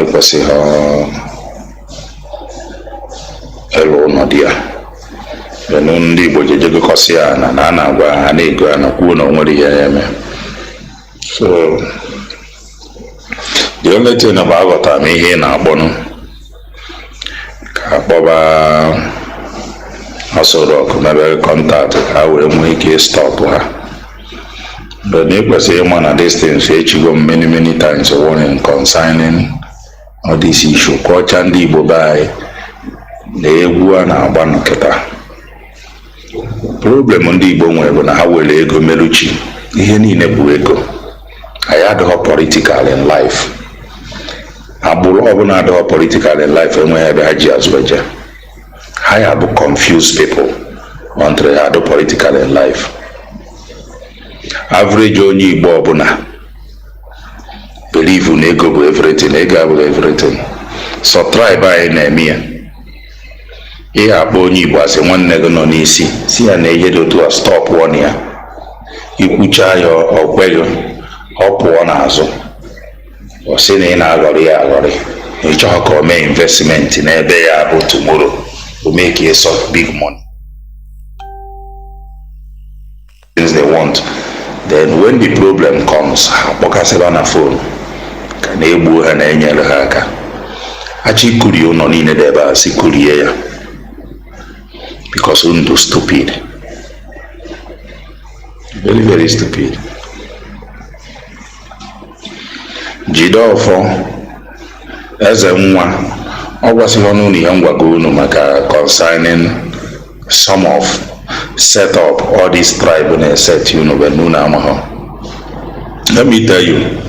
kwesị ha elu ọnọdụ ya benu ndị Igbo jejegokọsị ya na na-agwa ha na-ego ya na kwuo na o nwere ihe ya eme. So the only thing about aghọtara m ihe na-akpọnụ ka akpọba asọrọkụ mebe kọntaktị ka ha wee nwee ike stọpụ ha. But they kwesịrị ịma na these things echigo m many times warning concerning all this issue. Kọcha ndị Igbo be anyị na egwu a na-agba nkịta. Problem ndị Igbo nwere bụ na ha were ego meruchi ihe niile bụ ego. Anyị adịghị political in life. Agbụrụ ọbụla adịghị political in life enweghị ebe ha ji azụ eje. Ha ya bụ confused people until ha adị political in life. Average onye Igbo ọbụla believe na ego bụ everything, ego abụghị everything. So tribe anyị na-eme ya. Ihe akpọ onye Igbo asị nwanne gị nọ n'isi si ya na eje dị otu a stop one ya. Ikwucha ya ọkweghị ọ pụọ n'azụ. Ọ sị na ị na-aghọrị ya aghọrị. Ị chọghị ka o mee investment n'ebe ya bụ tomorrow to make a sort of big money. Things they want. Then when the problem comes, kpọkasịba na phone ka na-egbu ha na-enyere ha aka. Achị kurie ụlọ niile dị ebe a si kurie ya because unu stupid, very stupid. Jide ọfọ eze nwa ọ gwasịrị ọnụ na ihe ngwago unu maka concerning some of set up all these tribe na set unu be nuna amaho. Let me tell you,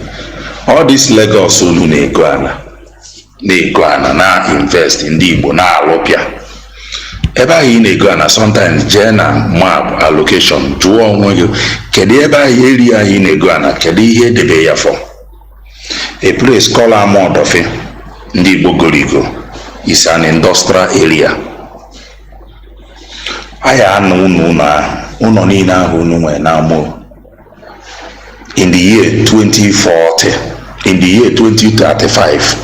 all this Lagos unu na-ego ana na invest in ndị Igbo na alụpịa ebe ahụ ị na-ego ana. Sometimes jee na map allocation jụọ onwe gị kedu ebe ahụ area ahụ ị na-ego ana, kedu ihe edebe ya for. A place called Amodofe ndị Igbo gorigo is an industrial area. Aya anụ ụlọ niile ahụ unu nwere na Amo in the year 2040, in the year 2035.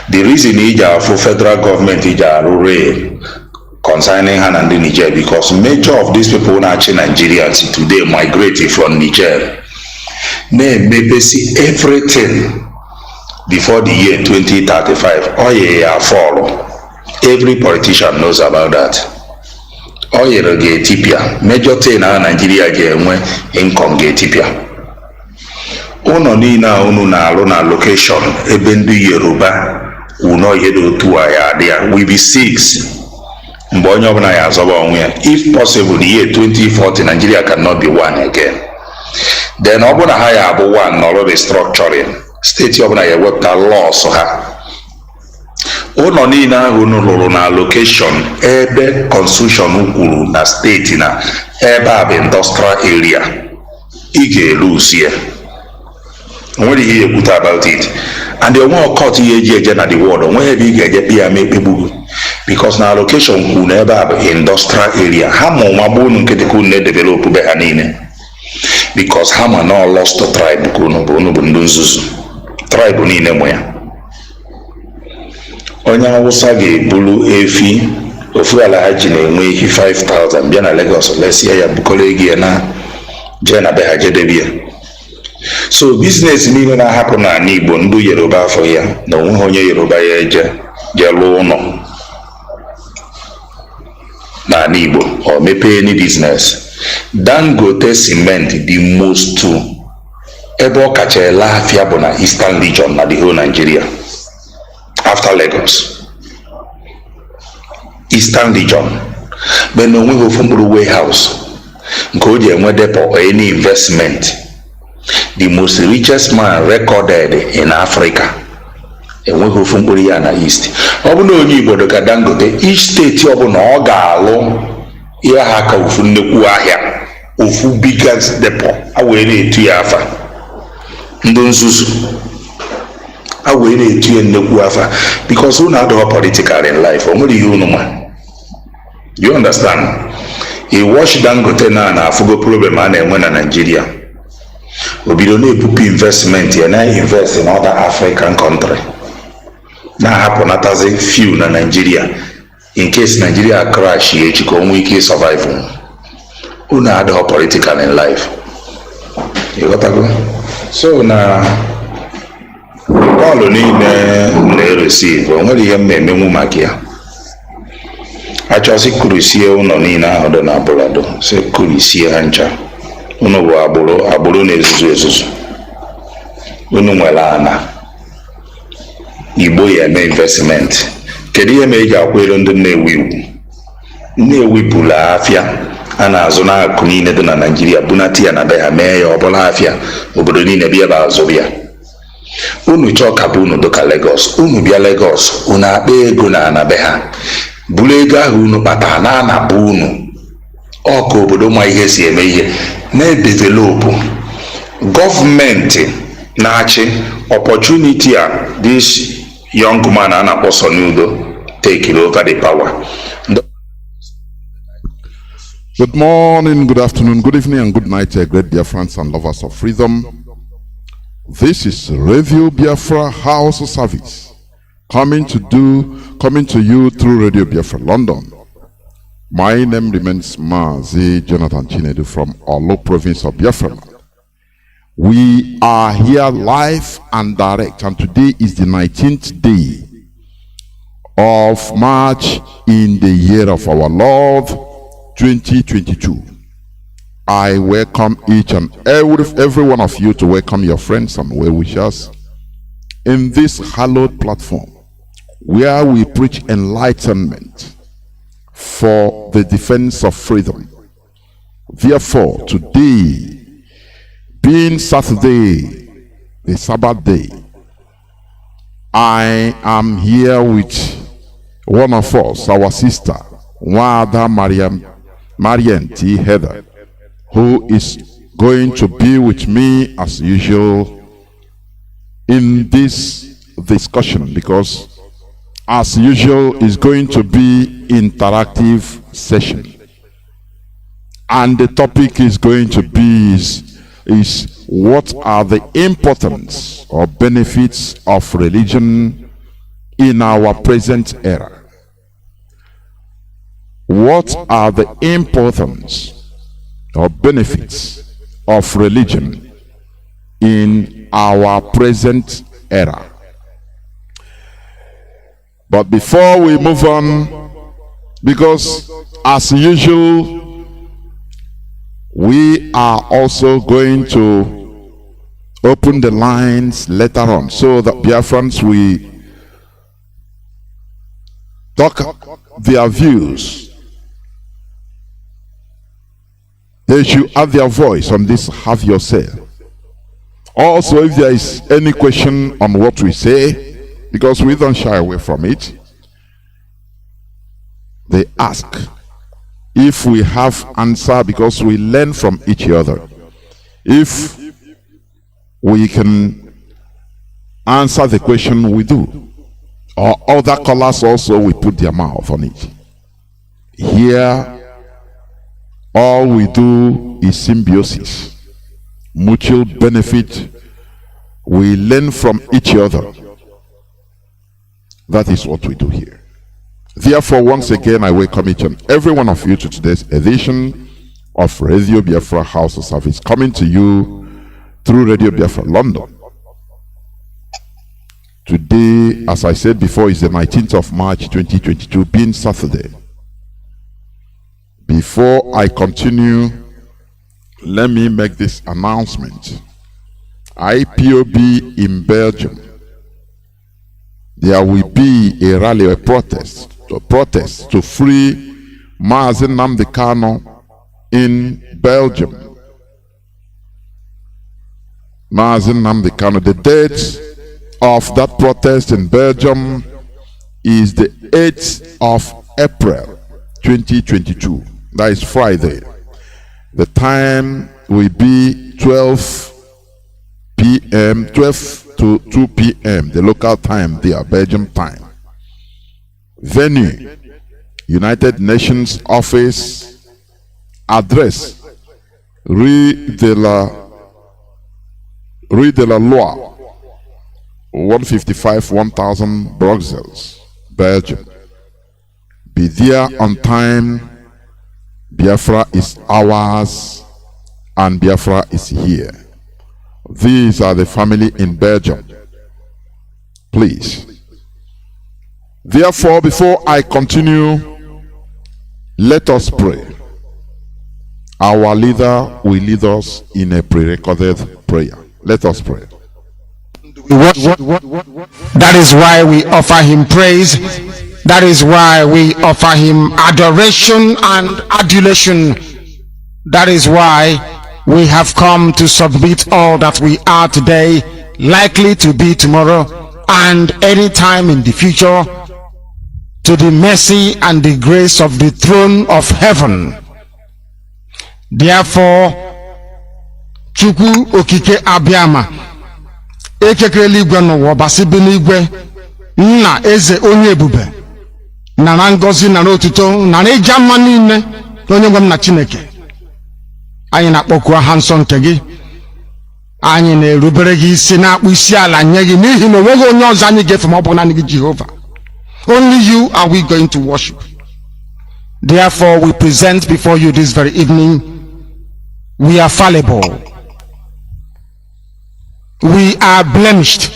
The reason iji afụ federal government iji arụ rail concerning ha na ndị Niger because major of these people na-achị Nigeria today migrate from Niger na-emepesi everything before the year 2035. Oye ya fall. Every politician knows about that. Oyere ga-etipịa major thing na Nigeria ga-enwe income ga-etipịa. Ụlọ niile a unu na-alụ na location ebe ndị Yoruba ụnọ ihe dị otu a ya dị ya we be 6 mgbe onye ọbụla ya azọba onwe ya. If possible the year 2040 Nigeria cannot be one again. Then ọ bụ na ha ya abụ one nọrọ restructuring steeti ọbụla ya ewepụta laws ha. Ụlọ niile ahụ unu lụrụ na location ebe constitution kwuru na steeti na ebe a bụ industrial area ị ga-eluzie. Nwere ihe ekwute about it. And the one court ihe eji eje na the world onwe ebe ị ga-eje kpịa ma ekpegbu because na location kwuru na ebe a bụ industrial area. Ha ma ụma bụ unu nke dịka unu na-edevelop be ha niile because ha ma na lost to tribe ka unu bụ ndị nzuzu. Tribe niile mụ ya. Onye Hausa ga-ebulu efi ofu ala ha ji na-enwe ehi 5,000 bịa na Lagos lesia ya bukọrọ ego ya na jee na be ha jedebie. So business niile na-ahapụ n'ala Igbo ndị Yoruba afọ ya na onweghị onye Yoruba ya je lụọ ụlọ n'ala Igbo o mepee any business. Dangote cement the most too ebe ọ kacha ele afịa bụ na Eastern region na the whole Nigeria after Lagos. Eastern region but na onweghị ofu mkpụrụ warehouse nke o ji enwe depo any investment. The most richest man recorded in Africa enweghị ofu mkpụrụ ya na East. Ọ bụ na onye Igbo dịka Dangote each steeti ọ bụ na ọ ga-alụ ihe ha ka ofu nnekwu ahịa ofu biggest depo a wee na-etu ya afa ndị nzuzu a wee na-etu ya nnekwu afa because unu adịghị political in life. O nwere ihe unu ma. You understand? A watch Dangote na afụgo problem a na-enwe na Nigeria. Obido na-epupu investment ya na invest in other African country. na-ahapụ natazi few na Nigeria in case Nigeria crash echi ka o nwee ike survive. Unu adịghị political in life. Ịghọtago? So na bọọlụ niile na-ereceive o nwere ihe mmenwu maka ya. Achọsị kurisie ụlọ niile ahụ dị na Bolado si kurisie ha ncha. Unu bụ agbụrụ na-ezuzu ezuzu. Unu nwere ana Igbo ya eme investment. Kedu ihe mere eji akwụrụ ndị Nnewi iwu? Nnewi bụrụ afịa a na-azụ n'akụ niile dị na Nigeria bunata ya na be ha mee ya ọ bụla afịa obodo niile bịa ebe azụ ya. Unu chọọ ka bụ unu dịka Lagos, unu bịa Lagos unu akpa ego na ana be ha buru ego ahụ unu kpatara na anapụ unu ọka obodo ma ihe si eme ihe na-edevelopụ gọọmenti na-achị opportunity a this young man a na-akpọ Soludo take over the power. Good morning, good afternoon, good evening, and good night, great Biafrans and lovers of freedom. This is Radio Biafra HAUSA-SERVICE coming to you through Radio Biafra London. My name remains Mazi Johnathan from Olo province of Biafra. We are here live and direct, and today is the 19th day of March in the year of our Lord 2022. I welcome each and every one of you to welcome your friends and well-wishers in this hallowed platform where we preach enlightenment for the defense of freedom. Therefore, today, being Saturday, the Sabbath day, I am here with one of us, our sister, Wada Marian T. Heather, who is going to be with me as usual in this discussion, because as usual is going to be interactive session, and the topic is going to be is what are the importance or benefits of religion in our present era? What are the importance or benefits of religion in our present era? But before we move on, because as usual, we are also going to open the lines later on so that Biafrans will talk their views. They should have their voice on this, have your say. Also, if there is any question on what we say, because we don't shy away from it, they ask. If we have answer, because we learn from each other. If we can answer the question, we do. Or other callers also, we put their mouth on it. Here, all we do is symbiosis, mutual benefit. We learn from each other. That is what we do here. Therefore, once again, I welcome each and every one of you to today's edition of Radio Biafra HAUSA-SERVICE, coming to you through Radio Biafra London. Today, as I said before, is the 19th of March 2022, being Saturday. Before I continue, let me make this announcement. Ipob in Belgium, there will be a rally, a protest to free Mazi Kanu in Belgium. Mazi Kanu. The date of that protest in Belgium is the 8th of April 2022. That is Friday. The time will be 12 p.m., 12 to 2 p.m., the local time, their Belgium time. Venue, United Nations Office. Address, Rue de la Loi, 155 1000 Brussels, Belgium. Be there on time. Biafra is ours and Biafra is here. These are the family in Belgium. Please. Therefore, before I continue, let us pray. Our leader will lead us in a pre-recorded prayer. Let us pray. That is why we offer him praise. That is why we offer him adoration and adulation. That is why we have come to submit all that we are today, likely to be tomorrow, and any time in the future, to the mercy and the grace of the throne of heaven. Therefore, Chukwu okike abịama, ekekere eluigwe n'ụwa basibi n'igwe, nna eze onye ebube, na ngọzi na otuto na ịja mma niile onye nwe m na Chineke. Anyị na-akpọku aha nsọ nke gị. Anyị na-erubere gị isi, na-akpụ isi ala nye gị, n'ihi na onweghị onye ọzọ anyị ga-efe ma ọ bụ naanị gị Jehova. Only you are we going to worship. Therefore, we present before you this very evening. We are fallible. We are blemished.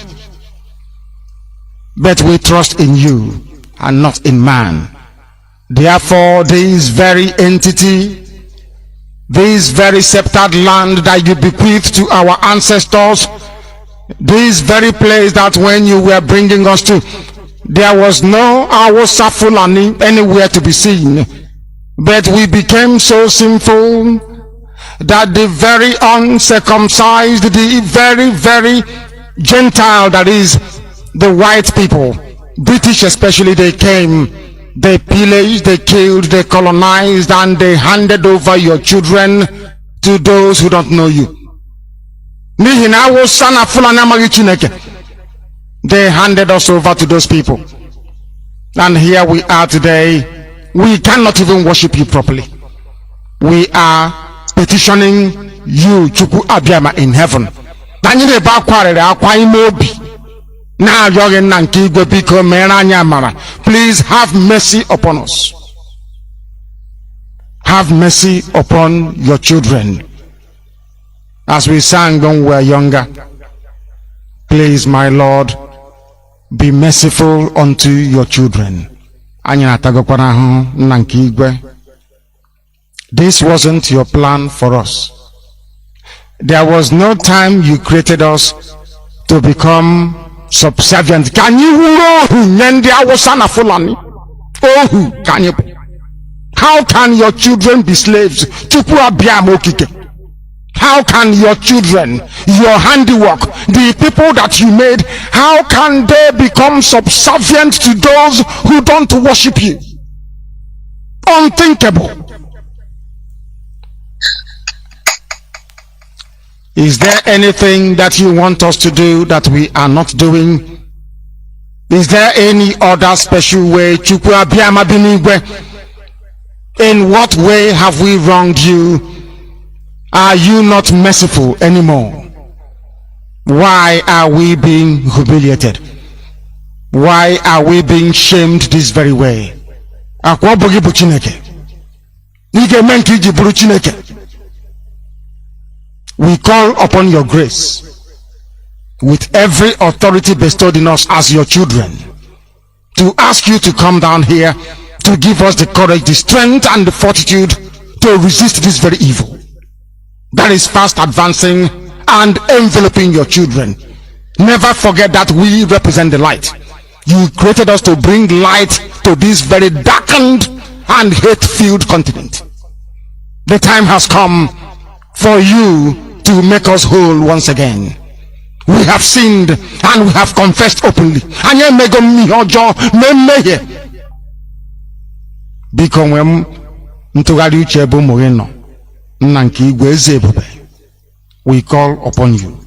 But we trust in you and not in man. Therefore, this very entity, this very sceptered land that you bequeathed to our ancestors, this very place that when you were bringing us to, there was no HAUSA-Fulani anywhere to be seen. But we became so sinful that the very uncircumcised, the very Gentile, that is the white people, British especially, they came, they pillaged, they killed, they colonized, and they handed over your children to those who don't know you. They handed us over to those people. And here we are today. We cannot even worship you properly. We are petitioning you, Chukwu Abiyama, in heaven. Please have mercy upon us. Have mercy upon your children. As we sang when we were younger, please, my Lord, be merciful unto your children. This wasn't your plan for us. There was no time you created us to become subservient. Can you? How can your children be slaves? How can your children, your handiwork, the people that you made, how can they become subservient to those who don't worship you? Unthinkable. Is there anything that you want us to do that we are not doing? Is there any other special way? In what way have we wronged you? Are you not merciful anymore? Why are we being humiliated? Why are we being shamed this very way? We call upon your grace with every authority bestowed in us as your children to ask you to come down here to give us the courage, the strength, and the fortitude to resist this very evil that is fast advancing and enveloping your children. Never forget that we represent the light. You created us to bring light to this very darkened and hate-filled continent. The time has come for you to make us whole once again. We have sinned and we have confessed openly. We call upon you.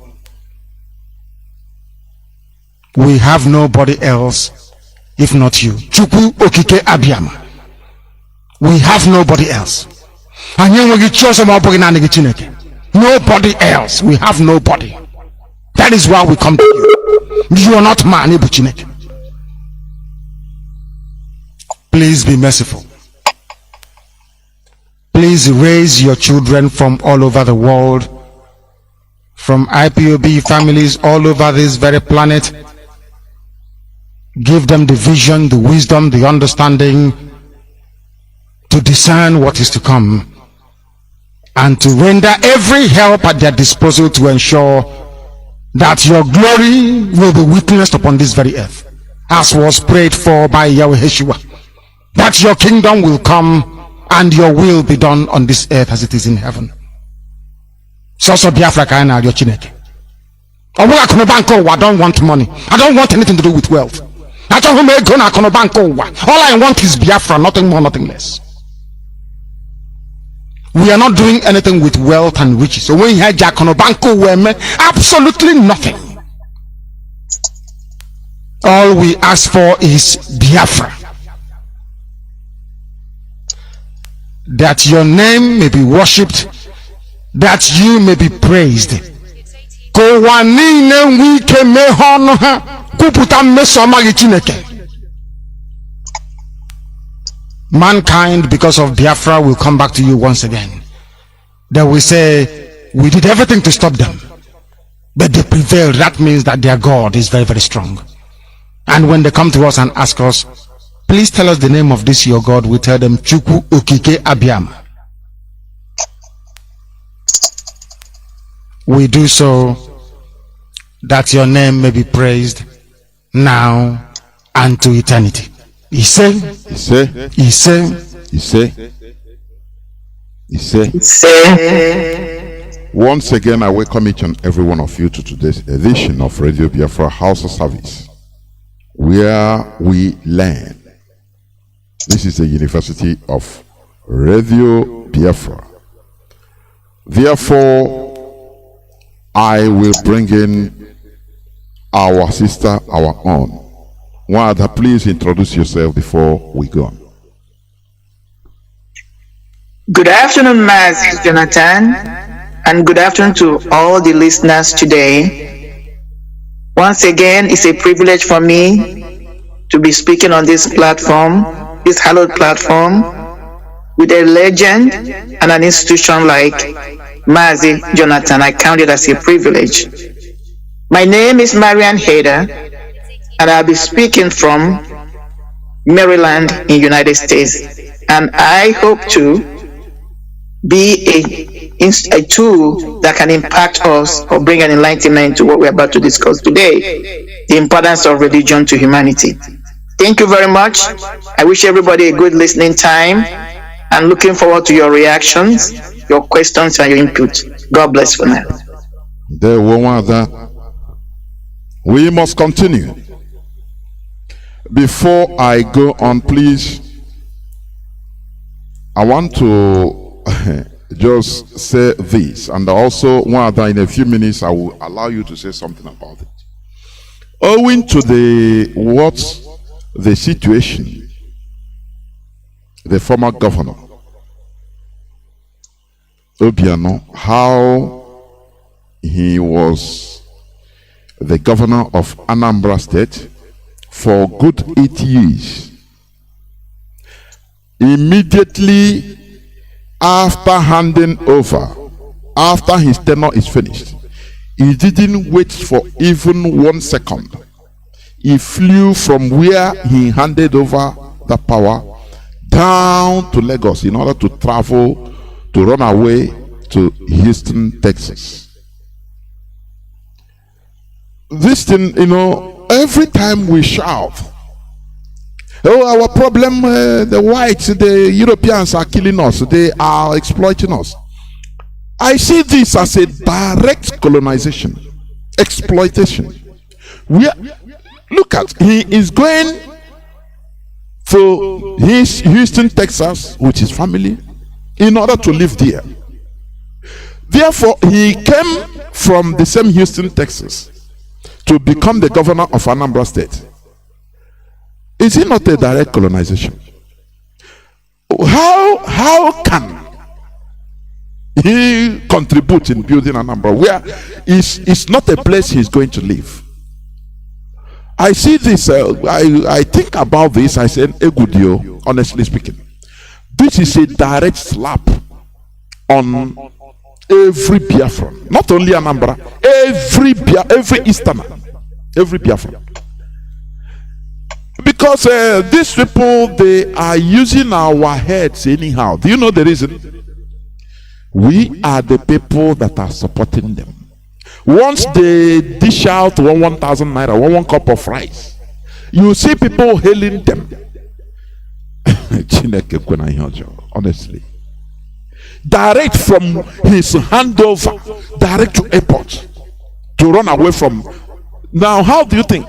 We have nobody else if not you. Chukwu okike abiyama. We have nobody else. Nobody else. We have nobody. That is why we come to you. You are not man, Ibu Chineke. Please be merciful. Please raise your children from all over the world, from IPOB families all over this very planet. Give them the vision, the wisdom, the understanding to discern what is to come, and to render every help at their disposal to ensure that your glory will be witnessed upon this very earth, as was prayed for by Yahweh Yeshua, that your kingdom will come and your will be done on this earth as it is in heaven. So Biafra kaina your Chineke. I don't want money. I don't want anything to do with wealth. All I want is Biafra, nothing more, nothing less. We are not doing anything with wealth and riches. So when you have absolutely nothing. All we ask for is Biafra. That your name may be worshipped, that you may be praised. Mankind, because of Biafra, will come back to you once again. They will say, we did everything to stop them, but they prevailed. That means that their God is very, very strong. And when they come to us and ask us, please tell us the name of this your God, we tell them, Chukwu Okike Abiyama. We do so that your name may be praised now and to eternity. He said, Once again, I welcome each and every one of you to today's edition of Radio Biafra HAUSA-SERVICE, where we learn. This is the University of Radio Biafra. Therefore, I will bring in our sister, our own. Wanda, please introduce yourself before we go on. Good afternoon, Mazi Johnathan, and good afternoon to all the listeners today. Once again, it's a privilege for me to be speaking on this platform, this hallowed platform, with a legend and an institution like Mazi Johnathan. I count it as a privilege. My name is Marian Hader, and I'll be speaking from Maryland in United States. And I hope to be a tool that can impact us or bring an enlightenment to what we're about to discuss today, the importance of religion to humanity. Thank you very much. I wish everybody a good listening time and looking forward to your reactions, your questions, and your input. God bless for now. We must continue. Before I go on, please, I want to just say this, and also in a few minutes I will allow you to say something about it. Owing to the situation, the former governor Obiano, how he was the governor of Anambra State for good 8 years. Immediately after handing over, after his tenure is finished, he didn't wait for even 1 second. He flew from where he handed over the power down to Lagos in order to travel, to run away to Houston, Texas. This thing, every time we shout, oh, our problem, the whites, the Europeans are killing us, they are exploiting us. I see this as a direct colonization, exploitation. Look at, he is going to Houston, Texas with his family in order to live there. Therefore, he came from the same Houston, Texas to become the governor of Anambra State. Is it not a direct colonization? How can he contribute in building Anambra, where it's not a place he's going to live? I see this, I think about this, I said, Egudio, honestly speaking, this is a direct slap on every Biafran, not only Anambra, every Easterner, every Biafran. Because these people, they are using our heads anyhow. Do you know the reason? We are the people that are supporting them. Once they dish out 1,000 naira, one cup of rice, you see people hailing them. Honestly. Direct from his handover, direct to airport, to run away from. Now, how do you think?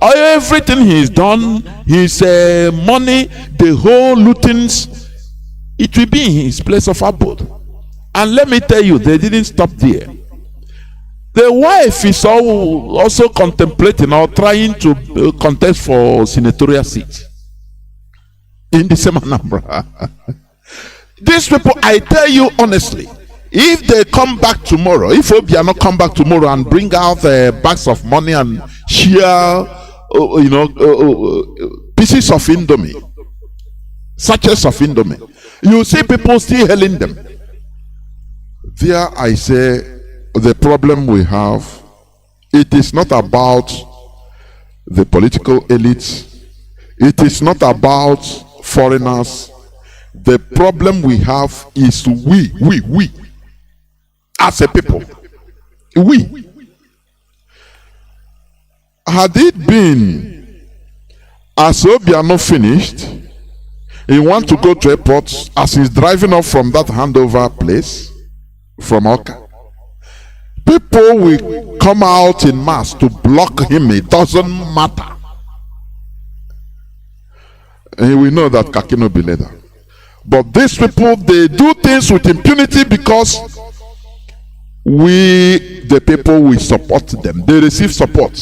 Everything he's done, his money, the whole lootings, it will be in his place of abode. And let me tell you, they didn't stop there. The wife is also contemplating or trying to contest for senatorial seat in the same number. These people, I tell you honestly, if they come back tomorrow, if Obiano come back tomorrow and bring out bags of money and share, pieces of Indomie, sachets of Indomie, you see people still hailing them. There I say, the problem we have, it is not about the political elites, it is not about foreigners. The problem we have is we as a people. We. Had it been as Obiano finished, he want to go to airport, as he's driving off from that handover place from Oka, people will come out in mass to block him. It doesn't matter. And we know that Kakino be leader. But these people, they do things with impunity because we, the people, we support them. They receive support.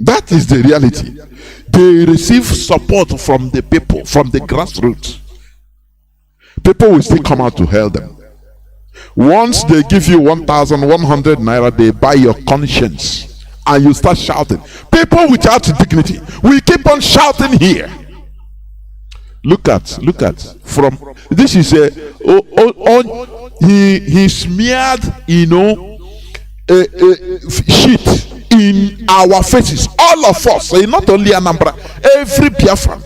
That is the reality. They receive support from the people, from the grassroots. People will still come out to hail them. Once they give you 1,100 naira, they buy your conscience and you start shouting. People without dignity, we keep on shouting here. Look at, from this is he smeared, shit in our faces, all of us, not only Anambra, every Biafran,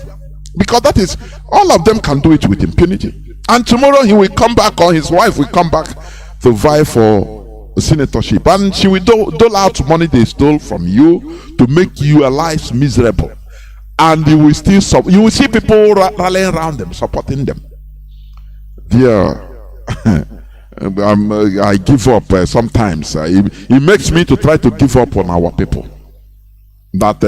because that is, all of them can do it with impunity. And tomorrow he will come back, or his wife will come back to vie for a senatorship, and she will dole out money they stole from you to make your lives miserable. And you will still you will see people rallying around them, supporting them. Dear, I give up sometimes. It makes me to try to give up on our people. That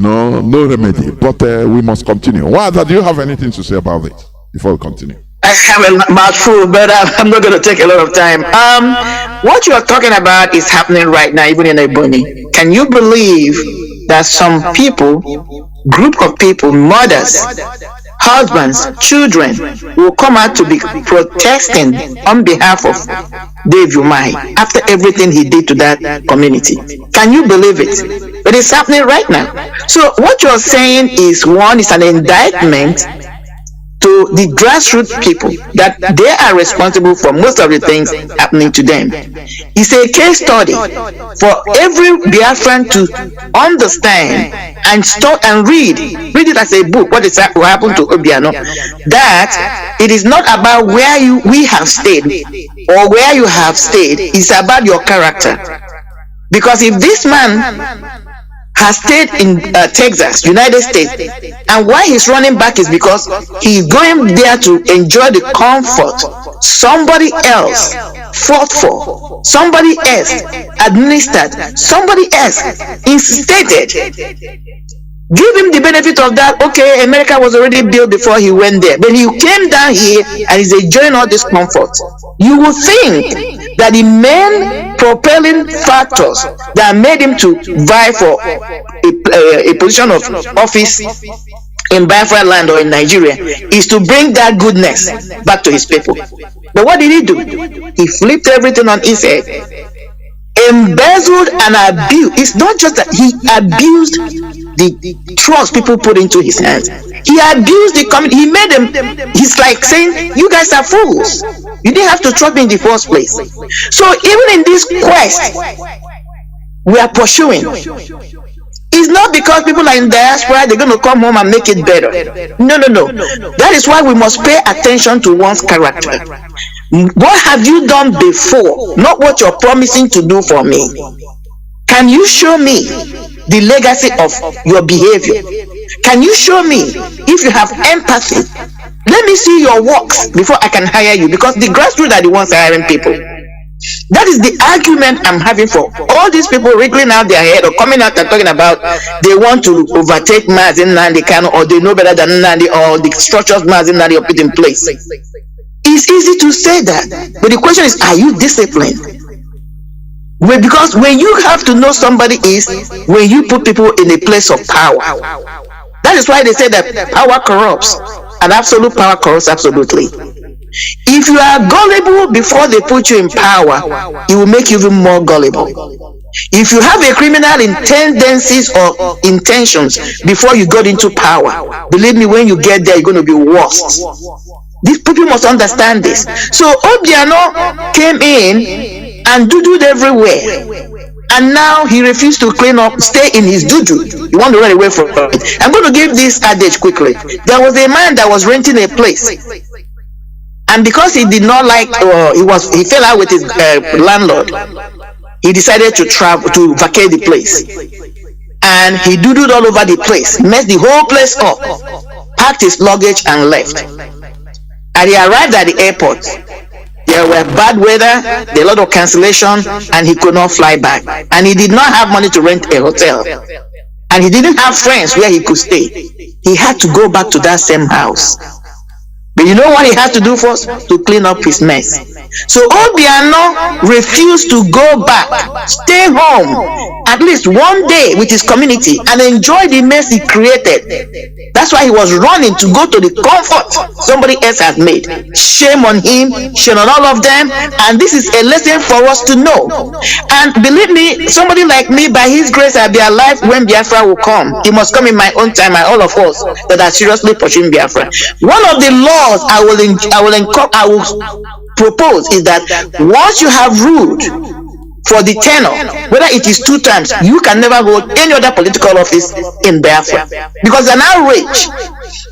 no remedy. But we must continue. Wanda, do you have anything to say about it before we continue? I have a mouthful, but I'm not going to take a lot of time. What you are talking about is happening right now, even in Ebony. Can you believe that some people, group of people, mothers, husbands, children, will come out to be protesting on behalf of Dave Umai after everything he did to that community? Can you believe it? But it's happening right now. So what you're saying is, one, is an indictment to the grassroots people, that they are responsible for most of the things happening to them. It's a case study for every Biafran to understand and start and read it as a book, what happened to Obiano, that it is not about where we have stayed or where you have stayed, it's about your character. Because if this man has stayed in Texas, United States, and why he's running back is because he's going there to enjoy the comfort somebody else fought for, somebody else administered, somebody else instated. Give him the benefit of that. Okay, America was already built before he went there, but he came down here and is enjoying all this comfort. You will think that the main propelling factors that made him to vie for a position of office in Biafra land or in Nigeria is to bring that goodness back to his people. But what did he do? He flipped everything on his head. embezzled and abused. It's not just that he abused the trust people put into his hands. He abused the community. He made them. He's like saying, "You guys are fools. You didn't have to trust me in the first place." So even in this quest we are pursuing, it's not because people are in diaspora they're going to come home and make it better. No. That is why we must pay attention to one's character. What have you done before? Not what you're promising to do for me. Can you show me the legacy of your behavior? Can you show me if you have empathy? Let me see your works before I can hire you, because the grassroots are the ones hiring people. That is the argument I'm having for all these people wriggling out their head or coming out and talking about they want to overtake Mazi Kanu, or they know better than Nnamdi, or the structures Mazi are put in place. It's easy to say that, but the question is, are you disciplined? Because when you have to know somebody is when you put people in a place of power. That is why they say that power corrupts, and absolute power corrupts absolutely. If you are gullible before they put you in power, it will make you even more gullible. If you have a criminal tendencies or intentions before you got into power, believe me, when you get there, you're going to be worse. These people must understand this. So Obiano came in and doo-dooed everywhere, and now he refused to clean up, stay in his doo-doo. He want to run away from it. I'm going to give this adage quickly. There was a man that was renting a place, and because he did not like, he fell out with his landlord, he decided to travel to vacate the place, and he doo-dooed all over the place, messed the whole place up, packed his luggage and left. And he arrived at the airport. There were bad weather, a lot of cancellation, and he could not fly back. And he did not have money to rent a hotel, and he didn't have friends where he could stay. He had to go back to that same house. But you know what he had to do first? To clean up his mess. So Obiano refused to go back, stay home at least one day with his community and enjoy the mess he created. That's why he was running to go to the comfort somebody else has made. Shame on him, shame on all of them, and this is a lesson for us to know. And believe me, somebody like me, by his grace, I'll be alive when Biafra will come. He must come in my own time, and all of us that are seriously pursuing Biafra. One of the laws I will propose is that once you have ruled for the tenure, whether it is 2 times, you can never hold any other political office in Biafra, because an outrage.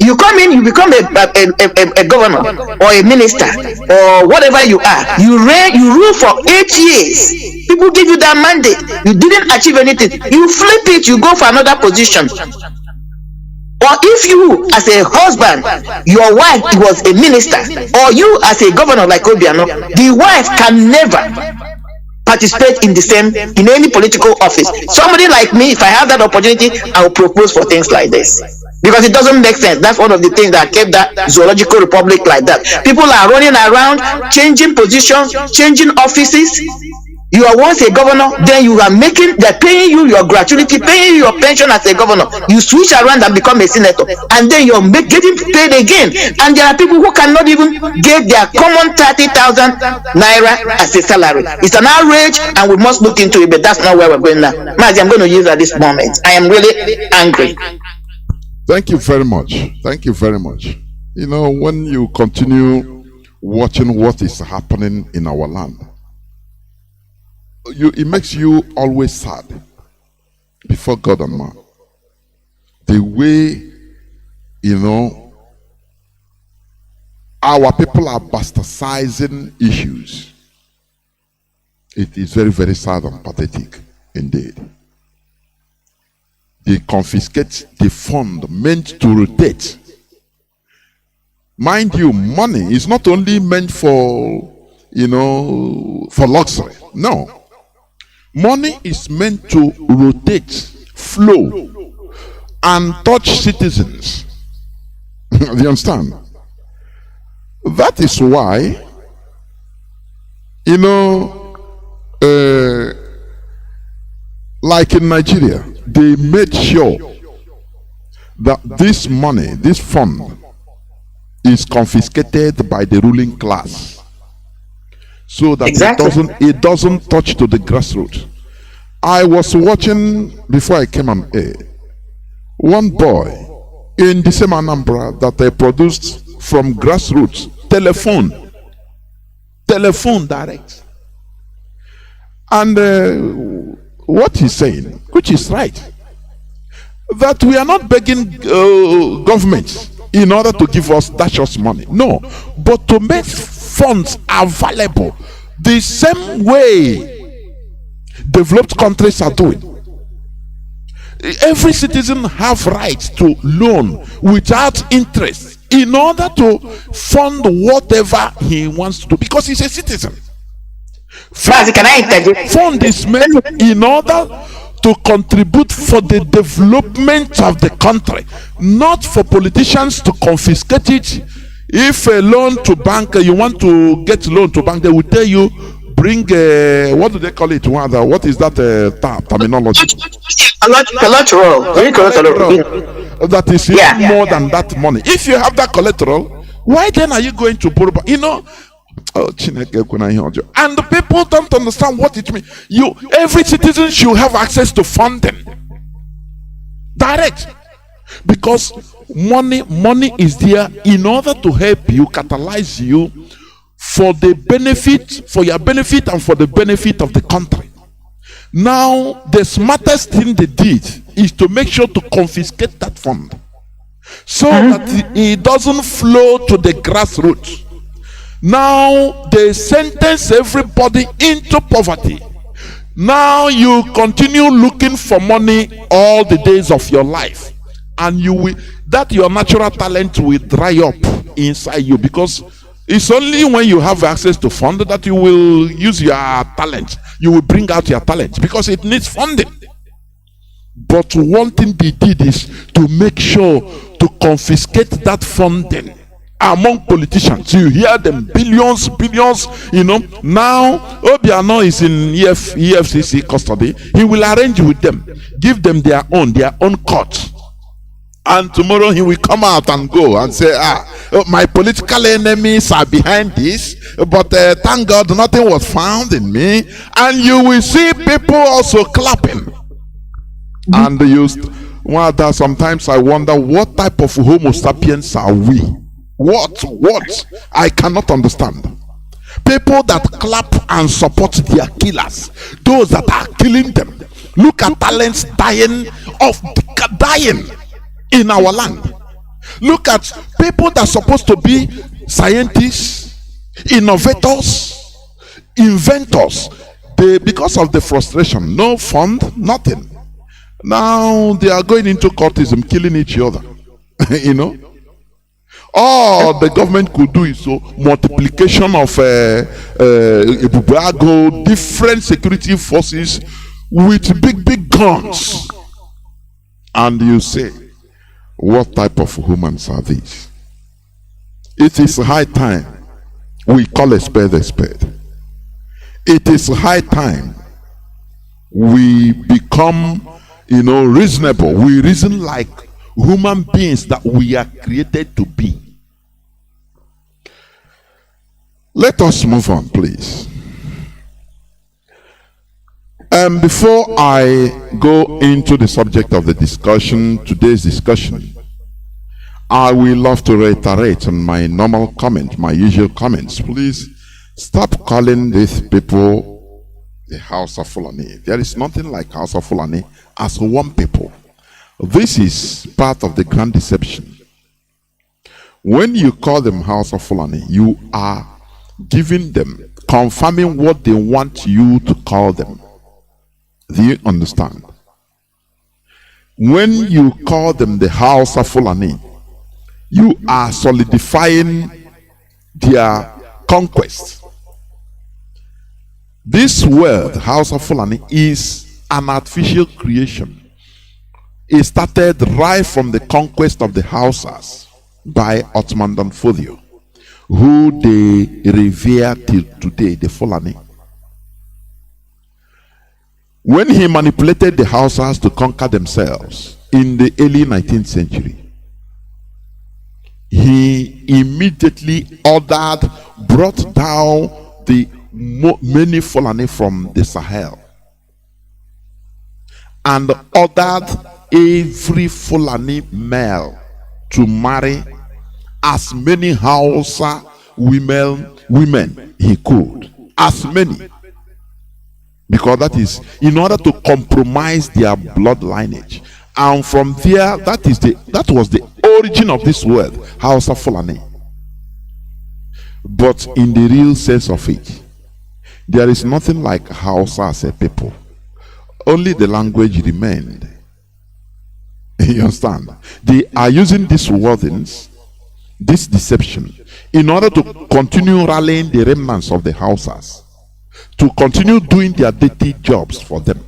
You come in, you become a governor or a minister or whatever you are. You rule for 8 years. People give you that mandate. You didn't achieve anything. You flip it. You go for another position. Or if you, as a husband, your wife was a minister, or you as a governor like Obiano, the wife can never participate in any political office. Somebody like me, if I have that opportunity, I will propose for things like this, because it doesn't make sense. That's one of the things that kept that zoological republic like that. People are running around, changing positions, changing offices. You are once a governor, then you are they're paying you your gratuity, paying you your pension as a governor. You switch around and become a senator, and then you're getting paid again. And there are people who cannot even get their common 30,000 naira as a salary. It's an outrage, and we must look into it, but that's not where we're going now. Mazi, I'm going to use at this moment. I am really angry. Thank you very much. Thank you very much. You know, when you continue watching what is happening in our land, it makes you always sad before God and man. The way, our people are bastardizing issues. It is very, very sad and pathetic indeed. They confiscate the fund meant to rotate. Mind you, money is not only meant for, for luxury. No. Money is meant to rotate, flow, and touch citizens. Do you understand? That is why, like in Nigeria, they made sure that this money, this fund, is confiscated by the ruling class. so that it doesn't touch to the grassroots. I was watching before I came on air, one boy in the same Anambra that they produced from grassroots, telephone direct. And what he's saying, which is right, that we are not begging governments in order to dash us money. No, but to make funds available the same way developed countries are doing. Every citizen have rights to loan without interest in order to fund whatever he wants to do, because he's a citizen. Fund is made in order to contribute for the development of the country, not for politicians to confiscate it. If a loan to bank, you want to get loan to bank, they will tell you, bring what do they call it? What is that terminology? Collateral. That is more than that money. If you have that collateral, why then are you going to borrow? And the people don't understand what it means. Every citizen should have access to funding direct, because money is there in order to help you, catalyze you for the benefit, for your benefit and for the benefit of the country. Now, the smartest thing they did is to make sure to confiscate that fund so that it doesn't flow to the grassroots. Now they sentence everybody into poverty. Now you continue looking for money all the days of your life, and that your natural talent will dry up inside you, because it's only when you have access to fund that you will use your talent. You will bring out your talent because it needs funding. But one thing they did is to make sure to confiscate that funding among politicians. You hear them, billions. Now Obiano is in EFCC custody. He will arrange with them, give them their own court, and tomorrow he will come out and go and say, my political enemies are behind this, but thank God nothing was found in me. And you will see people also clapping. And sometimes I wonder, what type of Homo sapiens are we? What? I cannot understand. People that clap and support their killers, those that are killing them. Look at talents dying in our land. Look at people that are supposed to be scientists, innovators, inventors. Because of the frustration, no fund, nothing. Now they are going into courtism, killing each other. All the government could do is multiplication of different security forces with big guns. And you say, what type of humans are these? It is high time we call a spade a spade. It is high time we become, reasonable. We reason like human beings that we are created to be. Let us move on, please. Before I go into the subject of the discussion, today's discussion, I will love to reiterate on my normal comment, my usual comments. Please stop calling these people the House of Fulani. There is nothing like House of Fulani as one people. This is part of the grand deception. When you call them House of Fulani, you are giving them, confirming what they want you to call them. Do you understand? When you call them the House of Fulani, you are solidifying their conquest. This word, House of Fulani, is an artificial creation. It started right from the conquest of the Hausas by Ottoman Danfodio, who they revere till today, the Fulani. When he manipulated the Hausas to conquer themselves in the early 19th century, he immediately brought down the many Fulani from the Sahel and ordered every Fulani male to marry as many Hausa women he could, as many, because that is in order to compromise their blood lineage. And from there, that was the origin of this word, Hausa Fulani. But in the real sense of it, there is nothing like Hausa as a people. Only the language remained. You understand? They are using these wordings, this deception, in order to continue rallying the remnants of the Hausas to continue doing their dirty jobs for them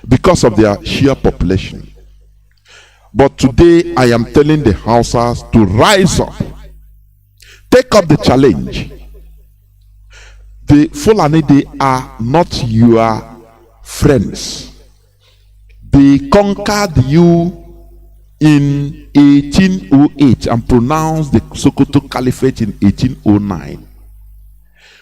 because of their sheer population. But today I am telling the Hausas to rise up, take up the challenge. The Fulani, they are not your friends. They conquered you in 1808 and pronounced the Sokoto Caliphate in 1809,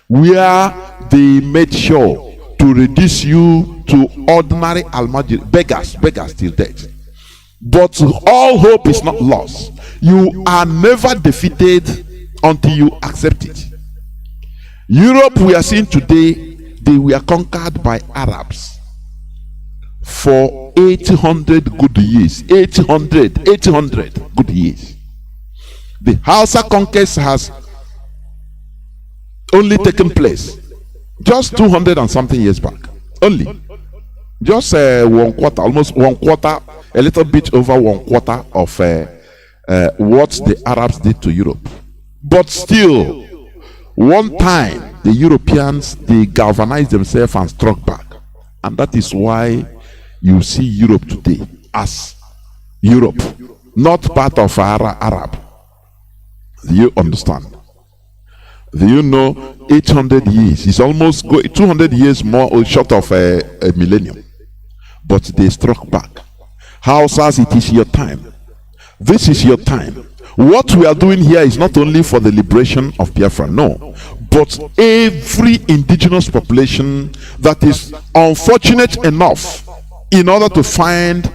where they made sure to reduce you to ordinary almajiri, beggars till death. But all hope is not lost. You are never defeated until you accept it. Europe, we are seeing today, they were conquered by Arabs for 800 good years. 800 good years. The Hausa conquest has only taken place just 200 and something years back. Only. Just 1/4, almost 1/4, a little bit over 1/4 of what the Arabs did to Europe. But still, one time the Europeans, they galvanized themselves and struck back. And that is why you see Europe today as Europe, not part of Arab. Do you understand? Do you know 800 years is almost 200 years more short of a millennium? But they struck back. Hausas, it is your time. This is your time. What we are doing here is not only for the liberation of Biafra, no, but every indigenous population that is unfortunate enough in order to find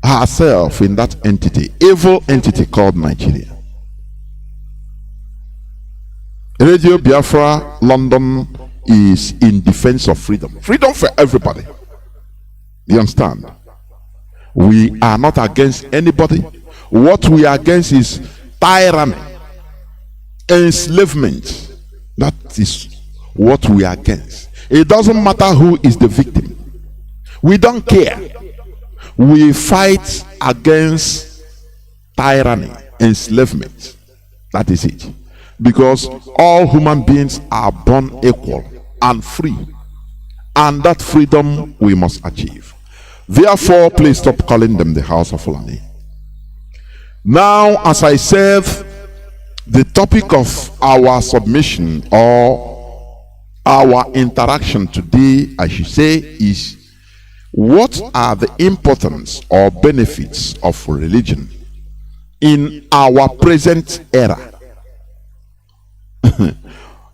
herself in that entity, evil entity called Nigeria. Radio Biafra London is in defense of freedom. Freedom for everybody. You understand? We are not against anybody. What we are against is tyranny, enslavement. That is what we are against. It doesn't matter who is the victim. We don't care. We fight against tyranny, enslavement. That is it. Because all human beings are born equal and free. And that freedom we must achieve. Therefore, please stop calling them the House of Fulani. Now, as I said, the topic of our submission or our interaction today, I should say, is what are the importance or benefits of religion in our present era?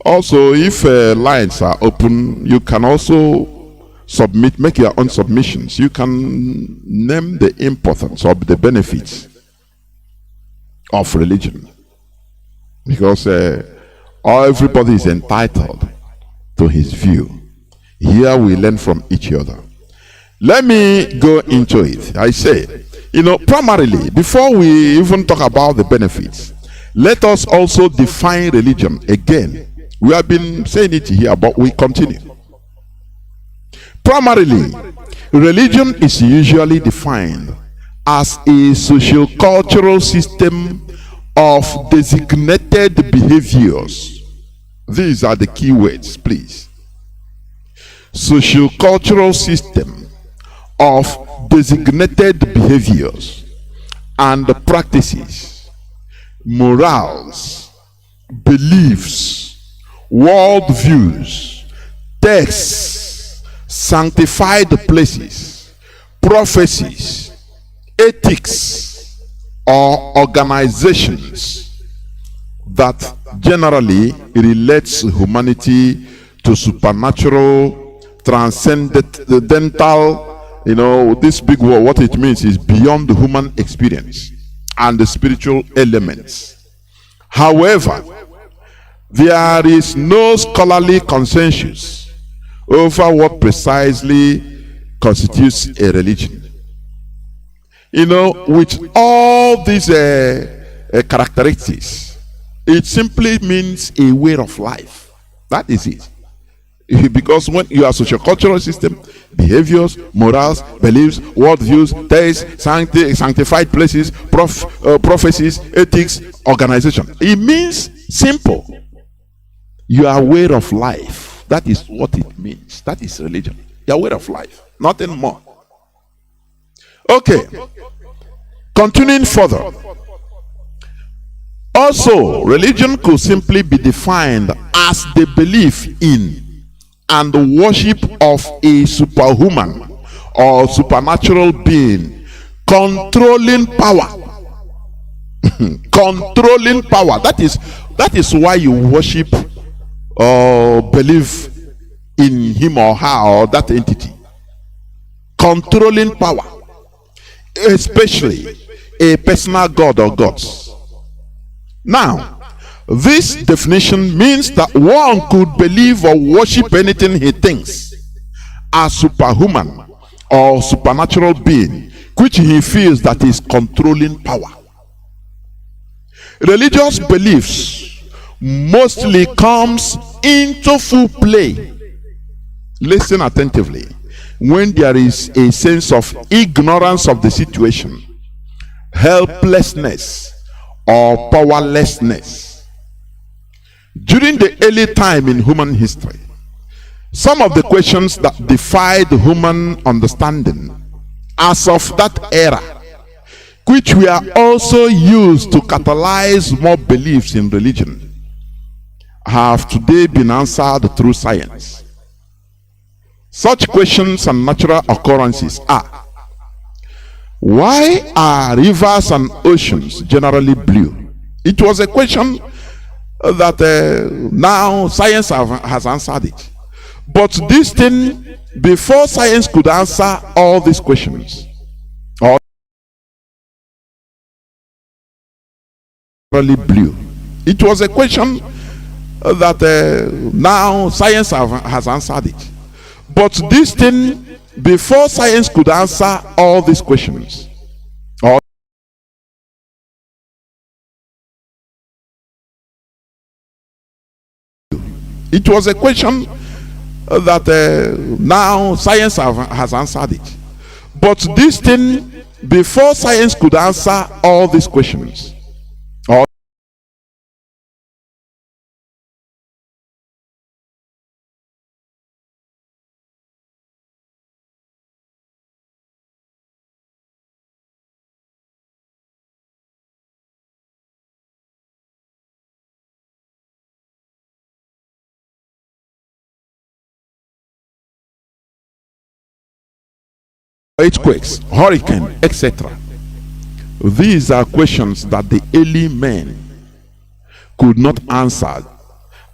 Also, if lines are open, you can also submit, make your own submissions. You can name the importance or the benefits of religion, because everybody is entitled to his view. Here we learn from each other. Let me go into it. I say, primarily, before we even talk about the benefits, let us also define religion again. We have been saying it here, but we continue. Primarily, religion is usually defined as a socio-cultural system of designated behaviors. These are the key words, please. Socio-cultural system of designated behaviors and practices, morals, beliefs, worldviews, texts, sanctified places, prophecies, ethics, or organizations that generally relates humanity to supernatural, transcendental. This big word, what it means is beyond the human experience and the spiritual elements. However, there is no scholarly consensus over what precisely constitutes a religion. With all these characteristics, it simply means a way of life. That is it. Because when you are socio-cultural system, behaviors, morals, beliefs, worldviews, tastes, sanctified places, prophecies, ethics, organization. It means simple. Your way of life. That is what it means. That is religion. Your way of life. Nothing more. Okay. Continuing further. Also, religion could simply be defined as the belief in and the worship of a superhuman or supernatural being controlling power. Controlling power. That is why you worship or believe in him or her or that entity. Controlling power, especially a personal god or gods. Now, this definition means that one could believe or worship anything he thinks a superhuman or supernatural being which he feels that is controlling power. Religious beliefs mostly comes into full play, listen attentively, when there is a sense of ignorance of the situation, helplessness, or powerlessness. During the early time in human history, some of the questions that defied human understanding as of that era, which were also used to catalyze more beliefs in religion, have today been answered through science. Such questions and natural occurrences are: why are rivers and oceans generally blue? It was a question that now science has answered it. But this thing, before science could answer all these questions, or generally blue, it was a question that now science has answered it. But this thing, before science could answer all these questions, or it was a question that now science has answered it. But this thing, before science could answer all these questions, or earthquakes, hurricane, etc. These are questions that the early men could not answer,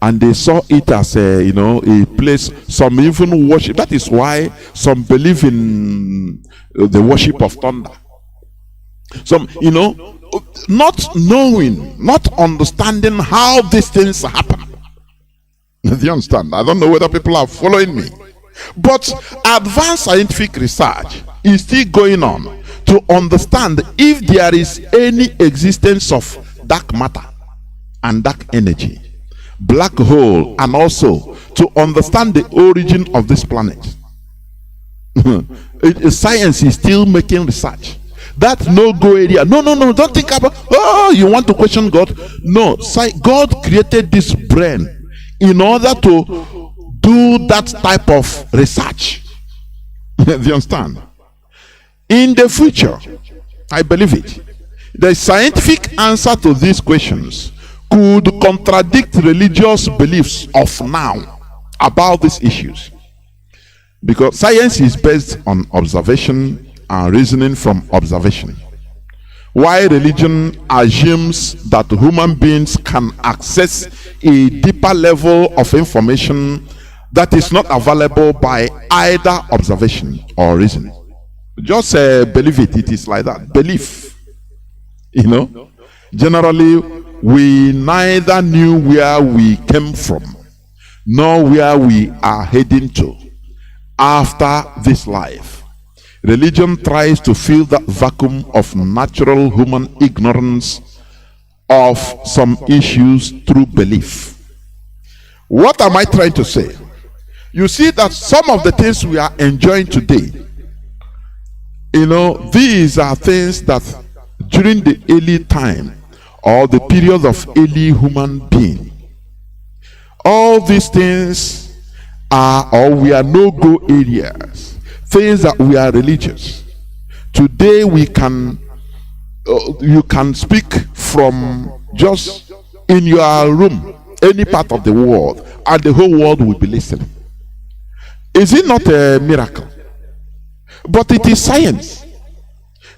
and they saw it as a place. Some even worship. That is why some believe in the worship of thunder. Some, not knowing, not understanding how these things happen. Do you understand? I don't know whether people are following me. But advanced scientific research is still going on to understand if there is any existence of dark matter and dark energy, black hole, and also to understand the origin of this planet. Science is still making research. That no-go area. No, don't think about, you want to question God. No, God created this brain in order to do that type of research. Do you understand? In the future, I believe it, the scientific answer to these questions could contradict religious beliefs of now about these issues, because science is based on observation and reasoning from observation, while religion assumes that human beings can access a deeper level of information that is not available by either observation or reason. Just believe it. It is like that. Belief. Generally, we neither knew where we came from nor where we are heading to after this life. Religion tries to fill that vacuum of natural human ignorance of some issues through belief. What am I trying to say? You see that some of the things we are enjoying today, these are things that during the early time or the period of early human being, all these things are, or we are no-go areas, things that we are religious. Today we can, you can speak from just in your room, any part of the world, and the whole world will be listening. Is it not a miracle? But it is science.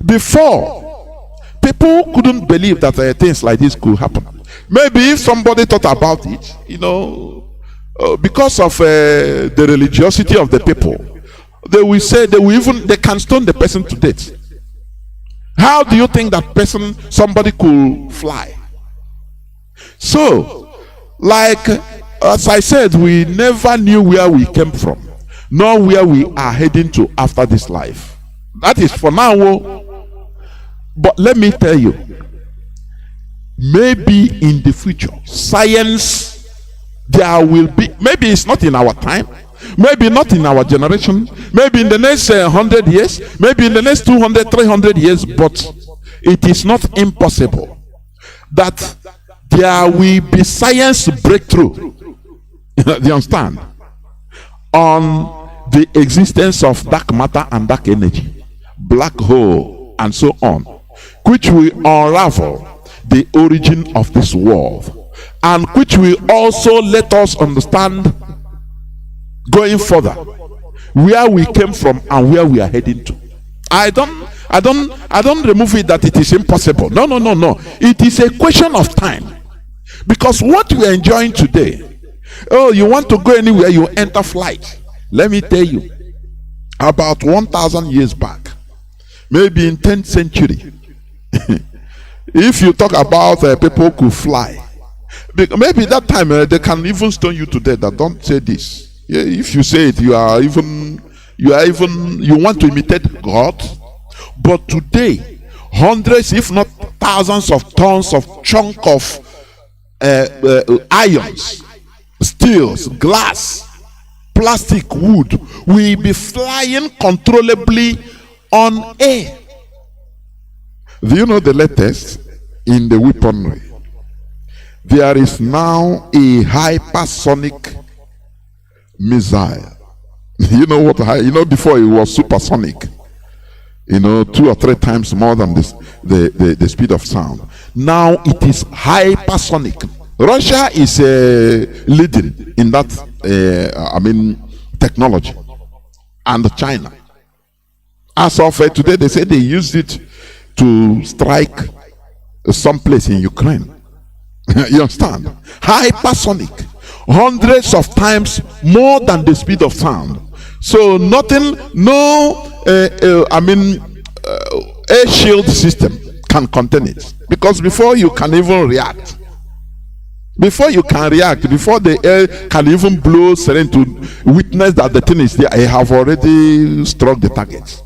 Before, people couldn't believe that things like this could happen. Maybe if somebody thought about it, because of the religiosity of the people, they will say they can stone the person to death. How do you think that somebody could fly? So, like as I said, we never knew where we came from, nor where we are heading to after this life. That is for now. But let me tell you, maybe in the future, science, there will be, maybe it's not in our time, maybe not in our generation, maybe in the next 100 years, maybe in the next 200, 300 years, but it is not impossible that there will be science breakthrough. Do you understand? On the existence of dark matter and dark energy, black hole, and so on, which will unravel the origin of this world, and which will also let us understand, going further, where we came from and where we are heading to. I don't remove it that it is impossible. No. It is a question of time. Because what we are enjoying today, you want to go anywhere, you enter flight. Let me tell you, about 1,000 years back, maybe in 10th century, if you talk about people could fly, maybe that time they can even stone you to death. That don't say this. If you say it, you want to imitate God. But today, hundreds, if not thousands of tons of chunk of ions, steels, glass, plastic, wood will be flying controllably on air. Do you know the latest in the weaponry? There is now a hypersonic missile. You know what? Before it was supersonic. 2 or 3 times more than the speed of sound. Now it is hypersonic. Russia is leading in that technology, and China. As of today, they say they used it to strike some place in Ukraine. You understand? Hypersonic, hundreds of times more than the speed of sound. So air shield system can contain it, because before you can even react, before the air can even blow siren to witness that the thing is there, I have already struck the target.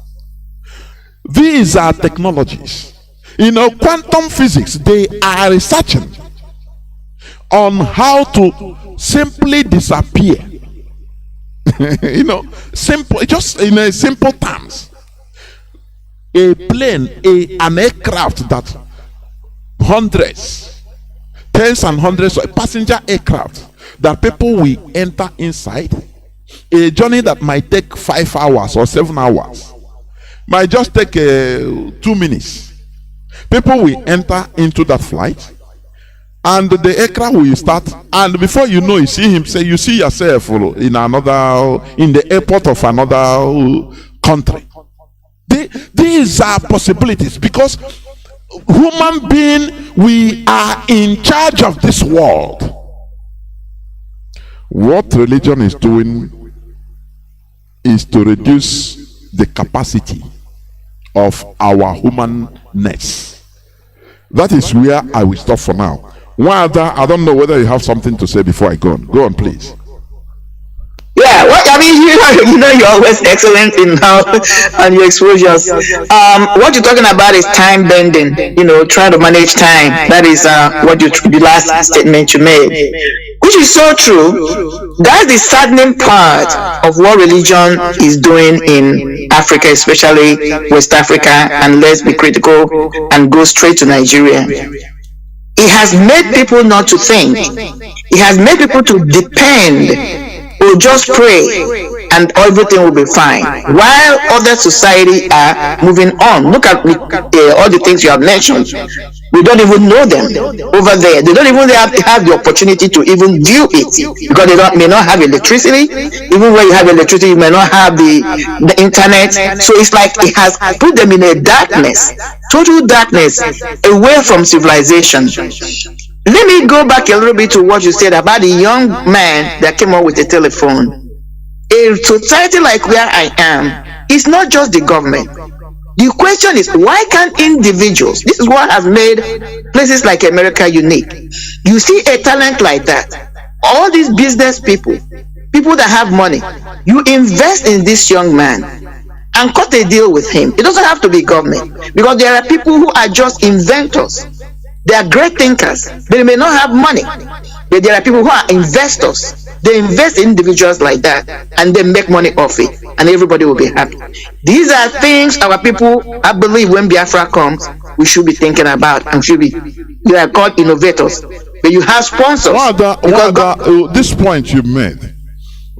These are technologies. Quantum physics, they are researching on how to simply disappear. Simple, just in simple terms. A plane, an aircraft that hundreds, tens and hundreds of passenger aircraft that people will enter inside, a journey that might take 5 hours or 7 hours might just take 2 minutes. People will enter into that flight, and the aircraft will start, and before you know, you see yourself in the airport of another country. These are possibilities, because human being, we are in charge of this world. What religion is doing is to reduce the capacity of our humanness. That is where I will stop for now. One other, I don't know whether you have something to say before I go on. Go on, please. Yeah, what I mean, you're always excellent in how and your exposures. What you're talking about is time bending. Trying to manage time. That is what the last statement you made, which is so true. That's the saddening part of what religion is doing in Africa, especially West Africa. And let's be critical and go straight to Nigeria. It has made people not to think. It has made people to depend. We'll just pray and everything will be fine, while other society are moving on. Look at all the things you have mentioned. We don't even know them over there. They don't even have the opportunity to even view it, because they may not have electricity. Even when you have electricity, you may not have the internet. So it's like it has put them in a darkness, total darkness, away from civilization. Let me go back a little bit to what you said about the young man that came up with the telephone. A society like where I am, it's not just the government. The question is, why can't individuals? This is what has made places like America unique. You see a talent like that, all these business people that have money, you invest in this young man and cut a deal with him. It doesn't have to be government, because there are people who are just inventors. They are great thinkers. They may not have money, but there are people who are investors. They invest in individuals like that, and they make money off it, and everybody will be happy. These are things our people, I believe, when Biafra comes, we should be thinking about, and they are called innovators. But you have sponsors. This point you made,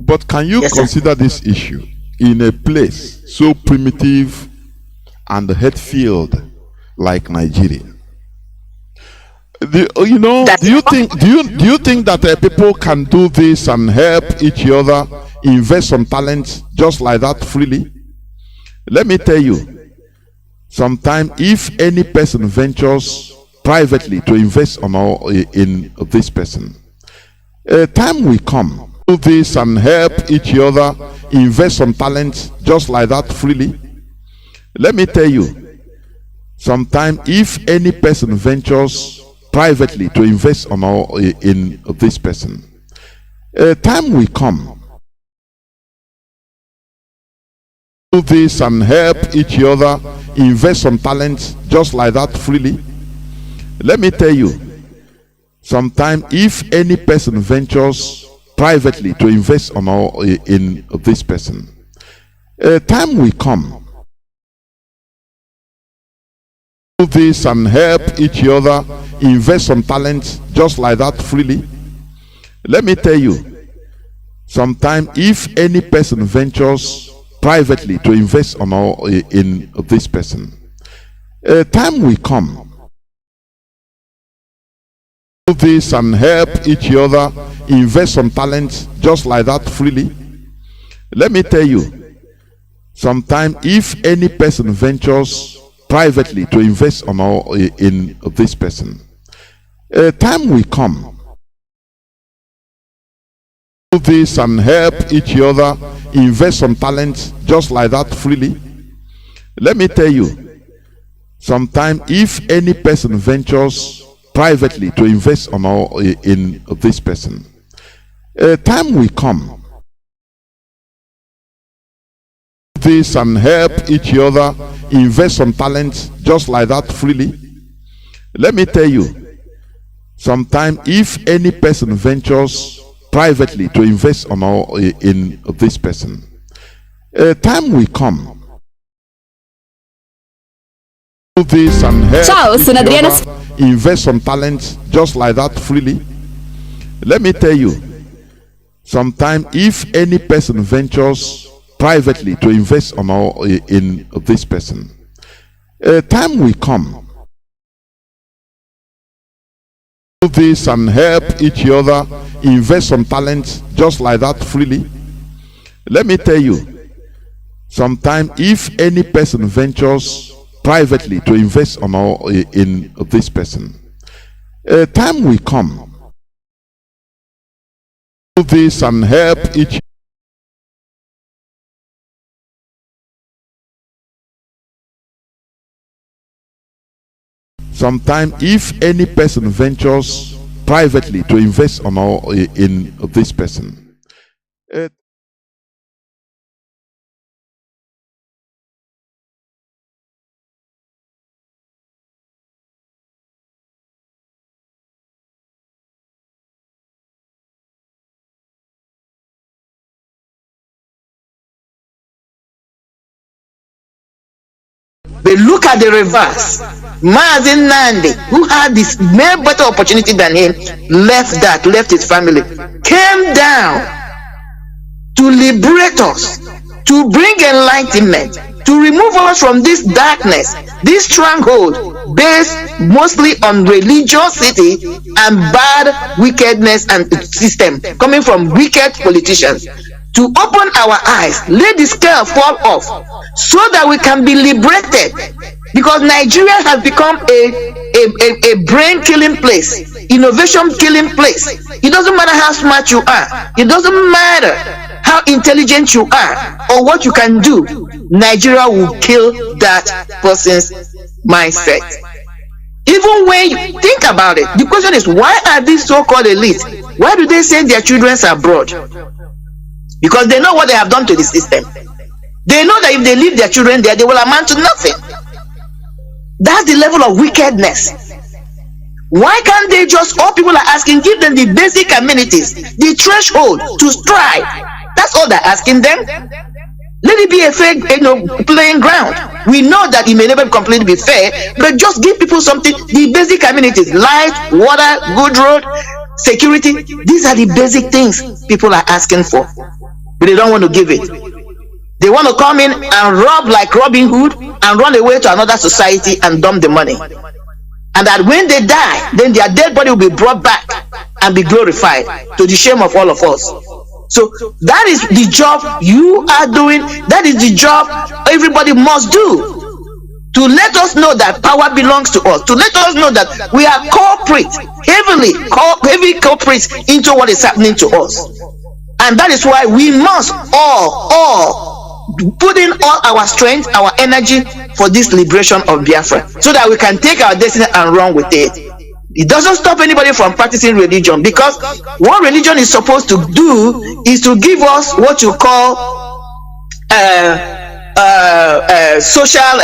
but can you consider this issue in a place so primitive and hate-filled like Nigeria? Do you think that people can do this and help each other, invest some talents just like that freely? Let me tell you, sometimes if any person ventures privately to invest in this person, a time will come, do this and help each other, invest some talents just like that freely. Let me tell you, sometimes if any person ventures privately to invest in this person, a time will come, do this and help each other, invest some talents just like that freely. Let me tell you, sometimes if any person ventures privately to invest in this person, a time will come, do this and help each other, invest some talents just like that freely. Let me tell you, sometimes if any person ventures privately to invest in this person, a time will come, do this and help each other, invest some talents just like that freely. Let me tell you, sometimes if any person ventures privately to invest in this person, a time will come, do this and help each other, invest some talents just like that freely. Let me tell you, sometimes if any person ventures privately to invest in this person, a time will come, do this and help each other, invest some talents just like that freely. Let me tell you, sometimes if any person ventures privately to invest in this person, a time will come, do this and help Ciao, sono Adriana. Invest some talents just like that freely. Let me tell you, sometimes if any person ventures privately to invest in this person, a time will come, do this and help each other, invest some talents just like that freely. Let me tell you, sometimes if any person ventures privately to invest in this person, a time will come, this and help each. Sometimes, if any person ventures privately to invest in this person, They look at the reverse. Mazi Nnamdi, who had this better opportunity than him, left his family, came down to liberate us, to bring enlightenment, to remove us from this darkness, this stronghold based mostly on religiosity and bad wickedness and system coming from wicked politicians, to open our eyes, let the scale fall off, so that we can be liberated. Because Nigeria has become a brain killing place, innovation killing place. It doesn't matter how smart you are, it doesn't matter how intelligent you are or what you can do, Nigeria will kill that person's mindset. Even when you think about it, the question is, why are these so-called elites, why do they send their children abroad? Because they know what they have done to the system. They know that if they leave their children there, they will amount to nothing. That's the level of wickedness. Why can't they just, all people are asking, give them the basic amenities, the threshold to strive? That's all they're asking them. Let it be a fair, playing ground. We know that it may never completely be fair, but just give people something, the basic amenities, light, water, good road, security. These are the basic things people are asking for, but they don't want to give it. They want to come in and rob like Robin Hood and run away to another society and dump the money. And that when they die, then their dead body will be brought back and be glorified, to the shame of all of us. So that is the job you are doing. That is the job everybody must do, to let us know that power belongs to us, to let us know that we are culprits, heavy culprits into what is happening to us. And that is why we must all put in all our strength, our energy for this liberation of Biafra, so that we can take our destiny and run with it. It doesn't stop anybody from practicing religion, because what religion is supposed to do is to give us what you call social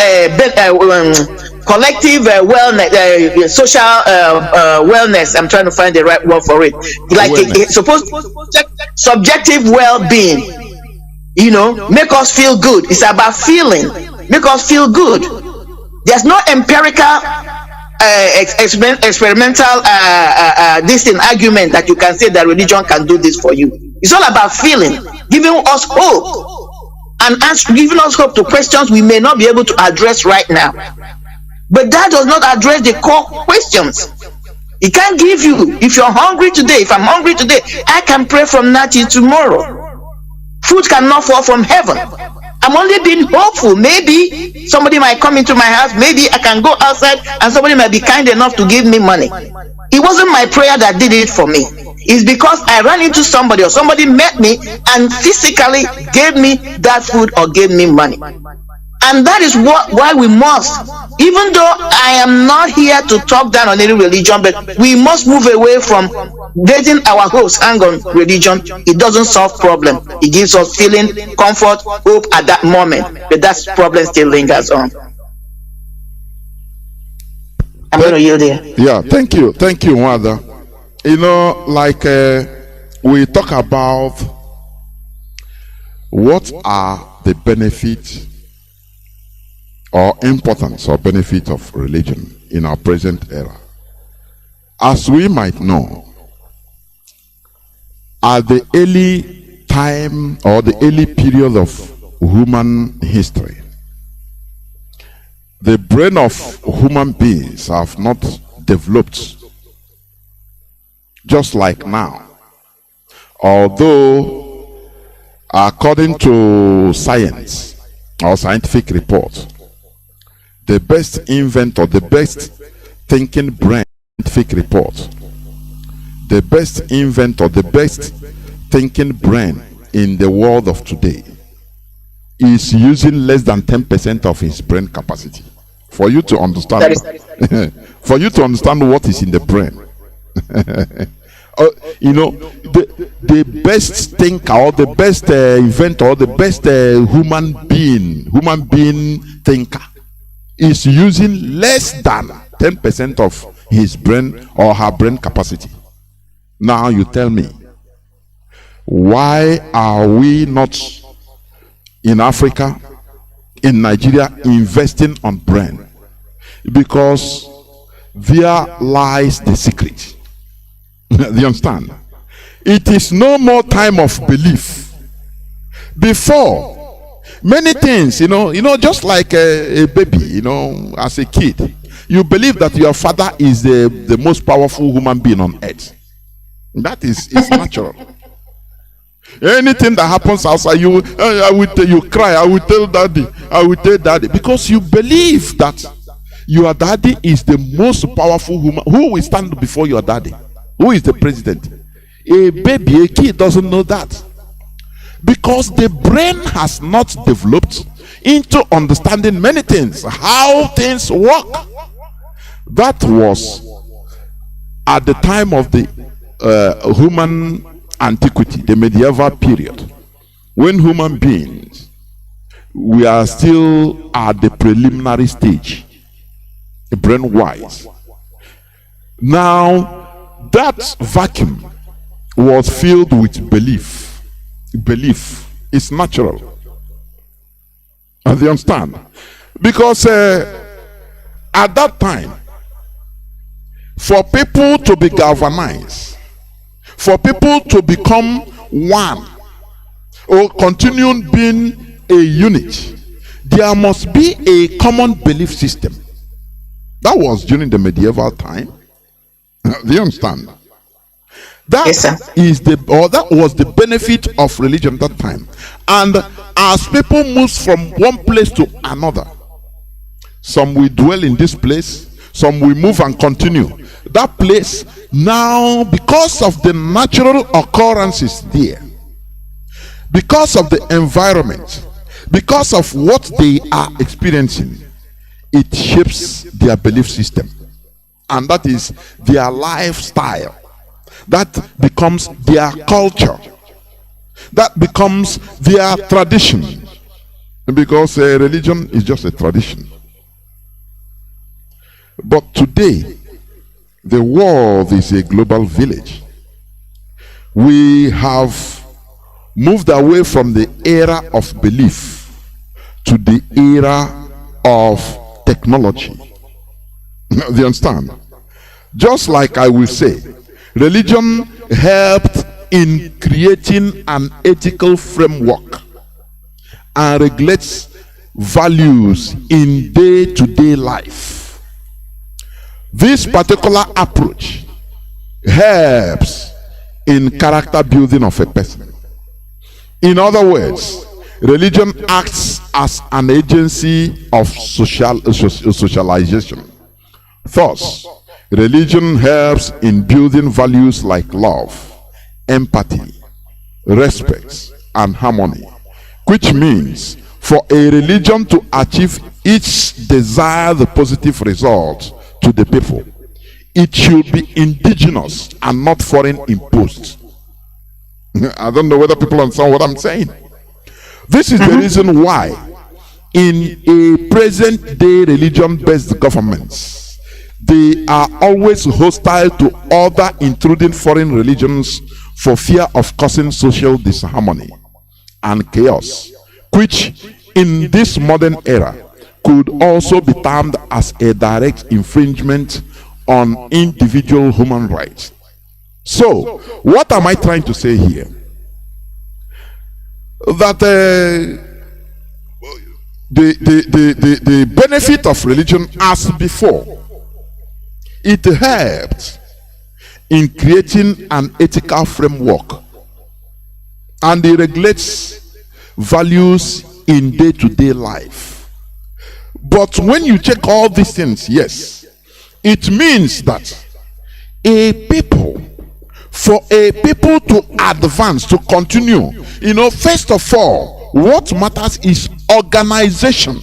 collective wellness, social wellness. I'm trying to find the right word for it. Like it's supposed to subjective well-being. Make us feel good. It's about feeling. Make us feel good. There's no empirical experimental this thing argument that you can say that religion can do this for you. It's all about feeling, giving us hope, and giving us hope to questions we may not be able to address right now. But that does not address the core questions. It can't give you, if you're hungry today, if I'm hungry today, I can pray from now till tomorrow. Food cannot fall from heaven. I'm only being hopeful. Maybe somebody might come into my house. Maybe I can go outside and somebody might be kind enough to give me money. It wasn't my prayer that did it for me. It's because I ran into somebody, or somebody met me and physically gave me that food or gave me money. And that is why we must, even though I am not here to talk down on any religion, but we must move away from letting our hopes hang on religion. It doesn't solve problem. It gives us feeling, comfort, hope at that moment, but that problem still lingers on. I'm going to yield there. Yeah, thank you, Mother. Like we talk about what are the benefits or importance or benefit of religion in our present era. As we might know, at the early time or the early period of human history, the brain of human beings have not developed just like now. Although, according to science or scientific reports, the best inventor, the best thinking brain, scientific report, the best inventor, the best thinking brain in the world of today is using less than 10% of his brain capacity. For you to understand, for you to understand what is in the brain. You know, the best thinker or the best inventor or the best human being thinker is using less than 10% of his brain or her brain capacity. Now you tell me, why are we not in Africa, in Nigeria, investing on brain? Because there lies the secret. Do you understand? It is no more time of belief. Before, many things, you know, just like a baby, you know, as a kid, you believe that your father is the most powerful human being on earth. That is natural. Anything that happens outside, you cry, I will tell daddy, because you believe that your daddy is the most powerful human. Who will stand before your daddy? Who is the president? A baby, a kid doesn't know that, because the brain has not developed into understanding many things, how things work. That was at the time of the human antiquity, the medieval period, when human beings, we are still at the preliminary stage, brain wise. Now that vacuum was filled with belief. Belief is natural. And you understand? Because at that time, for people to be galvanized, for people to become one or continue being a unit, there must be a common belief system. That was during the medieval time. Do you understand? That that was the benefit of religion at that time. And as people move from one place to another, some will dwell in this place, some will move and continue. That place now, because of the natural occurrences there, because of the environment, because of what they are experiencing, it shapes their belief system. And that is their lifestyle. That becomes their culture. That becomes their tradition. Because religion is just a tradition. But today, the world is a global village. We have moved away from the era of belief to the era of technology. Do you understand? Just like I will say, religion helped in creating an ethical framework and regulates values in day-to-day life. This particular approach helps in character building of a person. In other words, religion acts as an agency of socialization. Thus, religion helps in building values like love, empathy, respect, and harmony, which means for a religion to achieve its desired positive result to the people, it should be indigenous and not foreign imposed. I don't know whether people understand what I'm saying. This is the reason why in a present day religion-based governments, they are always hostile to other intruding foreign religions for fear of causing social disharmony and chaos, which in this modern era could also be termed as a direct infringement on individual human rights. So, what am I trying to say here? That the benefit of religion as before, it helped in creating an ethical framework, and it regulates values in day-to-day life. But when you check all these things, yes, it means that a people for a people to advance, to continue, first of all, what matters is organization.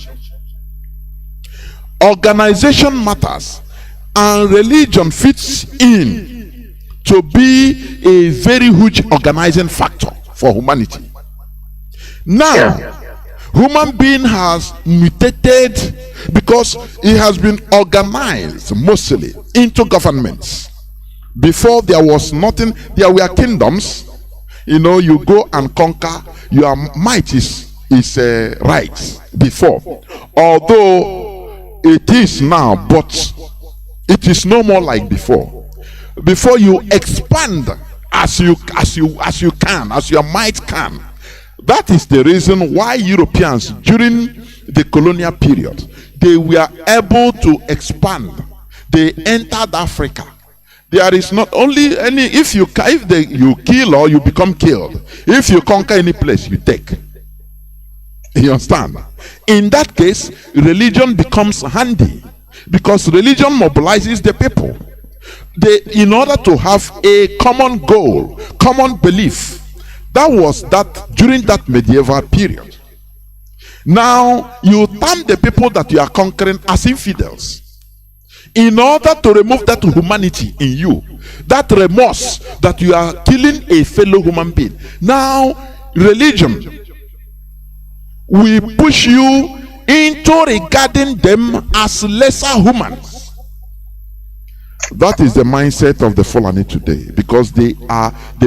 Organization matters, and religion fits in to be a very huge organizing factor for humanity. Now, human being has mutated because it has been organized mostly into governments. Before, there was nothing, there were kingdoms. You go and conquer, your might is right before. Although it is now, but it is no more like before. Before, you expand as you can, as your might can. That is the reason why Europeans during the colonial period, they were able to expand. They entered Africa. There is not only any, if you kill or you become killed. If you conquer any place, you take. You understand? In that case, religion becomes handy because religion mobilizes the people. In order to have a common goal, common belief, that was that during that medieval period. Now you term the people that you are conquering as infidels. In order to remove that humanity in you, that remorse that you are killing a fellow human being. Now, religion will push you into regarding them as lesser humans. That is the mindset of the Fulani today, because they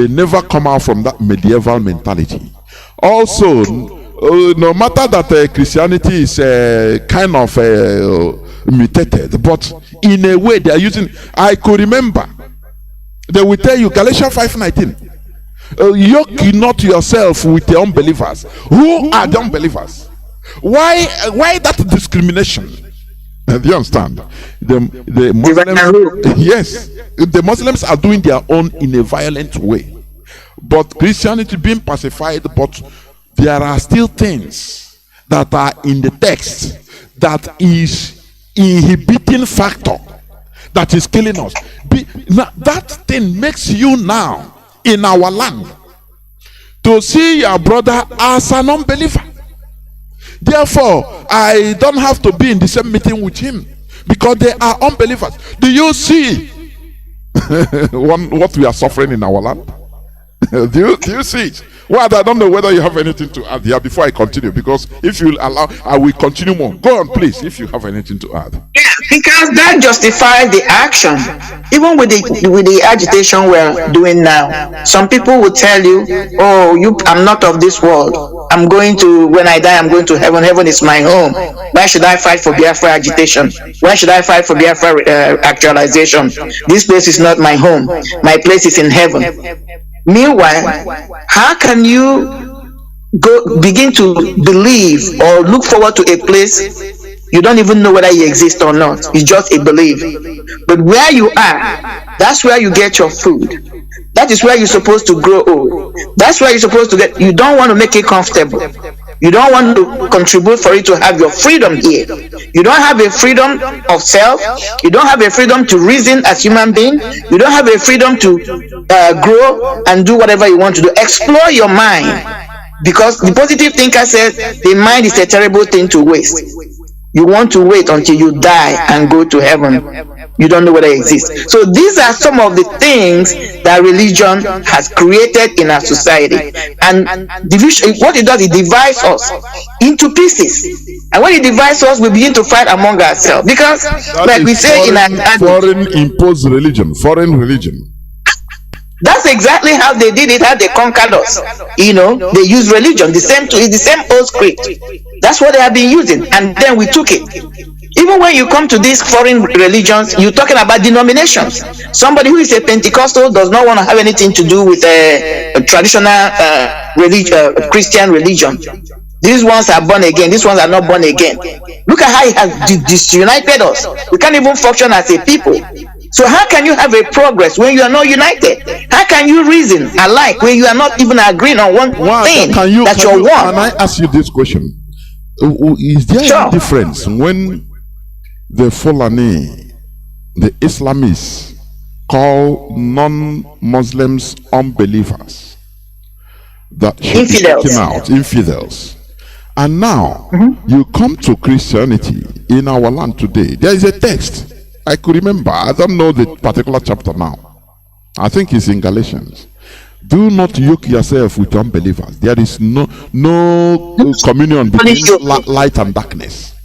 never come out from that medieval mentality. Also, no matter that Christianity is kind of mutated, but in a way they are using. I could remember they will tell you Galatians 5:19, yoke not yourself with the unbelievers. Who are the unbelievers? Why that discrimination? Do you understand? The Muslims, yes, the Muslims are doing their own in a violent way, but Christianity being pacified. But there are still things that are in the text that is inhibiting factor that is killing us. That thing makes you now in our land to see your brother as an unbeliever. Therefore, I don't have to be in the same meeting with him because they are unbelievers. Do you see what we are suffering in our land? Do you see it? Well, I don't know whether you have anything to add here before I continue, because if you allow, I will continue more. Go on, please, if you have anything to add. Yeah, because that justifies the action. Even with the agitation we're doing now, some people will tell you, "Oh, I'm not of this world. When I die, I'm going to heaven. Heaven is my home. Why should I fight for Biafra agitation? Why should I fight for Biafra actualization? This place is not my home. My place is in heaven." Meanwhile, how can you begin to believe or look forward to a place you don't even know whether it exists or not? It's just a belief. But where you are, that's where you get your food. That is where you're supposed to grow old. That's where you're supposed to get. You don't want to make it comfortable. You don't want to contribute for it to have your freedom here. You don't have a freedom of self. You don't have a freedom to reason as human being. You don't have a freedom to grow and do whatever you want to do. Explore your mind, because the positive thinker says the mind is a terrible thing to waste. You want to wait until you die and go to heaven. You don't know whether it exists. So these are some of the things that religion has created in our society. And division, what it does, it divides us into pieces. And when it divides us, we begin to fight among ourselves. Because, that like we say in our foreign imposed religion, foreign religion. That's exactly how they did it, how they conquered us. They use religion, it's the same old script. That's what they have been using, and then we took it. Even when you come to these foreign religions, you're talking about denominations. Somebody who is a Pentecostal does not want to have anything to do with a traditional Christian religion. These ones are born again, these ones are not born again. Look at how it has disunited us. We can't even function as a people. So how can you have a progress when you are not united? How can you reason alike when you are not even agreeing on one thing that you're one? Can I ask you this question? Is there any difference when the Fulani, the Islamists, call non-Muslims unbelievers that should Infidels. be taken out, infidels. And now you come to Christianity in our land today. There is a text I could remember. I don't know the particular chapter now. I think it's in Galatians. Do not yoke yourself with unbelievers. There is no communion between light and darkness.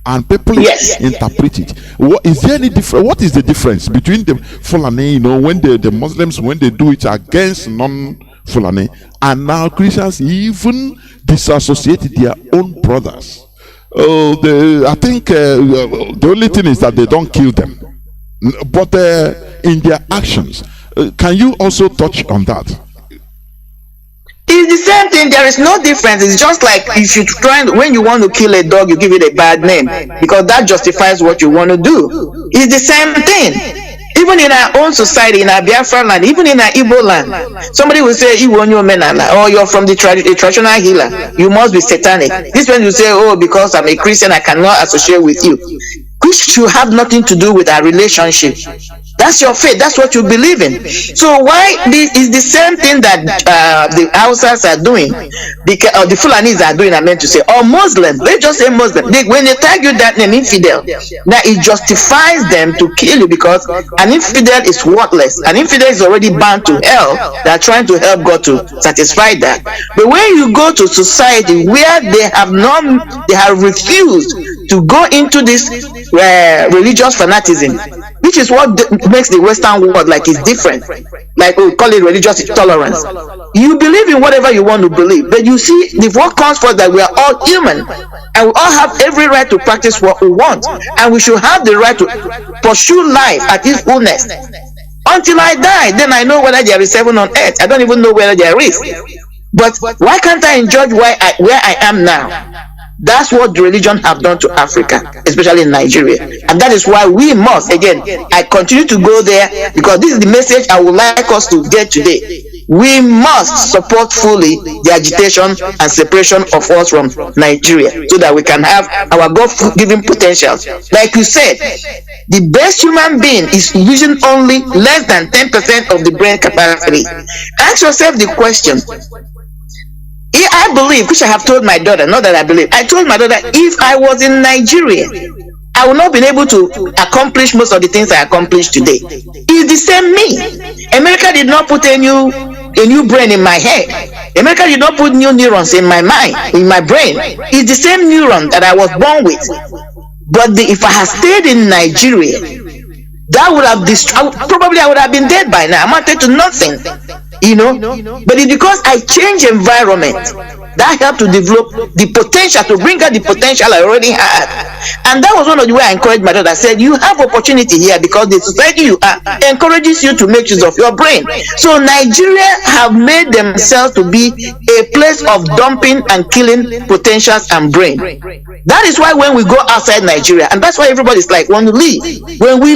And people interpret it. What is there any difference? What is the difference between the Fulani, when the Muslims, when they do it against non-Fulani, and now Christians even disassociate their own brothers? I think the only thing is that they don't kill them, but in their actions. Can you also touch on that? It's the same thing. There is no difference. It's just like if you when you want to kill a dog, you give it a bad name because that justifies what you want to do. It's the same thing. Even in our own society, in our Biafra land, even in our Igbo land, somebody will say, "Oh, you're from the traditional healer. You must be satanic." This one you say, "Oh, because I'm a Christian, I cannot associate with you." Which should have nothing to do with our relationship. That's your faith. That's what you believe in. So why this is the same thing that the Hausas are doing, because the Fulanis are doing. I meant to say, or Muslims. They just say Muslim. When they tag you that name, infidel, now it justifies them to kill you because an infidel is worthless. An infidel is already bound to hell. They are trying to help God to satisfy that. But when you go to society where they have refused to go into this religious fanaticism, which is what makes the Western world like it's different, like we call it religious intolerance. You believe in whatever you want to believe, but you see the word comes forth that we are all human and we all have every right to practice what we want, and we should have the right to pursue life at its fullness until I die. Then I know whether there is heaven on earth. I don't even know whether there is, but why can't I enjoy where I am now? That's what the religion have done to Africa, especially in Nigeria. And that is why we must, again, I continue to go there because this is the message I would like us to get today. We must support fully the agitation and separation of us from Nigeria so that we can have our God-given potential. Like you said, the best human being is using only less than 10% of the brain capacity. Ask yourself the question. I believe, which I have told my daughter, not that I believe, I told my daughter, if I was in Nigeria, I would not be able to accomplish most of the things I accomplished today. It's the same me. America did not put a new brain in my head. America did not put new neurons in my mind, in my brain. It's the same neuron that I was born with. But if I had stayed in Nigeria, that would have destroyed, probably I would have been dead by now. Amounted to nothing. But it's because I change environment that helped to develop the potential, to bring out the potential I already had. And that was one of the ways I encouraged my daughter. I said, you have opportunity here because the society you are encourages you to make use of your brain. So Nigeria have made themselves to be a place of dumping and killing potentials and brain. That is why when we go outside Nigeria, and that's why everybody's like, when we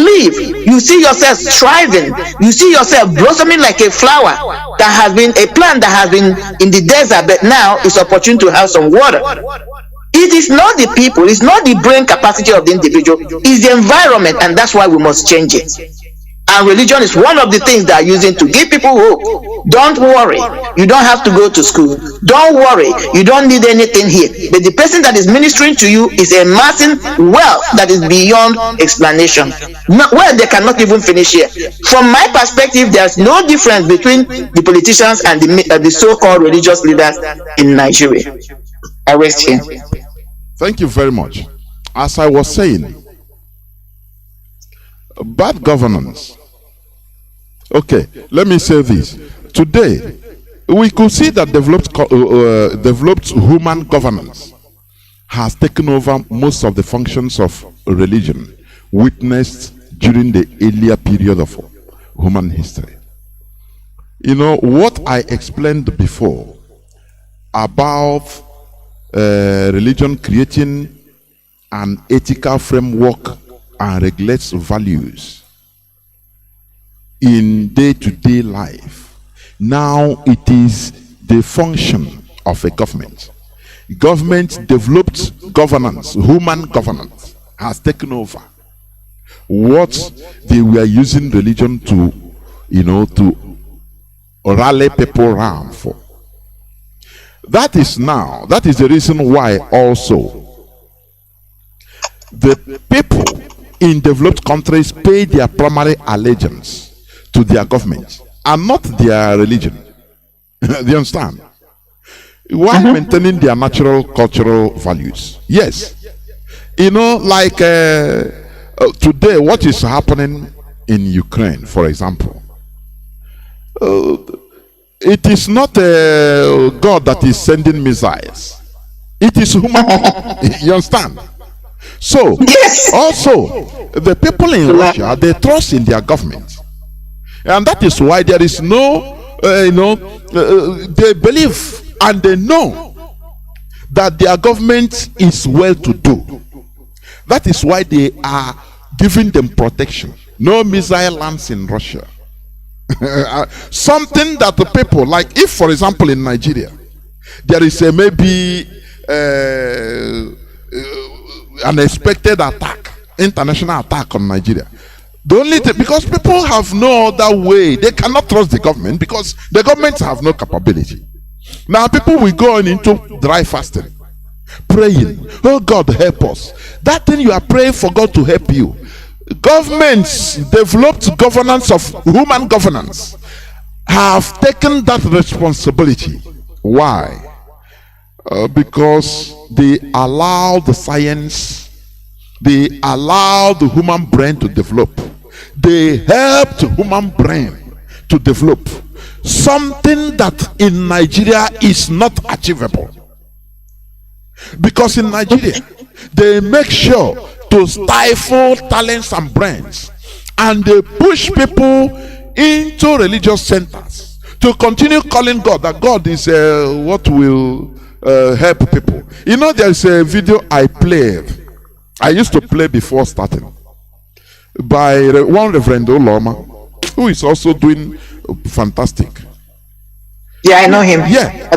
leave, you see yourself thriving, you see yourself blossoming like a flower that has been a plant that has been in the desert, but now it's opportune to have some water. It is not the people, it's not the brain capacity of the individual, it's the environment, and that's why we must change it. And religion is one of the things they are using to give people hope. Don't worry, you don't have to go to school. Don't worry, you don't need anything here. But the person that is ministering to you is amassing wealth that is beyond explanation. They cannot even finish here. From my perspective, there's no difference between the politicians and the so-called religious leaders in Nigeria. I rest here. Thank you very much. As I was saying, bad governance. Okay, let me say this. Today, we could see that developed human governance has taken over most of the functions of religion witnessed during the earlier period of human history. What I explained before about religion creating an ethical framework and regulates values in day-to-day life. Now it is the function of a government. Government developed governance, human governance has taken over what they were using religion to to rally people around for. That is the reason why also the people in developed countries pay their primary allegiance to their government and not their religion. Do you understand? While maintaining their natural cultural values. Yes. Like today, what is happening in Ukraine, for example, it is not God that is sending missiles. It is human. You understand? So, Yes. also, the people in Russia, they trust in their government. And that is why there is no, they believe and they know that their government is well to do. That is why they are giving them protection. No missile lands in Russia. Something that the people, like if for example in Nigeria, there is a maybe an expected attack, international attack on Nigeria. The only thing, because people have no other way, they cannot trust the government because the governments have no capability. Now people will go on into dry fasting, praying, oh God help us. That thing you are praying for God to help you. Governments, developed governance of human governance, have taken that responsibility. Why? Because they allow the science, they allow the human brain to develop. They help the human brain to develop something that in Nigeria is not achievable. Because in Nigeria, they make sure to stifle talents and brains, and they push people into religious centers to continue calling God that God is what will help people. There is a video I used to play before starting, by one Reverend Oloma, who is also doing fantastic. Yeah, I know him. Yeah.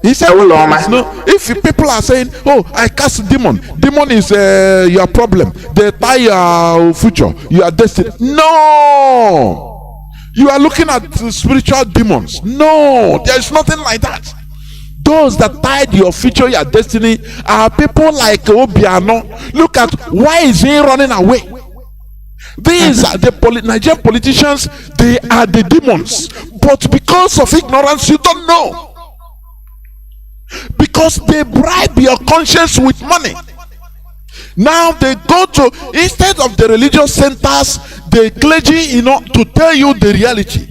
He said, if people are saying, oh, I cast demon is your problem, they tie your future, your destiny. No, you are looking at spiritual demons. No, there is nothing like that. Those that tied your future, your destiny, are people like Obiano. Look at, why is he running away? These are the Nigerian politicians. They are the demons, but because of ignorance, you don't know. Because they bribe your conscience with money. Now they go to, instead of the religious centers, the clergy, to tell you the reality.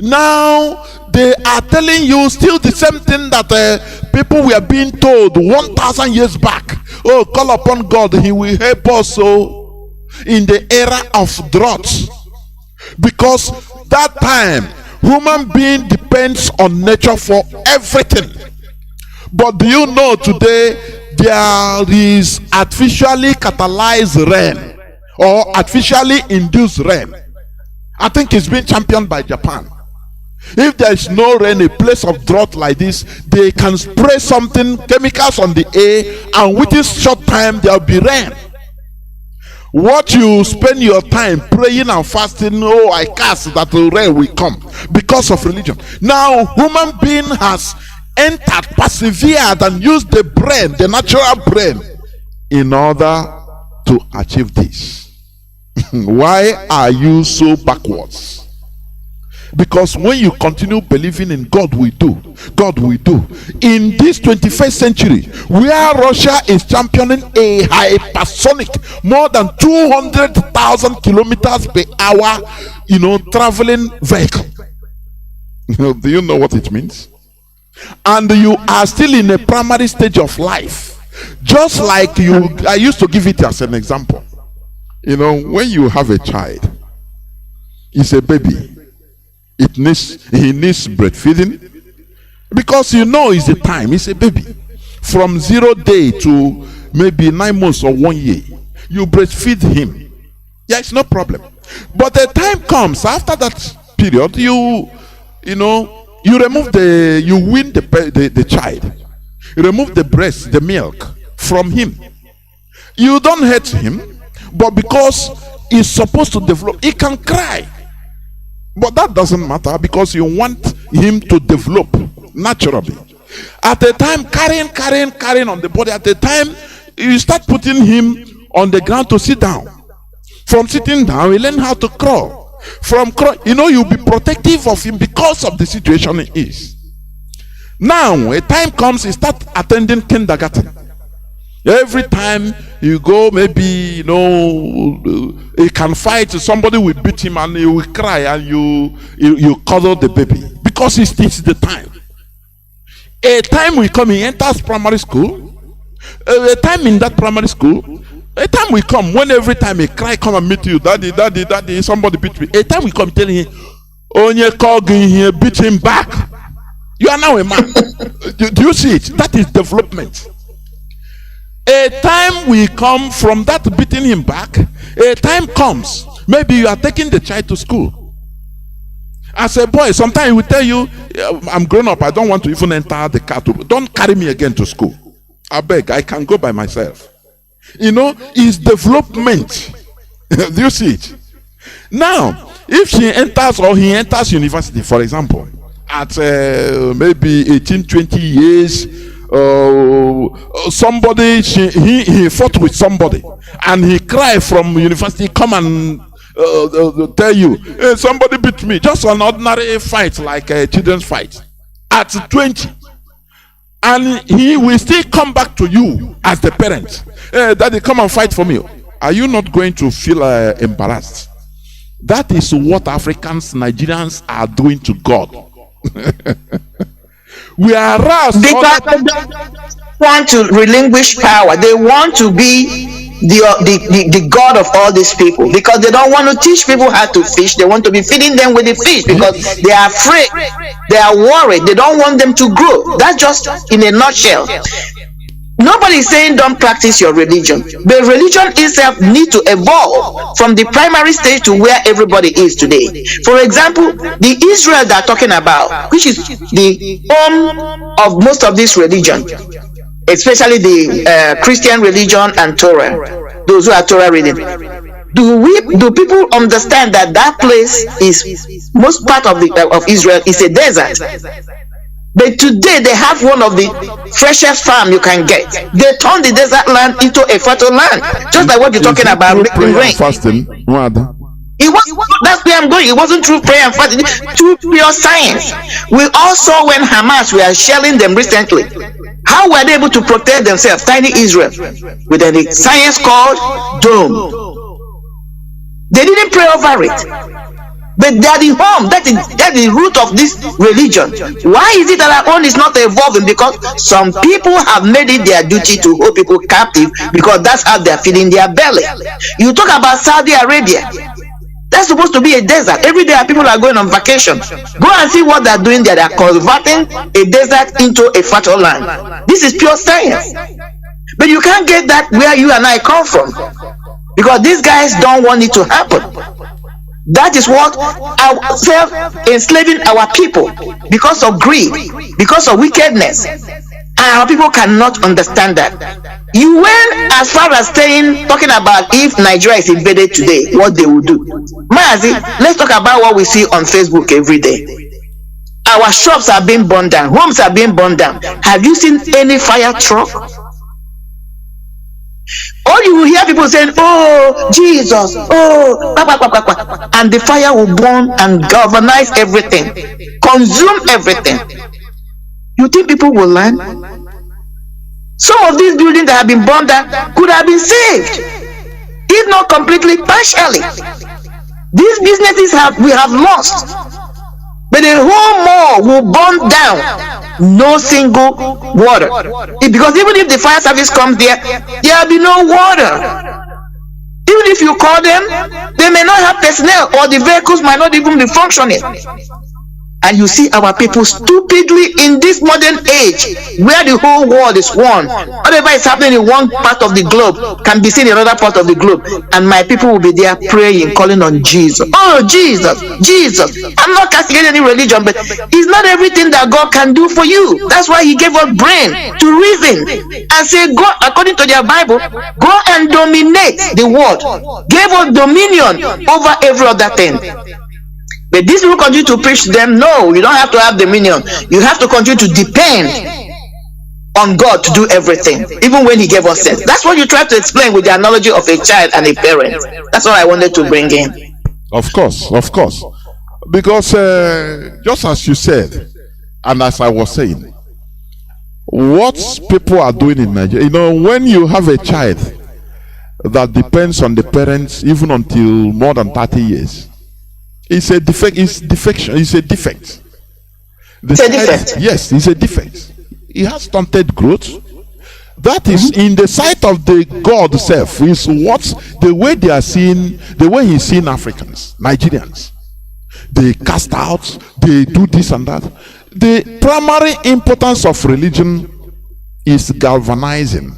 Now they are telling you still the same thing that people were being told 1,000 years back. Oh, call upon God, He will help us. So in the era of drought, because that time human being depends on nature for everything. But do you know today there is artificially catalyzed rain or artificially induced rain? I think it's been championed by Japan. If there is no rain, a place of drought like this, they can spray something, chemicals on the air, and within short time there will be rain. What you spend your time praying and fasting, oh, I cast that the rain will come because of religion. Now human being has entered, persevered, and used the brain, the natural brain, in order to achieve this. Why are you so backwards? Because when you continue believing in God will do, God will do. In this 21st century, where Russia is championing a hypersonic, more than 200,000 kilometers per hour, traveling vehicle. Do you know what it means? And you are still in a primary stage of life. Just like I used to give it as an example. When you have a child, it's a baby. He needs breastfeeding, because it's the time. It's a baby. From 0 day to maybe 9 months or 1 year, you breastfeed him. Yeah, it's no problem. But the time comes after that period, you remove you wean the child. You remove the breast, the milk from him. You don't hate him, but because he's supposed to develop, he can cry. But that doesn't matter because you want him to develop naturally. At a time, carrying on the body, at a time, you start putting him on the ground to sit down. From sitting down, he learn how to crawl. From crawl, you'll be protective of him because of the situation he is. Now, a time comes, he start attending kindergarten. Every time you go, maybe, he can fight, somebody will beat him and he will cry and you cuddle the baby. Because it's the time. A time will come, he enters primary school. A time in that primary school, a time will come when every time he cry, come and meet you, daddy, somebody beat me. A time will come telling him, Onye Kogi here, beat him back. You are now a man. Do you see it? That is development. A time will come from that beating him back. A time comes, maybe you are taking the child to school. As a boy, sometimes he will tell you, I'm grown up, I don't want to even enter the car. Don't carry me again to school. I beg, I can go by myself. It's development. Do you see it? Now, if she enters or he enters university, for example, at maybe 18, 20 years, somebody, he fought with somebody and he cried from university, come and tell you, hey, somebody beat me. Just an ordinary fight like a children's fight at 20. And he will still come back to you as the parent. Hey, daddy, come and fight for me. Are you not going to feel embarrassed? That is what Africans, Nigerians are doing to God. We are aroused because they don't want to relinquish power. They want to be the God of all these people, because they don't want to teach people how to fish. They want to be feeding them with the fish because they are afraid, they are worried, they don't want them to grow. That's just in a nutshell. Nobody is saying don't practice your religion, but religion itself needs to evolve from the primary stage to where everybody is today. For example, the Israel they're talking about, which is the home of most of this religion, especially the Christian religion and Torah, those who are Torah reading. Do people understand that place is most part of Israel is a desert? But today they have one of the freshest farm you can get. They turn the desert land into a fertile land, just like what you're talking about. Rain. Fasting. That's where I'm going. It wasn't through prayer and fasting, through pure science. We also, when Hamas, we are shelling them recently. How were they able to protect themselves, tiny Israel, with a science called dome? They didn't pray over it. But they are the home, that is the root of this religion. Why is it that our own is not evolving? Because some people have made it their duty to hold people captive, because that's how they are feeding their belly. You talk about Saudi Arabia. That's supposed to be a desert. Every day people are going on vacation. Go and see what they're doing there. They're converting a desert into a fertile land. This is pure science. But you can't get that where you and I come from, because these guys don't want it to happen. That is what enslaving our people because of greed, because of wickedness. And our people cannot understand that. You went as far as talking about if Nigeria is invaded today, what they will do. Mazi, let's talk about what we see on Facebook every day. Our shops are being burned down, homes are being burned down. Have you seen any fire truck? Or you will hear people saying, oh, Jesus, oh, and the fire will burn and galvanize everything, consume everything. You think people will learn? Some of these buildings that have been burned down could have been saved, if not completely, partially. These businesses we have lost, but the whole mall will burn down. No single water, because even if the fire service comes there will be no water. Even if you call them, they may not have personnel, or the vehicles might not even be functioning. And you see our people stupidly in this modern age, where the whole world is one. Whatever is happening in one part of the globe can be seen in another part of the globe, and my people will be there praying, calling on Jesus. Oh, Jesus, Jesus. I'm not casting any religion, but it's not everything that God can do for you. That's why He gave us brain to reason and say, go according to their Bible, go and dominate the world. Gave us dominion over every other thing. But these people continue to preach to them, no, you don't have to have dominion. You have to continue to depend on God to do everything, even when he gave us sense. That's what you try to explain with the analogy of a child and a parent. That's what I wanted to bring in. Of course. Because just as you said, and as I was saying, what people are doing in Nigeria, when you have a child that depends on the parents even until more than 30 years, it's a defect. It's defection. It's a defect. It's a defect. Yes, it's a defect. It has stunted growth. That is in the sight of the God self. Is what the way they are seeing, the way he's seeing Africans, Nigerians. They cast out. They do this and that. The primary importance of religion is galvanizing.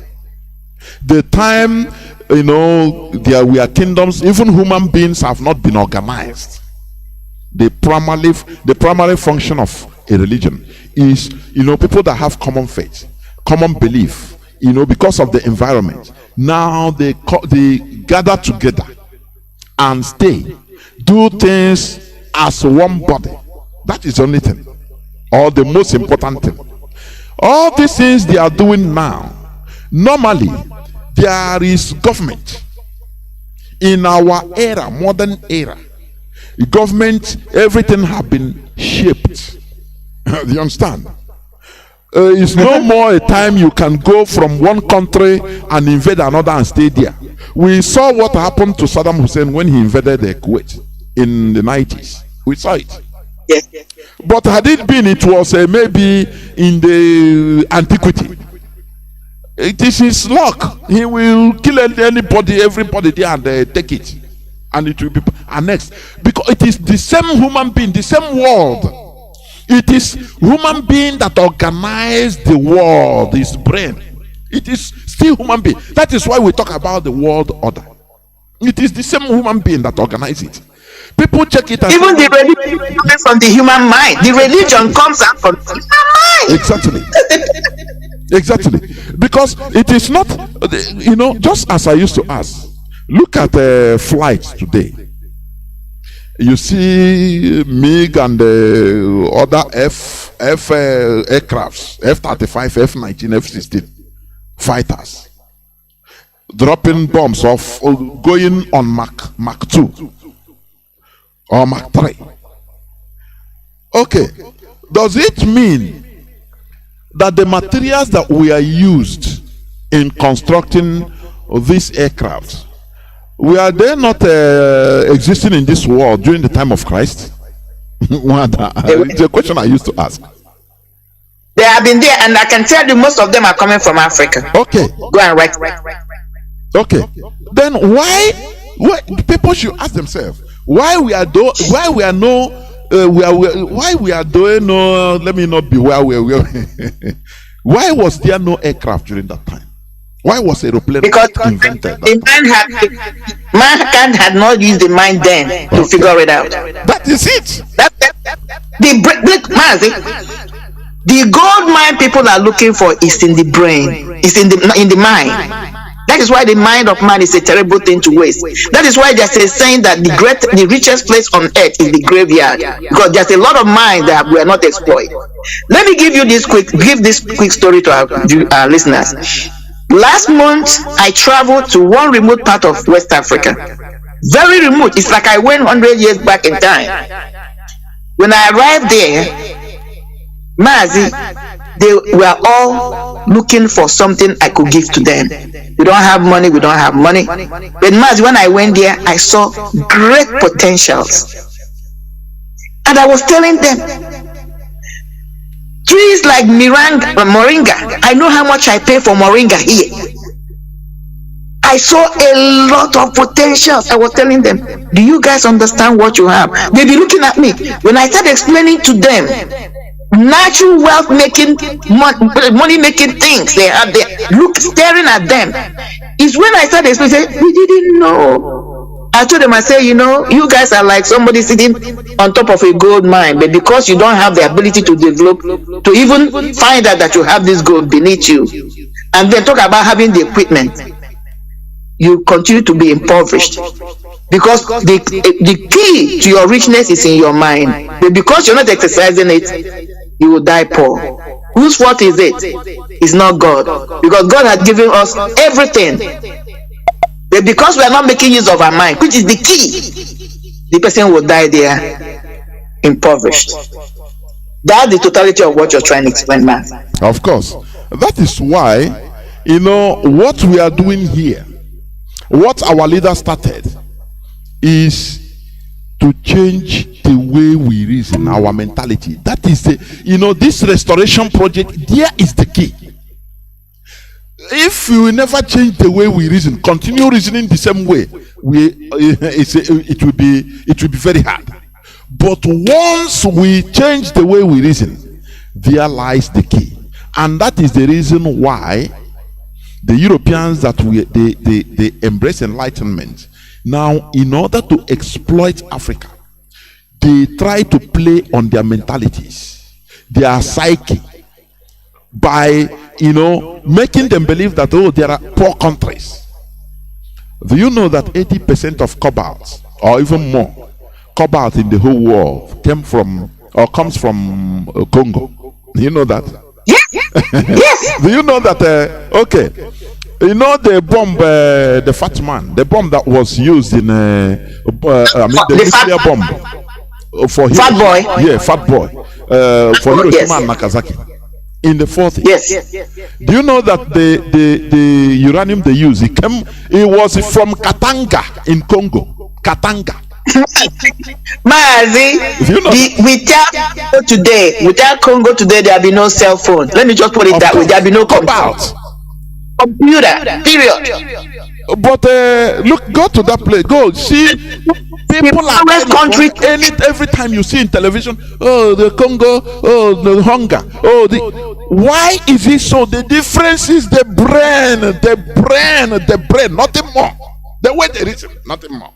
The time there were kingdoms, even human beings have not been organized. The primary function of a religion is people that have common faith, common belief, because of the environment. Now they gather together and stay, do things as one body. That is the only thing, or the most important thing. All these things they are doing now, normally there is government in our era, modern era. Government, everything have been shaped. Do you understand? It's no more a time you can go from one country and invade another and stay there. We saw what happened to Saddam Hussein when he invaded the Kuwait in the 90s. We saw it. Yes. But had it been, it was maybe in the antiquity. It is his luck. He will kill anybody, everybody there, and take it. And it will be annexed. Because it is the same human being, the same world. It is human being that organized the world, his brain. It is still human being. That is why we talk about the world order. It is the same human being that organized it. People check it as even the religion comes from the human mind. The religion comes out from the human mind. Exactly. Because it is not, just as I used to ask. Look at flights today. You see MiG and other aircrafts, F-35, F-19, F-16 fighters dropping bombs of going on Mach 2 or Mach 3. Okay, does it mean that the materials that we are used in constructing these aircrafts, were they not existing in this world during the time of Christ? It's a question I used to ask. They have been there, and I can tell you most of them are coming from Africa. Okay. Go and write. Okay. Then why people should ask themselves why we are doing no, let me not be where we are. Why was there no aircraft during that time? Why was aeroplane invented? Mankind had not used the mind then to figure it out. That is it. The gold mine people are looking for is in the brain. It's in the mind. That is why the mind of man is a terrible thing to waste. That is why there's a saying that the richest place on earth is the graveyard, because there's a lot of mind that we are not exploited. Let me give this quick story to our listeners. Last month, I traveled to one remote part of West Africa. Very remote. It's like I went 100 years back in time. When I arrived there, Mazi, they were all looking for something I could give to them. We don't have money. But Mazi, when I went there, I saw great potentials. And I was telling them, trees like moringa, I know how much I pay for moringa here. I saw a lot of potentials. I was telling them, do you guys understand what you have? They be looking at me. When I started explaining to them natural wealth making, money making things they have there, staring at them, is when I started explaining, we didn't know. I told them, I say, you guys are like somebody sitting on top of a gold mine, but because you don't have the ability to develop, to even find out that you have this gold beneath you, and then talk about having the equipment, you continue to be impoverished. Because the key to your richness is in your mind. But because you're not exercising it, you will die poor. Whose fault is it? It's not God. Because God had given us everything. But because we are not making use of our mind, which is the key, the person will die there impoverished. That's the totality of what you're trying to explain, man. Of course. That is why, what we are doing here, what our leader started, is to change the way we reason, our mentality. That is this restoration project, there is the key. If we never change the way we reason, continue reasoning the same way, it will be very hard. But once we change the way we reason, there lies the key. And that is the reason why the Europeans they embrace enlightenment. Now, in order to exploit Africa, they try to play on their mentalities, their psyche, by making them believe that there are poor countries. Do you know that 80% of cobalt, or even more, cobalt in the whole world comes from Congo? Do you know that? Yes. Yes. Do you know that? Okay. The bomb, the fat man, the bomb that was used in the nuclear bomb for Fat Boy. Yeah, Fat Boy for Hiroshima and Nagasaki in the 40s. Yes. Do you know that the uranium they use, it was from Katanga in Congo. Katanga. Mazi, without Congo today, there will be no cell phone. Let me just put it that way. There will be no computer. Period. But look, go to that place. Go see. People are country. Every time you see in television, the Congo, the hunger, why is it so? The difference is the brain, nothing more. The way they reach, nothing more.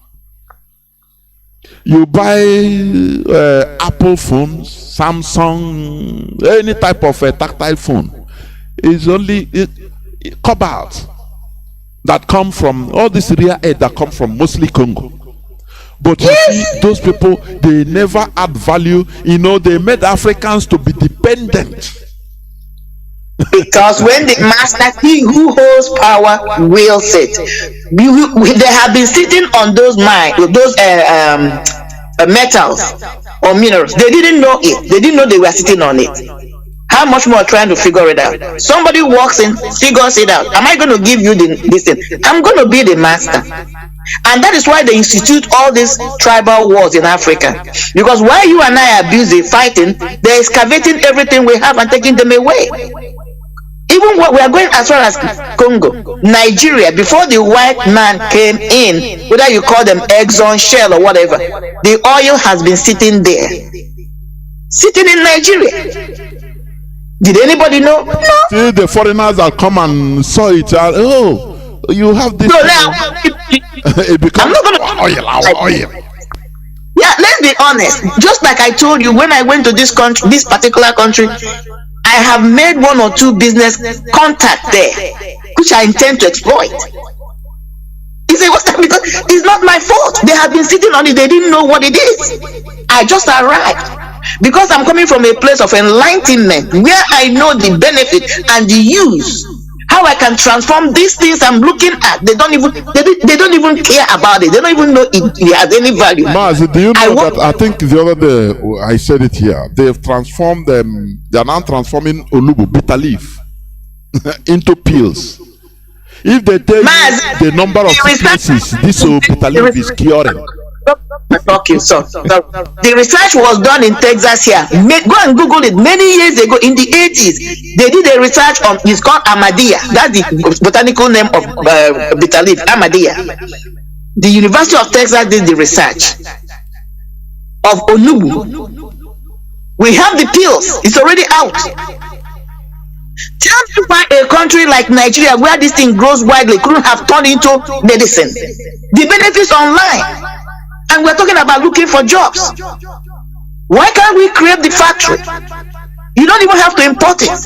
You buy Apple phones, Samsung, any type of tactile phone. It's only cobalt that come from all this rare earth that come from mostly Congo. But you see, those people, they never add value. They made Africans to be dependent. Because when the master, he who holds power, wills it. They have been sitting on those metals or minerals. They didn't know it. They didn't know they were sitting on it. How much more trying to figure it out? Somebody walks in, figures it out. Am I going to give you this thing? I'm going to be the master. And that is why they institute all these tribal wars in Africa. Because while you and I are busy fighting, they're excavating everything we have and taking them away. Even what we are going as far as Congo, Nigeria, before the white man came in, whether you call them Exxon, Shell, or whatever, the oil has been sitting there. Sitting in Nigeria. Did anybody know? No. See, the foreigners that come and saw it. You have this. No, now, it becomes I'm not gonna oil. Yeah, let's be honest. Just like I told you, when I went to this country, this particular country, I have made 1 or 2 business contacts there, which I intend to exploit. You say, what's that? Because it's not my fault. They have been sitting on it. They didn't know what it is. I just arrived. Because I'm coming from a place of enlightenment, where I know the benefit and the use, how I can transform these things I'm looking at. They don't even care about it. They don't even know it has any value. Mazi, do you know that I think the other day I said it here? They've transformed them. They are now transforming Olubu bitter leaf into pills. If they tell you the number of sicknesses this bitter leaf is curing. Okay, so the research was done in Texas here. Go and Google it. Many years ago, in the 80s, they did a research on. It's called Ahmadiyya. That's the botanical name of bitter leaf, Ahmadiyya. The University of Texas did the research of Onubu. We have the pills. It's already out. Tell me why a country like Nigeria, where this thing grows widely, couldn't have turned into medicine. The benefits online. And we're talking about looking for jobs. Why can't we create the factory? You don't even have to import it.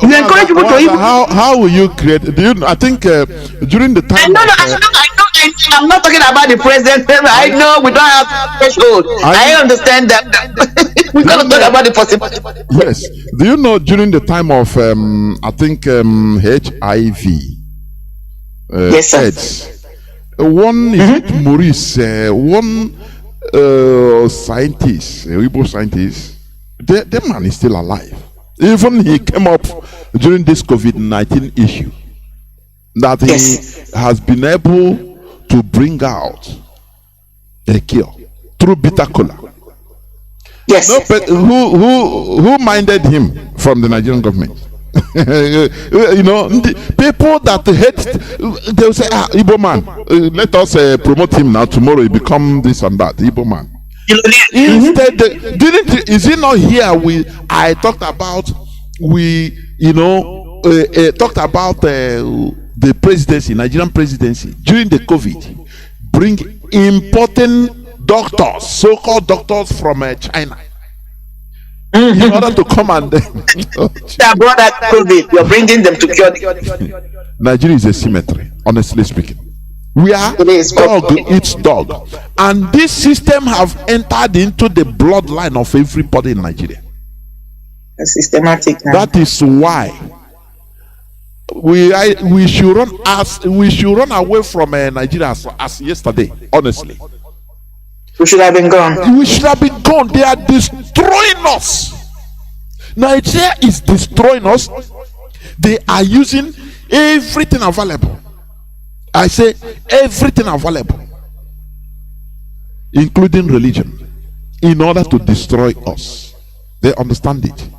You encourage people to even. How will you create? I think during the time. I I'm not talking about the president. I know we don't have threshold. I understand that. We're going to talk about the possibility. Yes. Do you know during the time of I think HIV, yes, sir. AIDS, one Maurice, one scientist, a Igbo scientist, the man is still alive. Even he came up during this COVID-19 issue that he has been able to bring out a cure through bitter cola. Yes. No, but who minded him from the Nigerian government? You know, the people that hate, they'll say, Igbo man, let us promote him now. Tomorrow he become this and that, Igbo man. Instead, is it not here? I talked about talked about the presidency, Nigerian presidency during the COVID, bring important doctors, so-called doctors from China, in order to come and brought that COVID. You're bringing them to cure. Nigeria is a symmetry, honestly speaking. We are dog eats dog, and this system have entered into the bloodline of everybody in Nigeria. It's systematic now. That is why we should run away from Nigeria as yesterday. Honestly, we should have been gone. We should have been gone. They are destroying us. Nigeria is destroying us. They are using everything available. I say everything available, including religion, in order to destroy us. They understand it.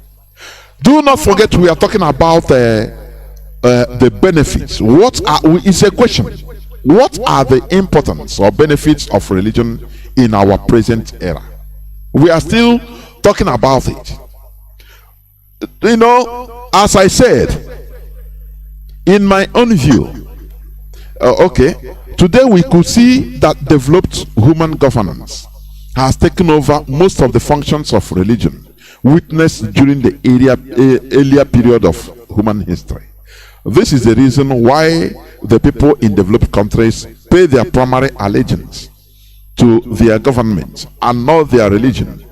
Do not forget, we are talking about the benefits. It's a question. What are the importance or benefits of religion in our present era? We are still talking about it. You know, as I said, in my own view, today we could see that developed human governance has taken over most of the functions of religion witnessed during the earlier period of human history. This is the reason why the people in developed countries pay their primary allegiance to their government and not their religion,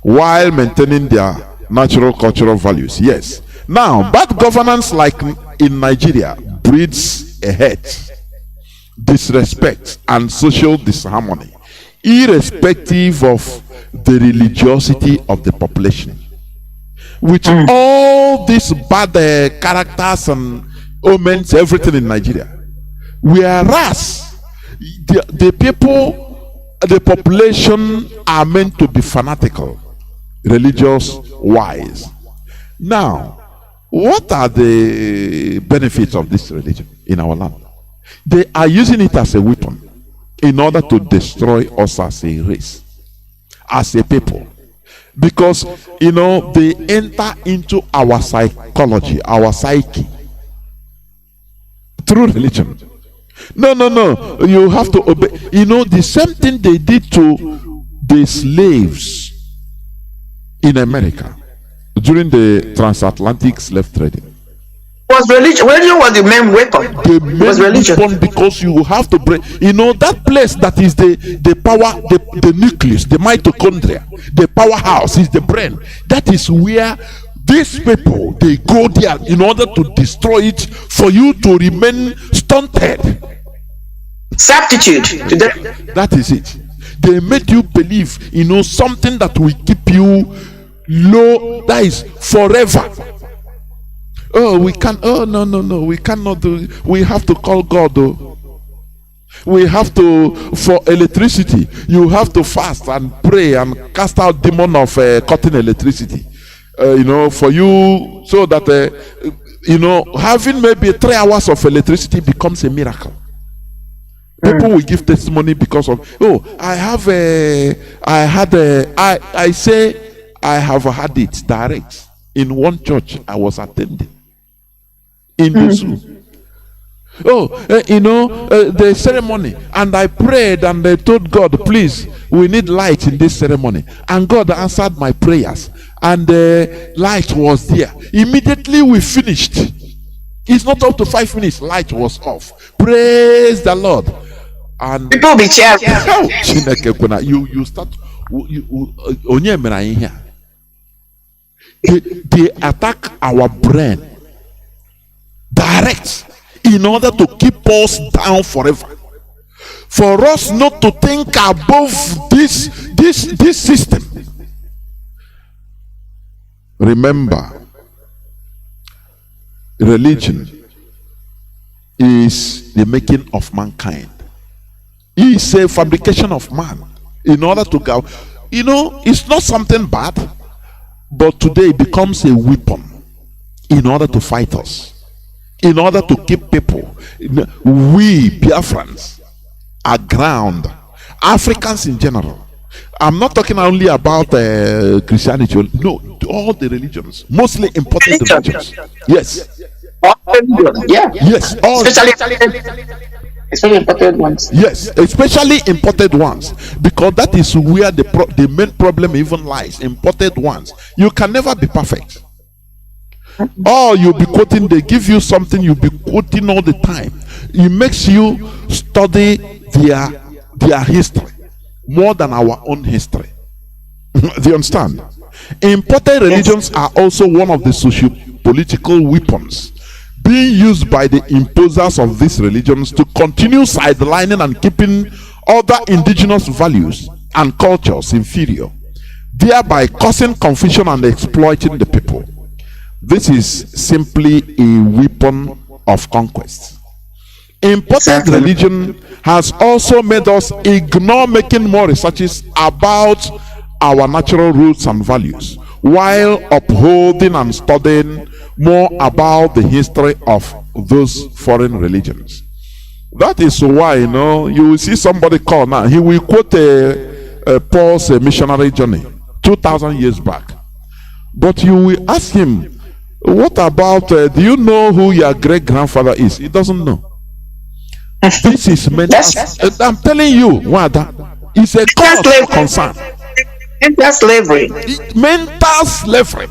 while maintaining their natural cultural values. Yes. Now, bad governance like in Nigeria breeds a hate, disrespect, and social disharmony, irrespective of the religiosity of the population. With all these bad characters and omens, everything in Nigeria, whereas the people, the population are meant to be fanatical, religious wise. Now, what are the benefits of this religion in our land? They are using it as a weapon in order to destroy us as a race, as a people. Because, you know, they enter into our psychology, our psyche, through religion. No. You have to obey. You know, the same thing they did to the slaves in America during the transatlantic slave trading. Was religion? Religion was the main weapon. The main weapon, because you have to break. You know, that place that is the power, the nucleus, the mitochondria, the powerhouse is the brain. That is where these people, they go there in order to destroy it for you to remain stunted. Substitute. That is it. They made you believe, you know, something that will keep you low, that is forever. Oh, we can't. Oh, no. We cannot do. We have to call God. Though. We have to, for electricity, you have to fast and pray and cast out demon of cutting electricity. You know, for you, so that you know, having maybe 3 hours of electricity becomes a miracle. People will give testimony because of, I say I have had it direct in one church I was attending in the zoo. The ceremony, and I prayed and I told God, please, we need light in this ceremony, and God answered my prayers, and the light was there. Immediately we finished. It's not up to 5 minutes, light was off. Praise the Lord. And people be cheering. You start onye mere anyị here. They attack our brain direct in order to keep us down forever. For us not to think above this system. Remember, religion is the making of mankind. It's a fabrication of man in order to go. It's not something bad, but today it becomes a weapon in order to fight us, in order to keep people. We Biafrans are ground. Africans in general. I'm not talking only about Christianity. No, all the religions, mostly imported religions. Yes. Yeah. Yes. All Especially imported ones. Yes, especially imported ones, because that is where the main problem even lies. Imported ones. You can never be perfect. Oh, you'll be quoting, they give you something, you'll be quoting all the time. It makes you study their history more than our own history. Do you understand? Imported religions are also one of the socio-political weapons being used by the imposers of these religions to continue sidelining and keeping other indigenous values and cultures inferior, thereby causing confusion and exploiting the people. This is simply a weapon of conquest. Imported religion has also made us ignore making more researches about our natural roots and values, while upholding and studying more about the history of those foreign religions. That is why, you will see somebody call now, he will quote Paul's missionary journey 2,000 years back. But you will ask him, what about, do you know who your great-grandfather is? He doesn't know. This is mental. I'm telling you, it's a cause of concern. Mental slavery. Mental slavery.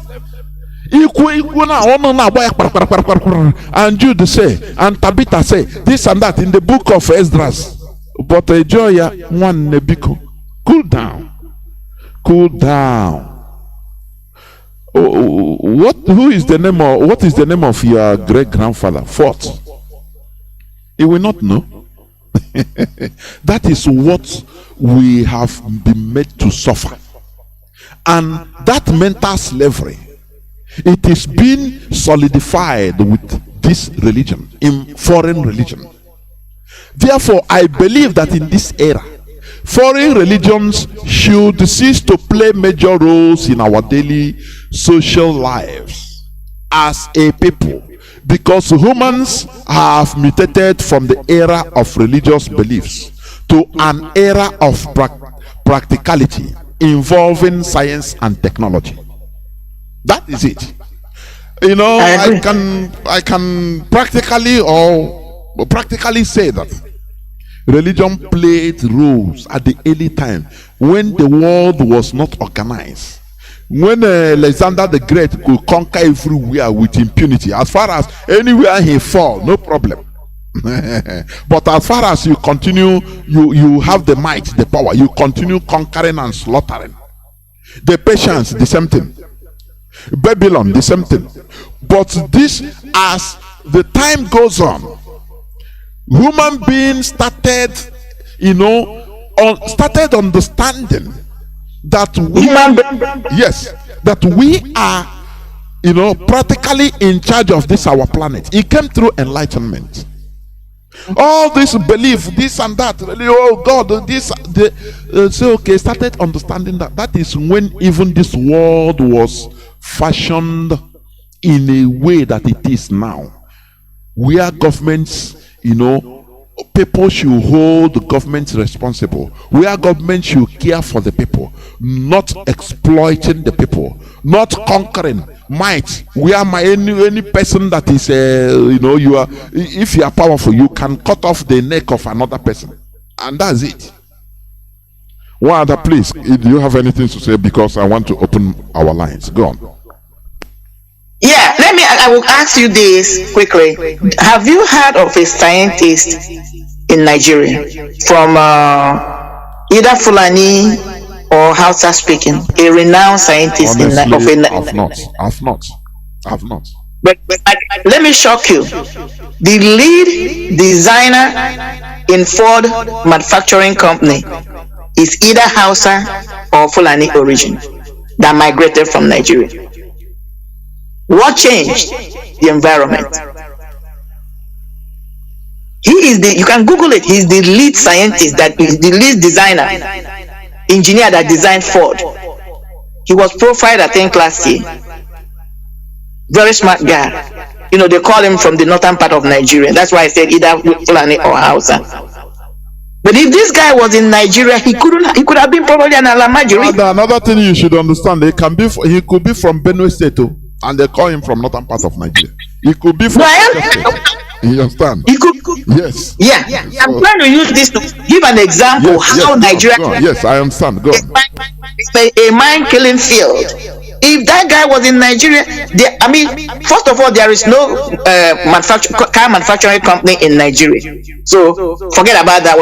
And Jude say, and Tabitha say, this and that in the book of Esdras. But Joya, one nebiko. Cool down. Cool down. What is the name of your great grandfather? Fourth. He will not know. That is what we have been made to suffer. And that mental slavery, it is being solidified with this religion, in foreign religion. Therefore, I believe that in this era, foreign religions should cease to play major roles in our daily social lives as a people, because humans have mutated from the era of religious beliefs to an era of practicality involving science and technology. That is it. I can practically say that religion played roles at the early time when the world was not organized. When Alexander the Great could conquer everywhere with impunity, as far as anywhere he fall, no problem. But as far as you continue, you have the might, the power, you continue conquering and slaughtering. The Persians, the same thing. Babylon, the same thing. But this, as the time goes on, human beings started understanding that we are practically in charge of this our planet. It came through enlightenment. All this belief, this and that, oh God, started understanding that is when even this world was fashioned in a way that it is now, where governments, people should hold the government responsible, where government should care for the people, not exploiting the people, not conquering might, where any person that is you are, if you are powerful, you can cut off the neck of another person, and that's it. One other, please, do you have anything to say? Because I want to open our lines. Go on. Yeah, I will ask you this quickly. Have you heard of a scientist in Nigeria from either Fulani or Hausa speaking, a renowned scientist. Honestly, I've not. But let me shock you. The lead designer in Ford Manufacturing Company is either Hausa or Fulani origin that migrated from Nigeria. What changed? The environment. He is you can Google it, he's the lead scientist, that is the lead designer, engineer that designed Ford. He was profiled, I think, last year. Very smart guy. You know, they call him from the northern part of Nigeria. That's why I said either Fulani or Hausa. But if this guy was in Nigeria, he could have been probably an Alamajiri. Another thing you should understand, he could be from Benue State too, and they call him from northern part of Nigeria. He could be from you understand? He could. Yes. Yeah. I'm trying to use this to give an example how Nigeria. Go on. Yes, I understand. Go on. A mine killing field. If that guy was in Nigeria, first of all, there is no car manufacturing company in Nigeria. So forget about that.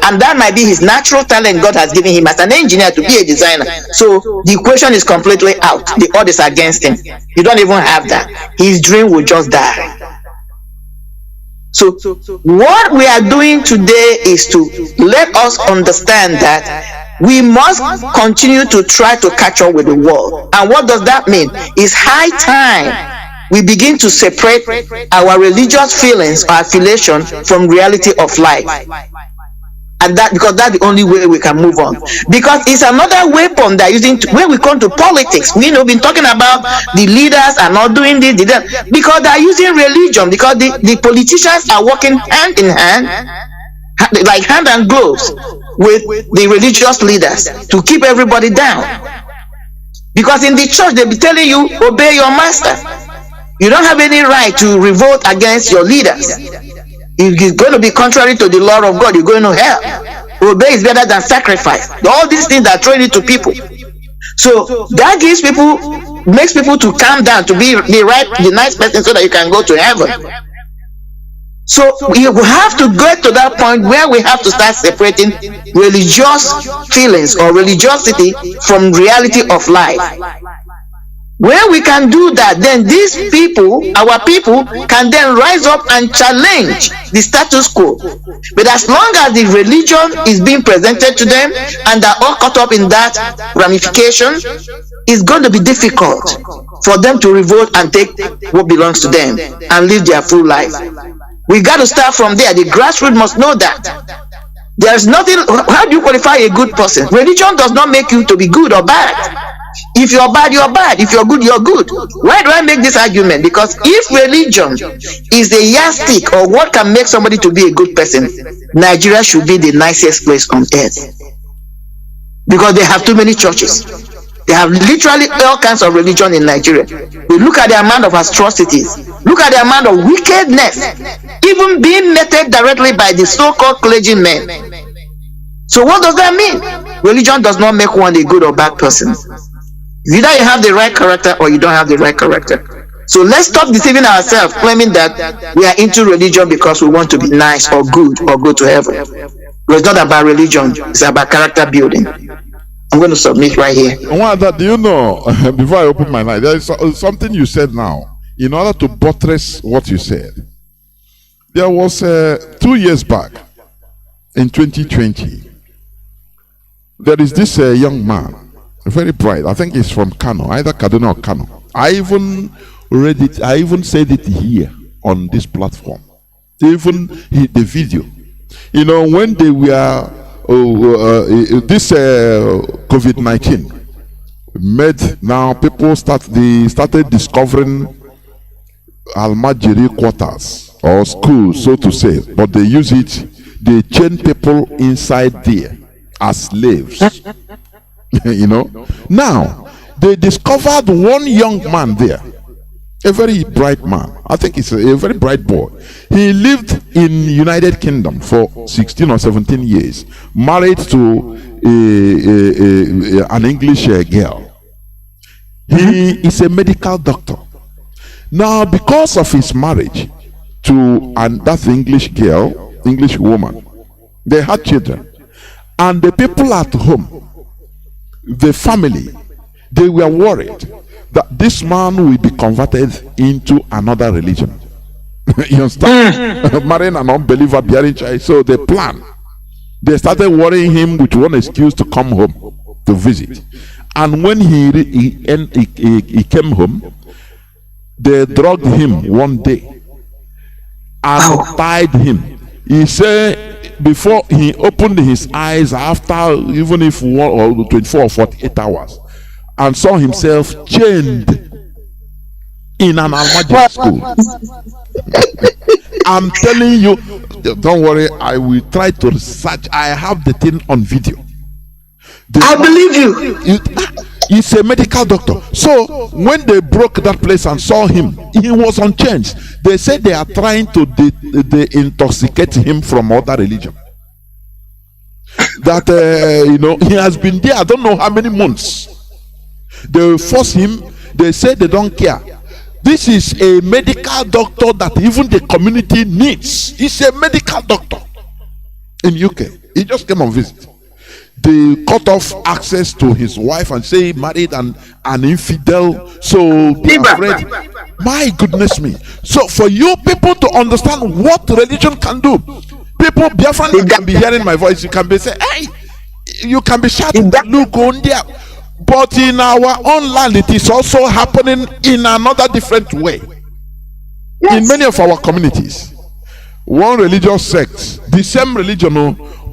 And that might be his natural talent God has given him as an engineer to be a designer. So the equation is completely out. The odds is against him. You don't even have that. His dream will just die. So what we are doing today is to let us understand that we must continue to try to catch up with the world. And what does that mean? It's high time we begin to separate our religious feelings or affiliation from reality of life. And that, because that's the only way we can move on. Because it's another weapon they're using when we come to politics. We know, been talking about the leaders are not doing this, because they're using religion, because the politicians are working hand in hand, like hand and gloves, with the religious leaders to keep everybody down. Because in the church they'll be telling you, obey your master. You don't have any right to revolt against your leaders. If it's going to be contrary to the law of God, you're going to hell. Obey is better than sacrifice. All these things are thrown into people. So that makes people to calm down, to be the nice person, so that you can go to heaven. So we have to get to that point where we have to start separating religious feelings or religiosity from reality of life. When we can do that, then these people, our people, can then rise up and challenge the status quo. But as long as the religion is being presented to them and they're all caught up in that ramification, it's going to be difficult for them to revolt and take what belongs to them and live their full life. We got to start from there. The grassroots must know that. There's nothing. How do you qualify a good person? Religion does not make you to be good or bad. If you're bad, you're bad. If you're good, you're good. Why do I make this argument? Because if religion is a yardstick or what can make somebody to be a good person, Nigeria should be the nicest place on earth. Because they have too many churches. They have literally all kinds of religion in Nigeria. We look at the amount of atrocities. Look at the amount of wickedness, even being meted directly by the so-called clergymen. So what does that mean? Religion does not make one a good or bad person. Either you have the right character or you don't have the right character. So let's stop deceiving ourselves, claiming that we are into religion because we want to be nice or good or go to heaven. But it's not about religion, it's about character building. I'm going to submit right here. Do you know, before I open my line, there is something you said now, in order to buttress what you said. There was 2 years back, in 2020, there is this young man, very bright. I think he's from Kanu, either Kaduna or Kanu. I even read it. I even said it here on this platform. Even the video. You know, when they were this COVID-19 made now people started discovering Almajiri quarters or schools, so to say, but they use it. They chain people inside there as slaves. You know, now they discovered one young man there, a very bright man. I think it's a very bright boy. He lived in United Kingdom for 16 or 17 years, married to an English girl. He is a medical doctor. Now, because of his marriage to that English girl, English woman, They had children. And the people at home, the family, they were worried that this man will be converted into another religion. You understand? Marrying an unbeliever, bearing child. So they planned. They started worrying him with one excuse to come home to visit. And when he came home, they drugged him one day and tied him. He said before he opened his eyes after even if 24 or 48 hours and saw himself chained in an Almajid school. I'm telling you, don't worry, I will try to research. I have the thing on video. I believe you. He's a medical doctor. So when they broke that place and saw him, he was on chains. They said they are trying to intoxicate him from other religion. That he has been there. I don't know how many months. They force him. They say they don't care. This is a medical doctor that even the community needs. He's a medical doctor in UK. He just came on visit. They cut off access to his wife and say he married an infidel. So they are afraid. My goodness me. So for you people to understand what religion can do, people, Biafrans can be hearing my voice. You can be saying, hey, you can be shouting, look on there. But in our own land, it is also happening in another different way. Yes. In many of our communities, one religious sect, the same religion,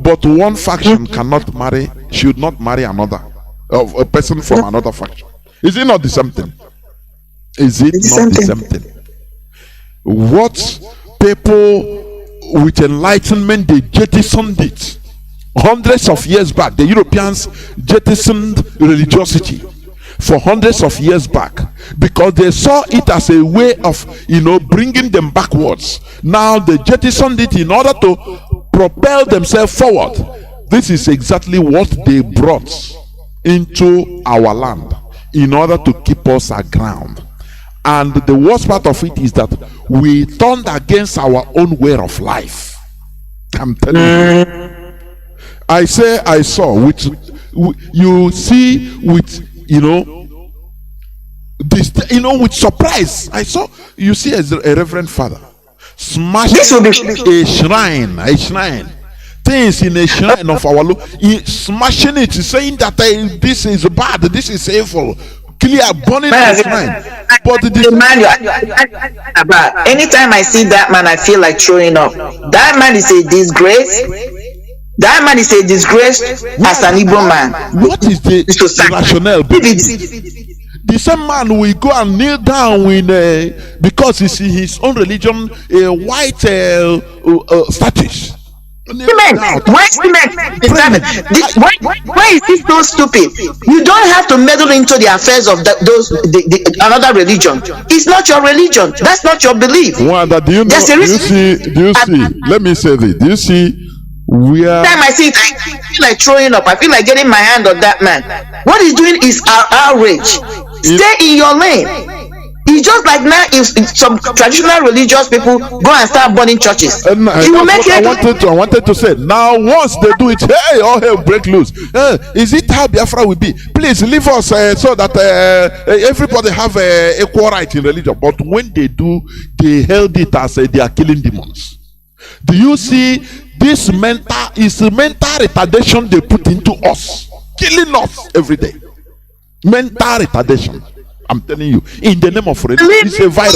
but one faction cannot marry, should not marry another, a person from another faction. Is it not the same thing? Is it not the same thing? What people with enlightenment, they jettisoned it. Hundreds of years back, the Europeans jettisoned religiosity for hundreds of years back because they saw it as a way of bringing them backwards. Now they jettisoned it in order to propel themselves forward. This is exactly what they brought into our land in order to keep us aground. And the worst part of it is that we turned against our own way of life. I'm telling you. I saw with you see with this with surprise. I saw you see as a reverend father smashing a shrine. Things in a shrine of our Lord. He smashing it, saying that this is bad, this is evil. Clear, burning the shrine. But the man, anytime I see that man, I feel like throwing up. That man is a disgrace. That man is a disgrace as an Igbo man. What is the rationale? The same man will go and kneel down because he's in his own religion, a white status. Why is this so stupid? You don't have to meddle into the affairs of another religion. It's not your religion. That's not your belief. Wanda, do you see? Let me say this. Do you see? Time I see it, I feel like throwing up. I feel like getting my hand on that man. What he's doing is outrage. Stay in your lane. It's just like now if some traditional religious people go and start burning churches. I wanted to say now once they do it, hey, all hell break loose. Is it how Biafra will be? Please leave us so that everybody have equal right in religion. But when they do, they held it as they are killing demons. Do you see? This mental retardation they put into us, killing us every day. Mental retardation. I'm telling you, in the name of religion, it's a virus.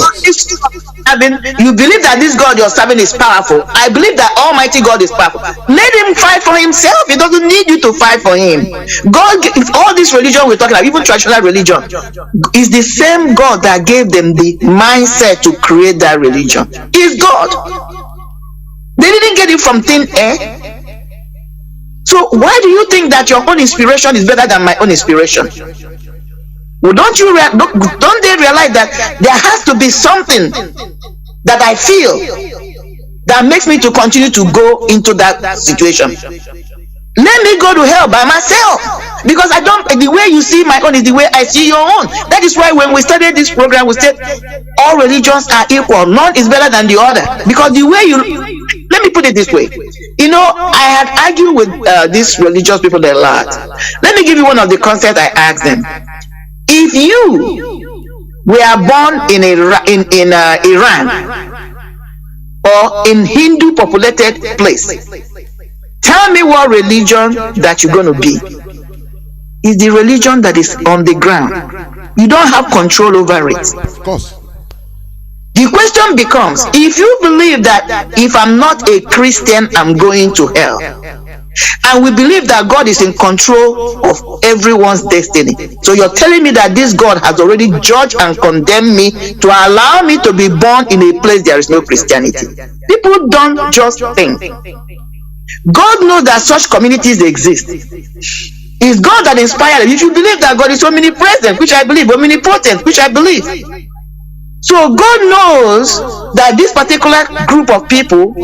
You believe that this God you're serving is powerful. I believe that Almighty God is powerful. Let him fight for himself. He doesn't need you to fight for him. God, all this religion we're talking about, even traditional religion, is the same God that gave them the mindset to create that religion. Is God. They didn't get it from thin air. So why do you think that your own inspiration is better than my own inspiration? Well, don't they realize that there has to be something that I feel that makes me to continue to go into that situation? Let me go to hell by myself, because the way you see my own is the way I see your own. That is why when we started this program, we said all religions are equal. None is better than the other. Because the way let me put it this way. You know, I had argued with these religious people a lot. Let me give you one of the concepts I asked them. If you were born in Iran or in Hindu populated place, tell me what religion that you're going to be. Is the religion that is on the ground. You don't have control over it. Of course. The question becomes, if you believe that if I'm not a Christian, I'm going to hell, and we believe that God is in control of everyone's destiny, so you're telling me that this God has already judged and condemned me to allow me to be born in a place there is no Christianity. People don't just think. God knows that such communities exist. It's God that inspired them. If you believe that God is omnipresent, which I believe, omnipotent, which I believe, so God knows that this particular group of people,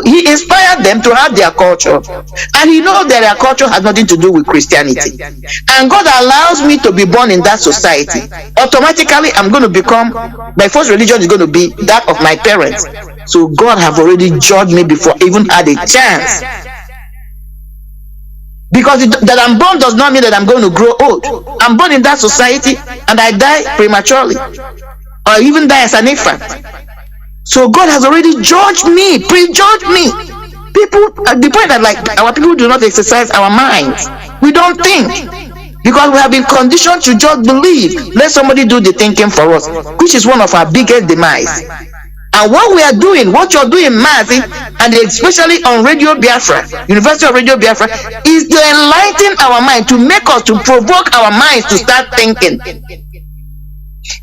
he inspired them to have their culture, and he knows that their culture has nothing to do with Christianity, and God allows me to be born in that society. Automatically I'm going to become, my first religion is going to be that of my parents. So God have already judged me before I even had a chance. Because that I'm born does not mean that I'm going to grow old. I'm born in that society and I die prematurely, or even die as an infant. So God has already judged me, prejudged me. People, at the point that like our people do not exercise our minds. We don't think, because we have been conditioned to just believe. Let somebody do the thinking for us, which is one of our biggest demise. And what we are doing, what you're doing, Mazi, and especially on Radio Biafra, University of Radio Biafra, is to enlighten our mind, to make us, to provoke our minds to start thinking.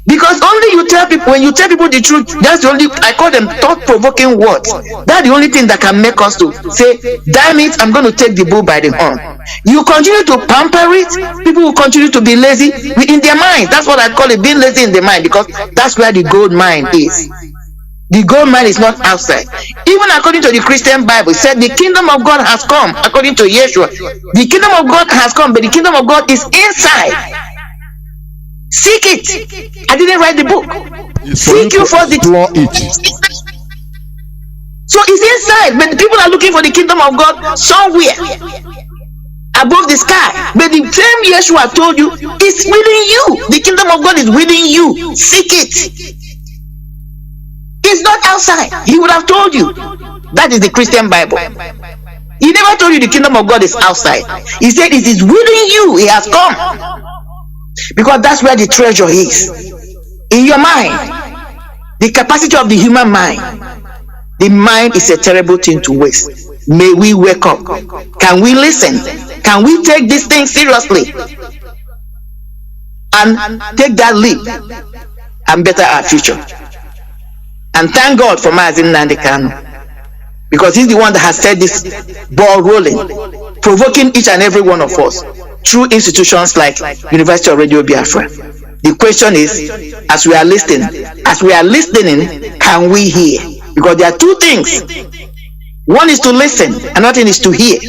Because only you tell people, when you tell people the truth, that's the only, I call them thought-provoking words. That's the only thing that can make us to say, damn it, I'm going to take the bull by the horn. You continue to pamper it, people will continue to be lazy in their mind. That's what I call it, being lazy in the mind, because that's where the gold mine is. The gold mine is not outside. Even according to the Christian Bible, it said the kingdom of God has come. According to Yeshua, the kingdom of God has come, but the kingdom of God is inside. Seek it. I didn't write the book. Seek you for the it. So it's inside, but people are looking for the kingdom of God somewhere above the sky. But the same Yeshua told you, it's within you. The kingdom of God is within you. Seek it. It's not outside. He would have told you. That is the Christian Bible. He never told you the kingdom of God is outside. He said it is within you. It has come. Because that's where the treasure is. In your mind. The capacity of the human mind. The mind is a terrible thing to waste. May we wake up. Can we listen? Can we take this thing seriously? And take that leap and better our future. And thank God for Mazi Kanu, because he's the one that has set this ball rolling, provoking each and every one of us through institutions like University of Radio Biafra. The question is, as we are listening, can we hear? Because there are two things. One is to listen, another thing is to hear.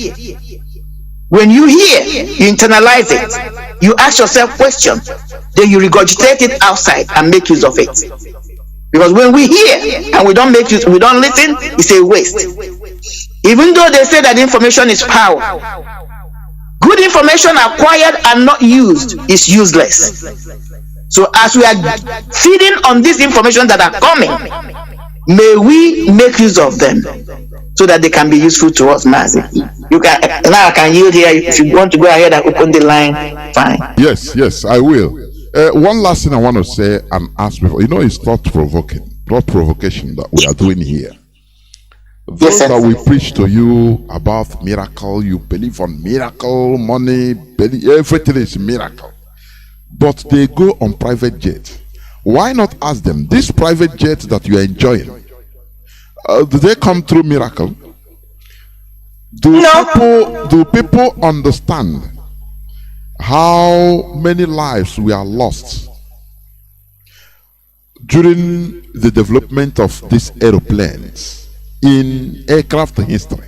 When you hear, you internalize it. You ask yourself questions, then you regurgitate it outside and make use of it. Because when we hear and we don't make use, we don't listen, it's a waste. Even though they say that information is power, good information acquired and not used is useless. So as we are feeding on this information that are coming, may we make use of them so that they can be useful to us, Mazi. You can now I can yield here. If you want to go ahead and open the line, fine. Yes, I will. One last thing I want to say and ask before, it's thought provocation that we are doing here. Those that we preach to you about miracle, you believe on miracle, money, everything is miracle. But they go on private jet. Why not ask them, this private jet that you are enjoying, do they come through miracle? Do people understand how many lives were lost during the development of these aeroplanes in aircraft history,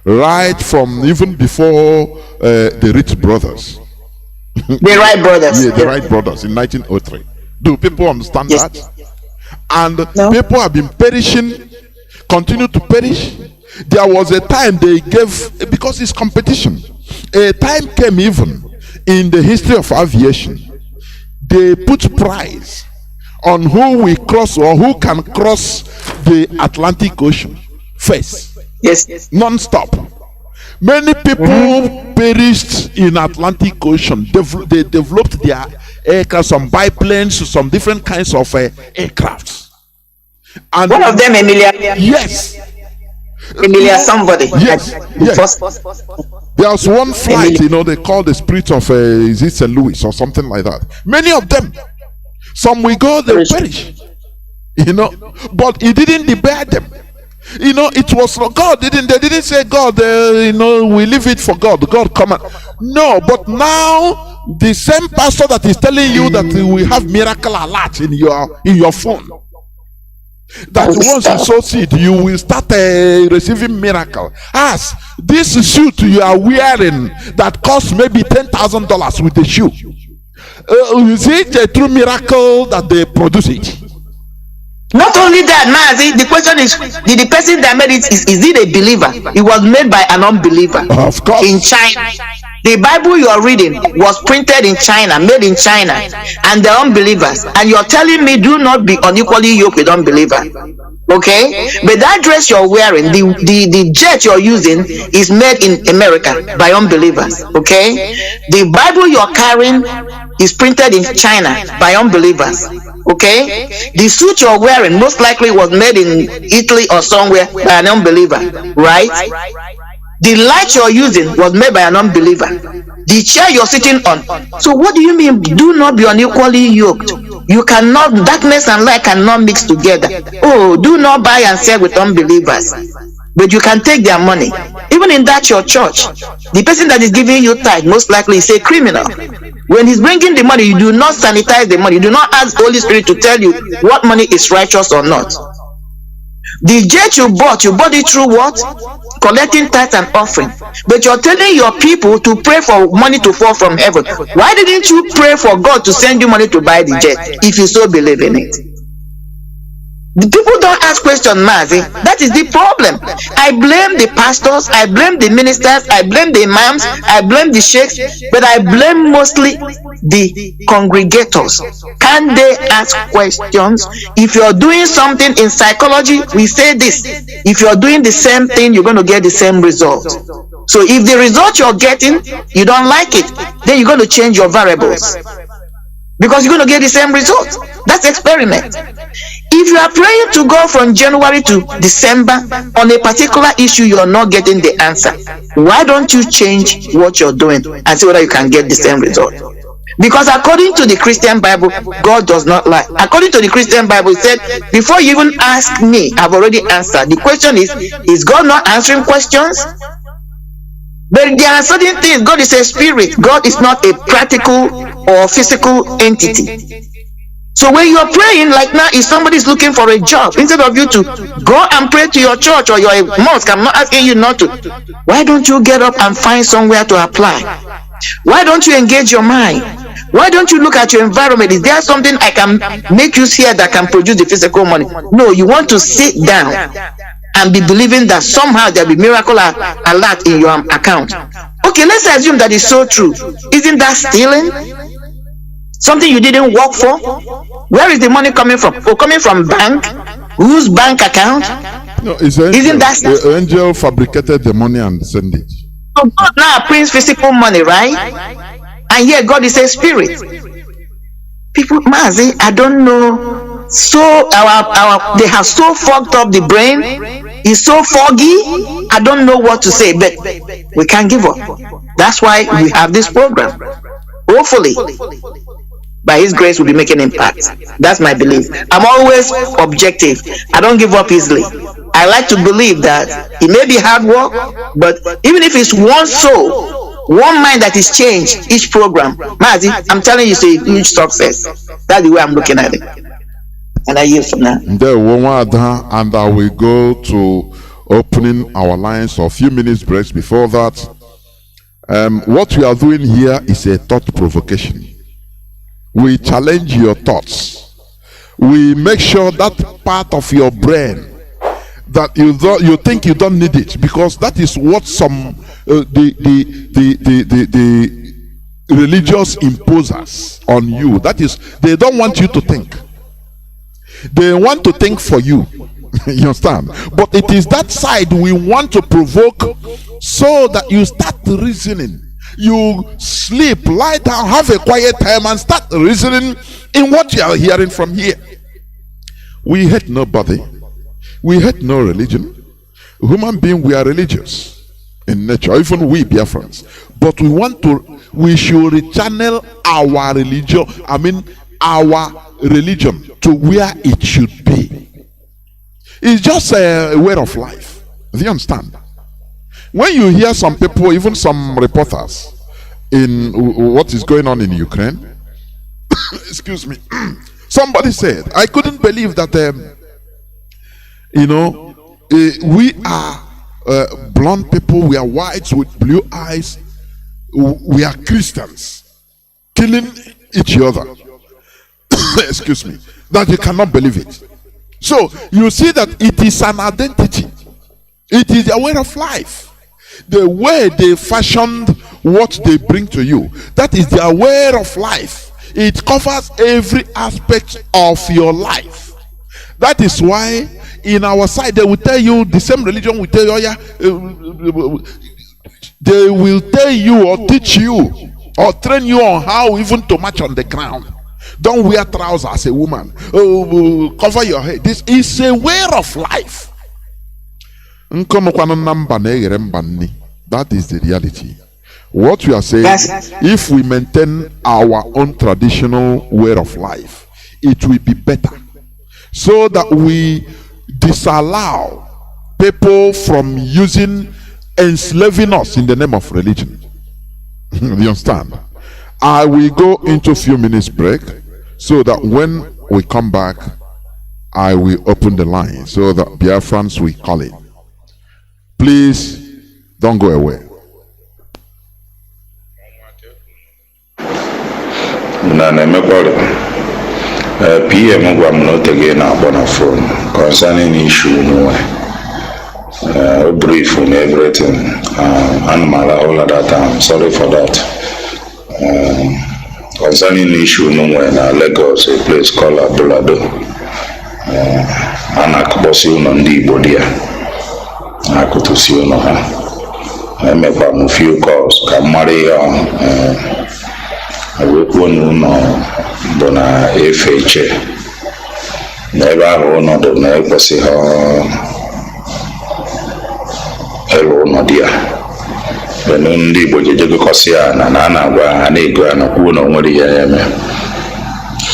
right from even before the Rich brothers, the Wright brothers, the Wright brothers in 1903? Do people understand that? And people have been perishing, continue to perish, There was a time they gave, because it's competition. A time came even in the history of aviation. They put prize on who will cross or who can cross the Atlantic Ocean first. Yes. Non-stop. Many people perished in Atlantic Ocean. They developed their aircraft, some biplanes, some different kinds of aircrafts. And one of them, Emilia. Yes. Emilia somebody. Yes. There was one flight, they call the Spirit of is it St. Louis or something like that. Many of them. Some will go, they will perish. But it didn't debar them. It was God. They didn't say, God, we leave it for God. God come on. No, but now the same pastor that is telling you that we have miracle alert in your phone, that once you sow seed, you will start receiving miracle. As this suit you are wearing that costs maybe $10,000 with the shoe, is it a true miracle that they produce it? Not only that, Mazi, the question is, did the person that made it, is it a believer? It was made by an unbeliever. Of course. In China. The Bible you are reading was printed in China, made in China, and the unbelievers. And you're telling me do not be unequally yoked with unbelievers. Okay? But that dress you're wearing, the jet you're using is made in America by unbelievers. Okay? The Bible you're carrying is printed in China by unbelievers. Okay, the suit you're wearing most likely was made in Italy or somewhere by an unbeliever, right? The light you're using was made by an unbeliever. The chair you're sitting on. So what do you mean do not be unequally yoked? You cannot, darkness and light cannot mix together. Oh, do not buy and sell with unbelievers. But you can take their money. Even in that your church, the person that is giving you tithe most likely is a criminal. When he's bringing the money, you do not sanitize the money. You do not ask Holy Spirit to tell you what money is righteous or not. The jet you bought it through what? Collecting tithe and offering. But you're telling your people to pray for money to fall from heaven. Why didn't you pray for God to send you money to buy the jet if you so believe in it? The people don't ask questions, Mazi. That is the problem. I blame the pastors, I blame the ministers, I blame the imams, I blame the sheikhs, but I blame mostly the congregators. Can they ask questions? If you're doing something in psychology, we say this. If you're doing the same thing, you're going to get the same result. So if the result you're getting, you don't like it, then you're going to change your variables. Because you're going to get the same result. That's experiment. If you are praying to go from January to December on a particular issue, you are not getting the answer. Why don't you change what you're doing and see whether you can get the same result? Because according to the Christian Bible, God does not lie. According to the Christian Bible, it said, before you even ask me, I've already answered. The question is God not answering questions? But there are certain things. God is a spirit. God is not a practical or physical entity. So when you're praying, like now, if somebody is looking for a job, instead of you to go and pray to your church or your mosque, I'm not asking you not to. Why don't you get up and find somewhere to apply? Why don't you engage your mind? Why don't you look at your environment? Is there something I can make use here that can produce the physical money? No, you want to sit down and be believing that somehow there'll be miracle alert in your account. Okay, let's assume that is so true. Isn't that stealing? Something you didn't work for? Where is the money coming from? Oh, coming from bank? Whose bank account? No, it's angel. Isn't that the angel fabricated the money and sent it? So God now prints physical money, right? And yet God is a spirit. People, Mazi, I don't know. So they have so fucked up the brain. It's so foggy. I don't know what to say, but we can't give up. That's why we have this program. Hopefully, by His grace, we'll be making impact. That's my belief. I'm always objective. I don't give up easily. I like to believe that it may be hard work, but even if it's one soul, one mind that is changed each program, Mazi, I'm telling you, it's a huge success. That's the way I'm looking at it. And I yield from now. And I will go to opening our lines for a few minutes breaks. Before that, what we are doing here is a thought provocation. We challenge your thoughts. We make sure that part of your brain that you think you don't need it, because that is what some the religious imposers on you. That is, they don't want you to think. They want to think for you. You understand? But it is that side we want to provoke, so that you start reasoning. You sleep, lie down, have a quiet time, and start reasoning in what you are hearing from here. We hate nobody. We hate no religion. Human beings, we are religious in nature, even we Biafrans. But we should rechannel our religion, our religion to where it should be. It's just a way of life. Do you understand? When you hear some people, even some reporters, in what is going on in Ukraine, excuse me, somebody said, I couldn't believe that, we are blonde people, we are whites with blue eyes, we are Christians, killing each other. Excuse me, that you cannot believe it. So you see that it is an identity, it is a way of life. The way they fashioned what they bring to you, that is their way of life. It covers every aspect of your life. That is why in our side they will tell you, the same religion will tell you, they will tell you or teach you or train you on how even to march on the ground. Don't wear trousers as a woman. Cover your head. This is a way of life. That is the reality. What we are saying, if we maintain our own traditional way of life, it will be better, so that we disallow people from enslaving us in the name of religion. You understand? I will go into a few minutes break, so that when we come back, I will open the line so that Biafrans will call it. Please don't go away. PM gwam no again na phone concerning issue brief on everything, animal all of that. I'm sorry for that. Concerning issue na Lagos, a place called Abulado, anakubosi Nnamdi Igbo dia, akutusi ha. I make a few calls. Kamari bona FH never no do na kwesi ha elo no dia beno ndi Igbo jeje kosi na gwa na ego na kwuo na nwere ya eme.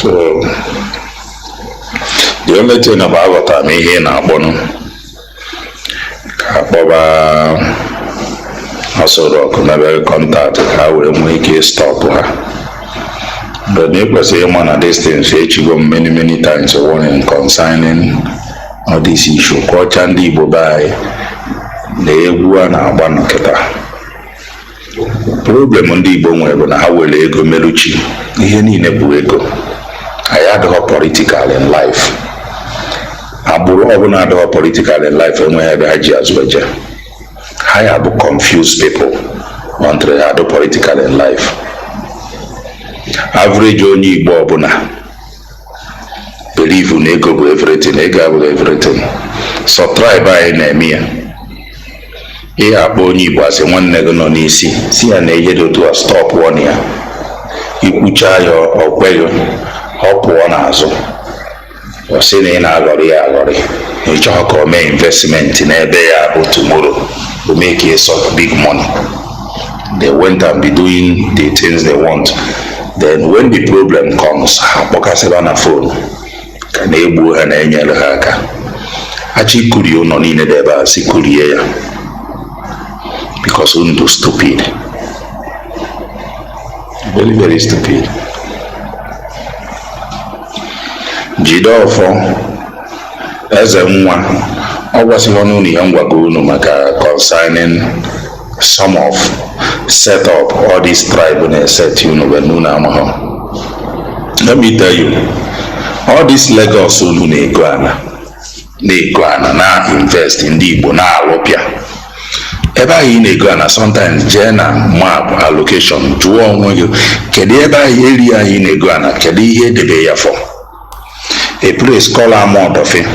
So the only thing about what I'm here na agbono ka boba HAUSA never contact how we make stop her. But because one of these things, she go many times warning concerning all this issue. Culture and Igbo by the Egwu na Abano Keta. Problem on the Igbo nwere na ha were ego meluchi. Ihe niile bụ ego. I had her political in life. Aburu ọbụna had her political in life enweghị ebe ha ji azụ eje. Ha ya bụ confused people until they had political in life. Average onye Igbo ọbụna believe na ego bụ everything, ego abụghị everything. So tribe anyị na-eme ya. Ihe akpọ onye Igbo asị nwanne gị nọ n'isi, si ya na eje otu a stop one ya. Ikwucha ya ọkweghị, ọ pụọ n'azụ. Ọ sị na ị na-aghọrị ya aghọrị. Ị chọọ ka o mee investment n'ebe ya bụ tomorrow to make a sort of big money. They went and be doing the things they want. Then when the problem comes, kpọkasịrị on a phone ka na-egbu ha na-enyere ha aka. Achị kurie ụlọ niile dị ebe a si kurie ya because unu stupid, very stupid. Jide ọfọ eze nwa ọ gwasịrị ọnụ ihe ngwago unu maka concerning some of set up all these tribe and set you know when let me tell you, all this Lagos unu na-ego ana na-ego ana na-invest ndị Igbo na-alụpịa ebe ahụ ị na-ego ana sometimes jee na map allocation jụọ onwe gị kedu ebe ahụ eri ahụ ị na-ego ana kedu ihe edebe ya for a place called Amodofe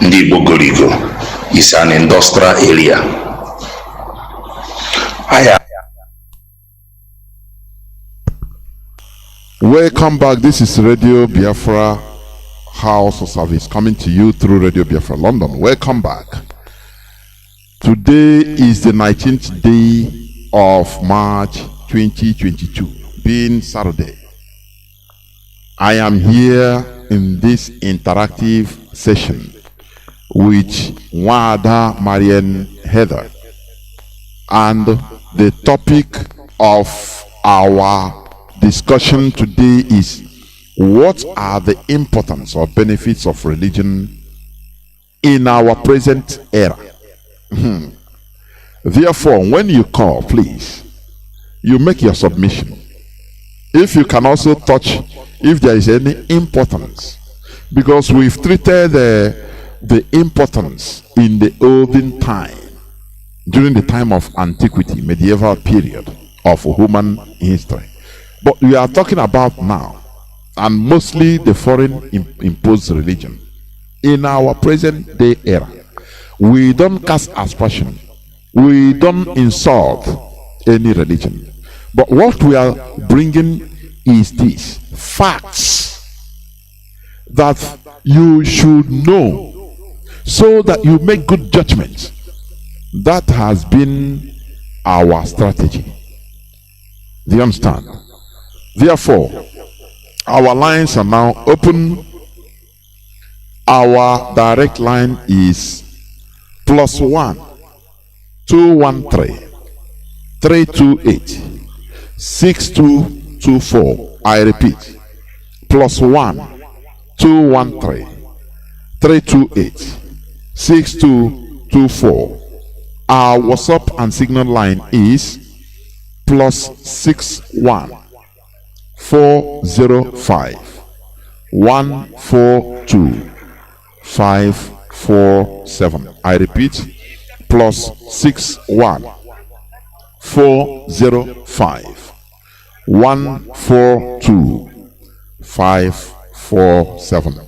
ndị Igbo gorigo is an industrial area. Welcome back. This is Radio Biafra HAUSA-SERVICE coming to you through Radio Biafra London. Welcome back. Today is the 19th day of March 2022, being Saturday. I am here in this interactive session with Wada Marian Heather, and the topic of our discussion today is what are the importance or benefits of religion in our present era. Therefore, when you call, please, you make your submission. If you can also touch if there is any importance, because we've treated the importance in the olden time, during the time of antiquity, medieval period of human history. But we are talking about now, and mostly the foreign imposed religion. In our present day era, we don't cast aspersion, we don't insult any religion. But what we are bringing is this: facts that you should know so that you make good judgments. That has been our strategy. Do you understand? Therefore, our lines are now open. Our direct line is +1 213 328 6224. I repeat, +1 213 328 6224. Our WhatsApp and Signal line is +61 405 142 547. I repeat, +61 405 142 547.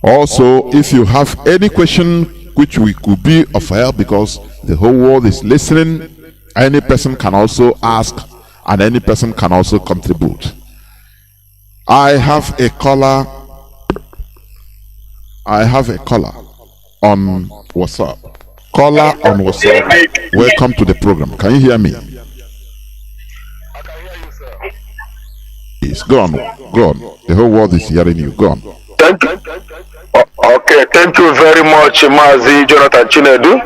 Also, if you have any question which we could be of help, because the whole world is listening, any person can also ask and any person can also contribute. I have a caller on WhatsApp. Caller on WhatsApp, welcome to the program. Can you hear me? I can hear you, sir. Yes, go on. The whole world is hearing you. Go on. Thank you. Okay, thank you very much, Mazi Johnathan Chinedu.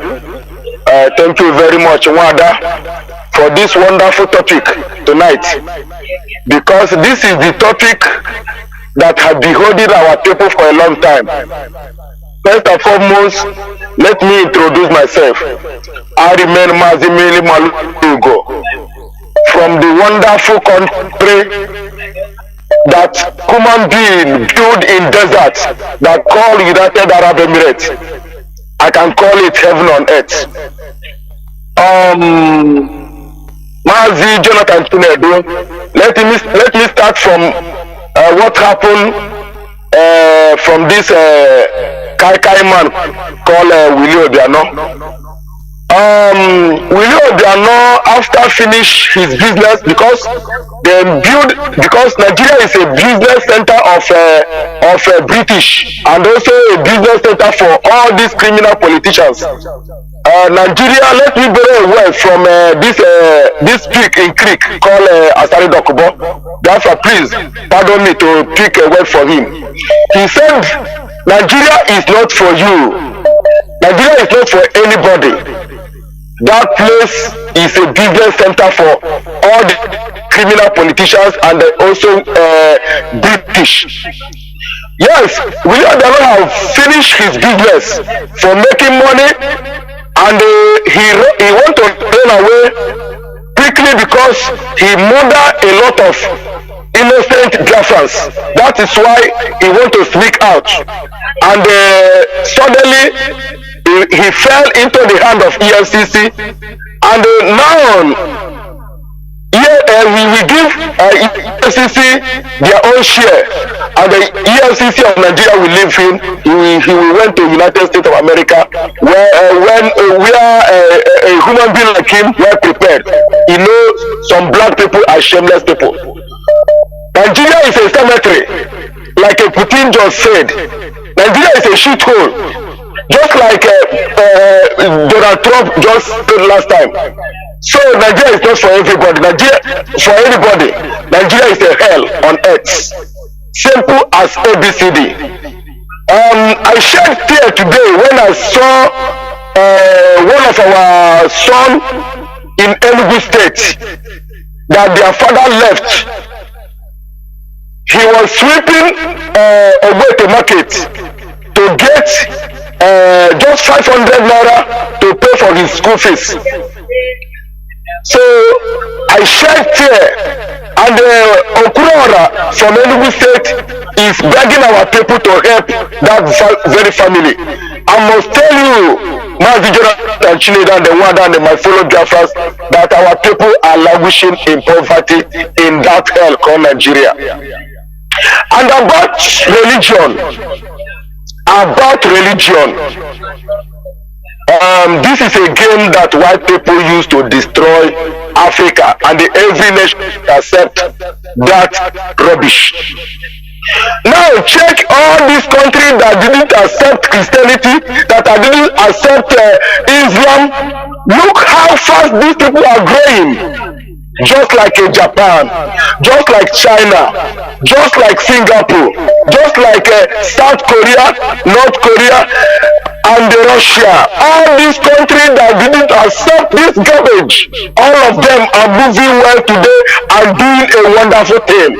Thank you very much, Wada, for this wonderful topic tonight, because this is the topic that has been holding our people for a long time. First and foremost, let me introduce myself. I remain Mazi Malugo from the wonderful country that human being built in desert that call United Arab Emirates. I can call it heaven on earth. Mazi Johnathan Chinedu, let me start from what happened from this Kai man called Willie Obiano. Willie Obiano, after finish his business, because Nigeria is a business center of British, and also a business center for all these criminal politicians. Nigeria, let me borrow a word from this creek called Asari Dokubo. Therefore, please pardon me to pick a word for him. He said, Nigeria is not for you. Nigeria is not for anybody. That place is a business center for all the criminal politicians and also British. Yes, William Obiano have finished his business for making money, and he want to run away quickly because he murdered a lot of innocent Biafrans. That is why he want to speak out. And suddenly he fell into the hand of EFCC. And now we will give EFCC their own share, and the EFCC of Nigeria will leave him. He will went to United States of America, where a human being like him were prepared. You know, some black people are shameless people. Nigeria is a cemetery, like a Putin just said. Nigeria is a shithole, just like Donald Trump just said last time. So Nigeria is not for everybody. Nigeria for anybody. Nigeria is a hell on earth. Simple as ABCD. I shed tears today when I saw one of our sons in Enugu State that their father left. He was sweeping away to market to get just 500 naira to pay for his school fees. So I shed tears, and Okurora from Enugu State is begging our people to help that very family. I must tell you, Mazi Johnathan and Chineda and the Wanda and my fellow Biafrans, that our people are languishing in poverty in that hell called Nigeria. And about religion. This is a game that white people use to destroy Africa, and every nation accept that rubbish. Now check all these countries that didn't accept Christianity, that didn't accept Islam. Look how fast these people are growing. Just like Japan, just like China, just like Singapore, just like South Korea, North Korea, and Russia. All these countries that didn't accept this garbage, all of them are moving well today and doing a wonderful thing.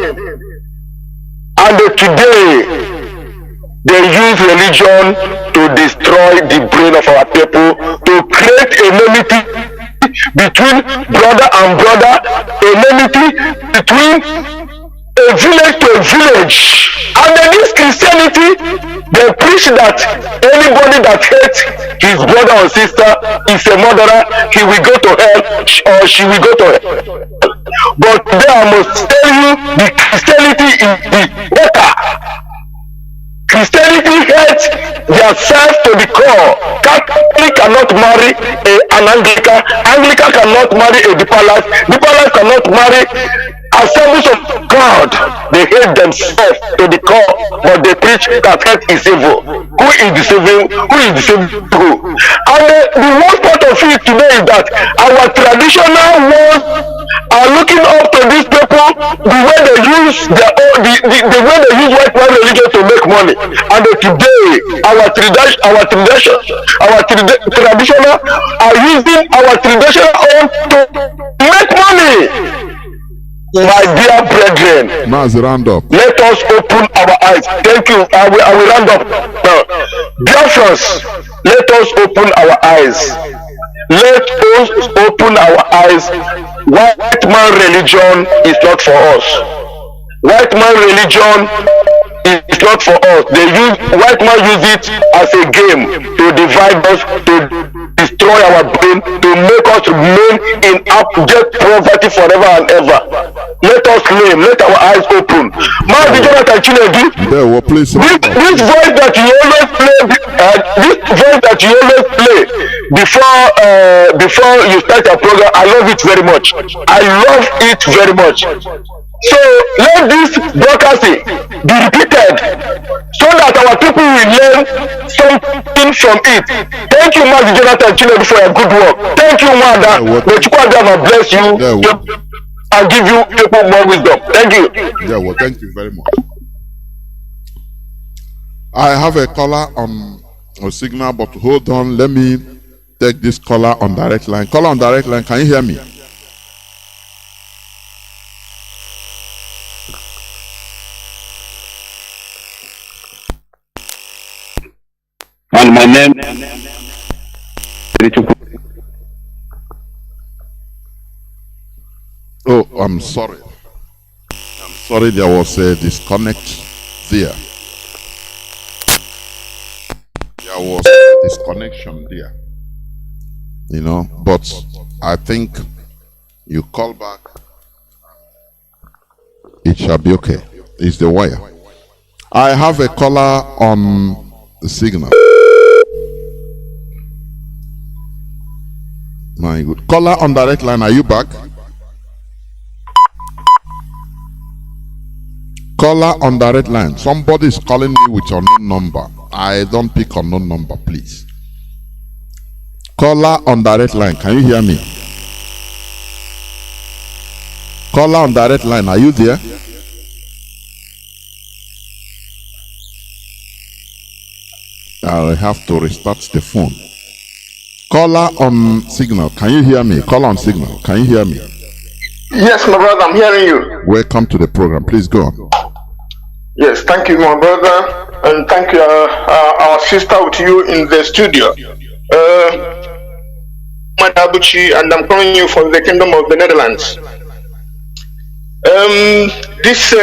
And today, they use religion to destroy the brain of our people, to create enmity between brother and brother, enmity between a village to a village. And then this Christianity, they preach that anybody that hates his brother or sister is a murderer. He will go to hell, or she will go to hell. But today I must tell you, the Christianity is the better. Christianity hates themselves to the core. Catholic cannot marry an Anglican. Anglican cannot marry a Deeper Life. Deeper Life cannot marry Assemblies of God. They hate themselves to the core, but they preach that hate is evil. Who is deceiving? Who is deceiving who? And the worst part of it today is that our traditional ones are looking up to these people, the way they use the way they use white man religion to make money. And today our traditional are using our traditional own to make money. My dear brethren, Mazi, round up. Let us open our eyes. Thank you. I will round up now. Biafrans, let us open our eyes. Let us open our eyes. White man religion is not for us. White man religion is not for us. White man use it as a game to divide us, to destroy our brain, to make us remain in abject poverty forever and ever. Let us claim, let our eyes open. Mazi Johnathan Chinedu, this voice that you always play, before you start your program, I love it very much. I love it very much. So let this broadcasting be repeated so that our people will learn something from it. Thank you, Mazi Johnathan Chinedu, for your good work. Thank you, Wanda. May Chukwuadama bless you and give you people more wisdom. Thank you. Yeah, well, thank you very much. I have a caller on a signal, but hold on. Let me take this caller on direct line. Caller on direct line, can you hear me? And my name Oh, I'm sorry. Sorry, there was a disconnect there. There was a disconnection there. You know, but I think you call back, it shall be okay. It's the wire. I have a caller on the signal. My good. Caller on direct line, are you back? Caller on direct line. Somebody is calling me with unknown number. I don't pick unknown number, please. Caller on direct line. Can you hear me? Caller on direct line. Are you there? I'll have to restart the phone. Caller on signal. Can you hear me? Caller on signal. Can you hear me? Yes, my brother, I'm hearing you. Welcome to the program. Please go on. Yes, thank you, my brother, and thank you, our sister with you in the studio. Madabuchi, and I'm calling you from the Kingdom of the Netherlands. This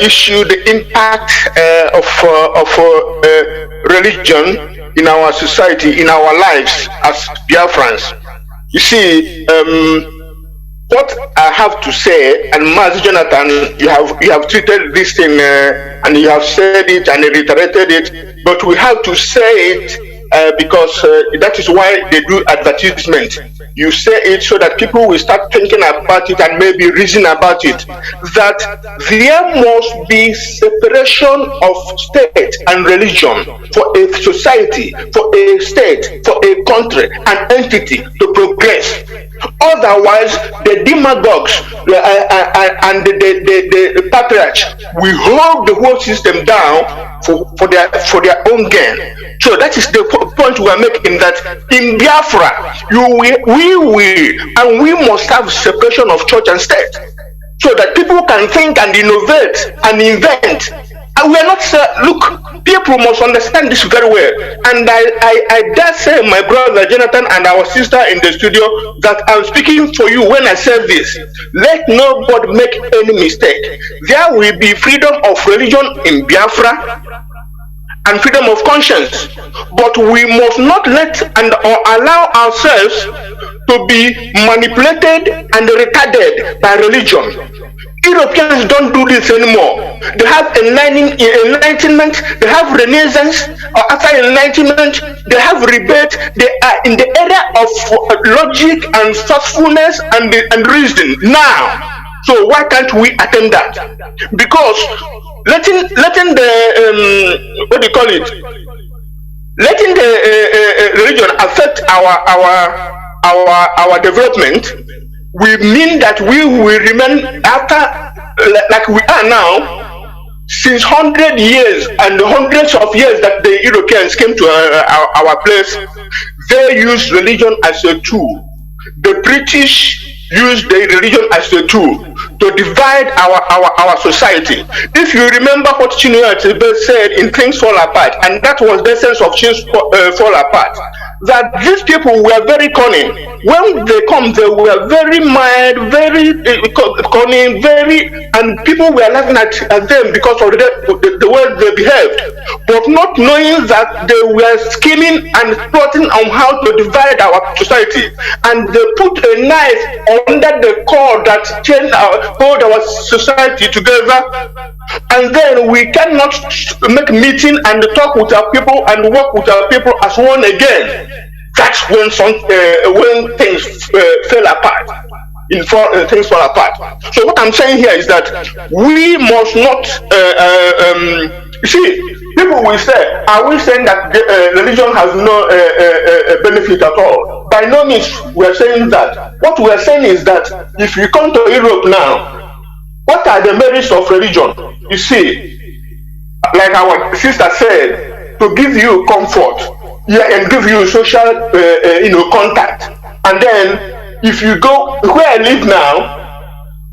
issue, the impact of religion in our society, in our lives as Biafrans. You see, what I have to say, and Mazi Johnathan, you have treated this thing and you have said it and reiterated it, but we have to say it because that is why they do advertisement. You say it so that people will start thinking about it and maybe reason about it. That there must be separation of state and religion for a society, for a state, for a country, an entity to progress. Otherwise, the demagogues and the patriarchs will hold the whole system down for their own gain. So that is the point we are making, that in Biafra, we must have separation of church and state, so that people can think and innovate and invent. And we are not, look, people must understand this very well. And I dare say, my brother Jonathan and our sister in the studio, that I'm speaking for you when I say this. Let nobody make any mistake. There will be freedom of religion in Biafra and freedom of conscience, but we must not let or allow ourselves to be manipulated and retarded by religion. Europeans don't do this anymore. They have enlightenment, they have renaissance, or after enlightenment, they have rebate. They are in the era of logic and thoughtfulness and reason now. So why can't we attempt that? Because letting the what do you call it? Letting the religion affect our development will mean that we will remain after, like we are now, since 100 years and hundreds of years that the Europeans came to our place. They use religion as a tool. The British used the religion as a tool to divide our society. If you remember what Chinua Achebe said in Things Fall Apart, and that was the essence of Things Fall Apart, that these people were very cunning. When they come, they were very mild, very cunning, and people were laughing at them because of the way they behaved, but not knowing that they were scheming and plotting on how to divide our society. And they put a knife under the cord that hold our society together. And then we cannot make meeting and talk with our people and work with our people as one again. That's when things fell apart. Things fall apart. So what I'm saying here is that we must not. You see, people will say, "Are we saying that religion has no benefit at all?" By no means we are saying that. What we are saying is that if you come to Europe now, what are the merits of religion? You see, like our sister said, to give you comfort, and give you social, contact. And then, if you go where I live now,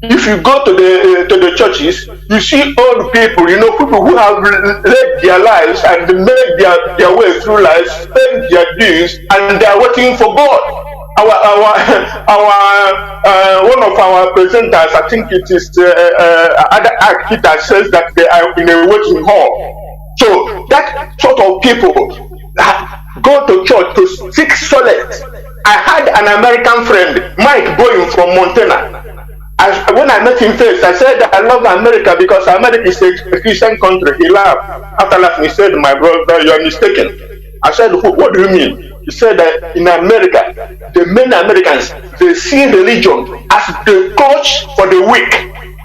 if you go to the churches, you see old people, people who have led their lives and made their way through life, spent their dues, and they are waiting for God. one of our presenters, I think it is other act, Peter, says that they are in a waiting hall. So that sort of people go to church to seek solace. I had an American friend, Mike Boeing from Montana. When I met him first, I said I love America because America is a Christian country. He laughed. After laughing, he said, "My brother, you are mistaken." I said, "What do you mean?" He said that in America, the many Americans, they see religion as the coach for the weak.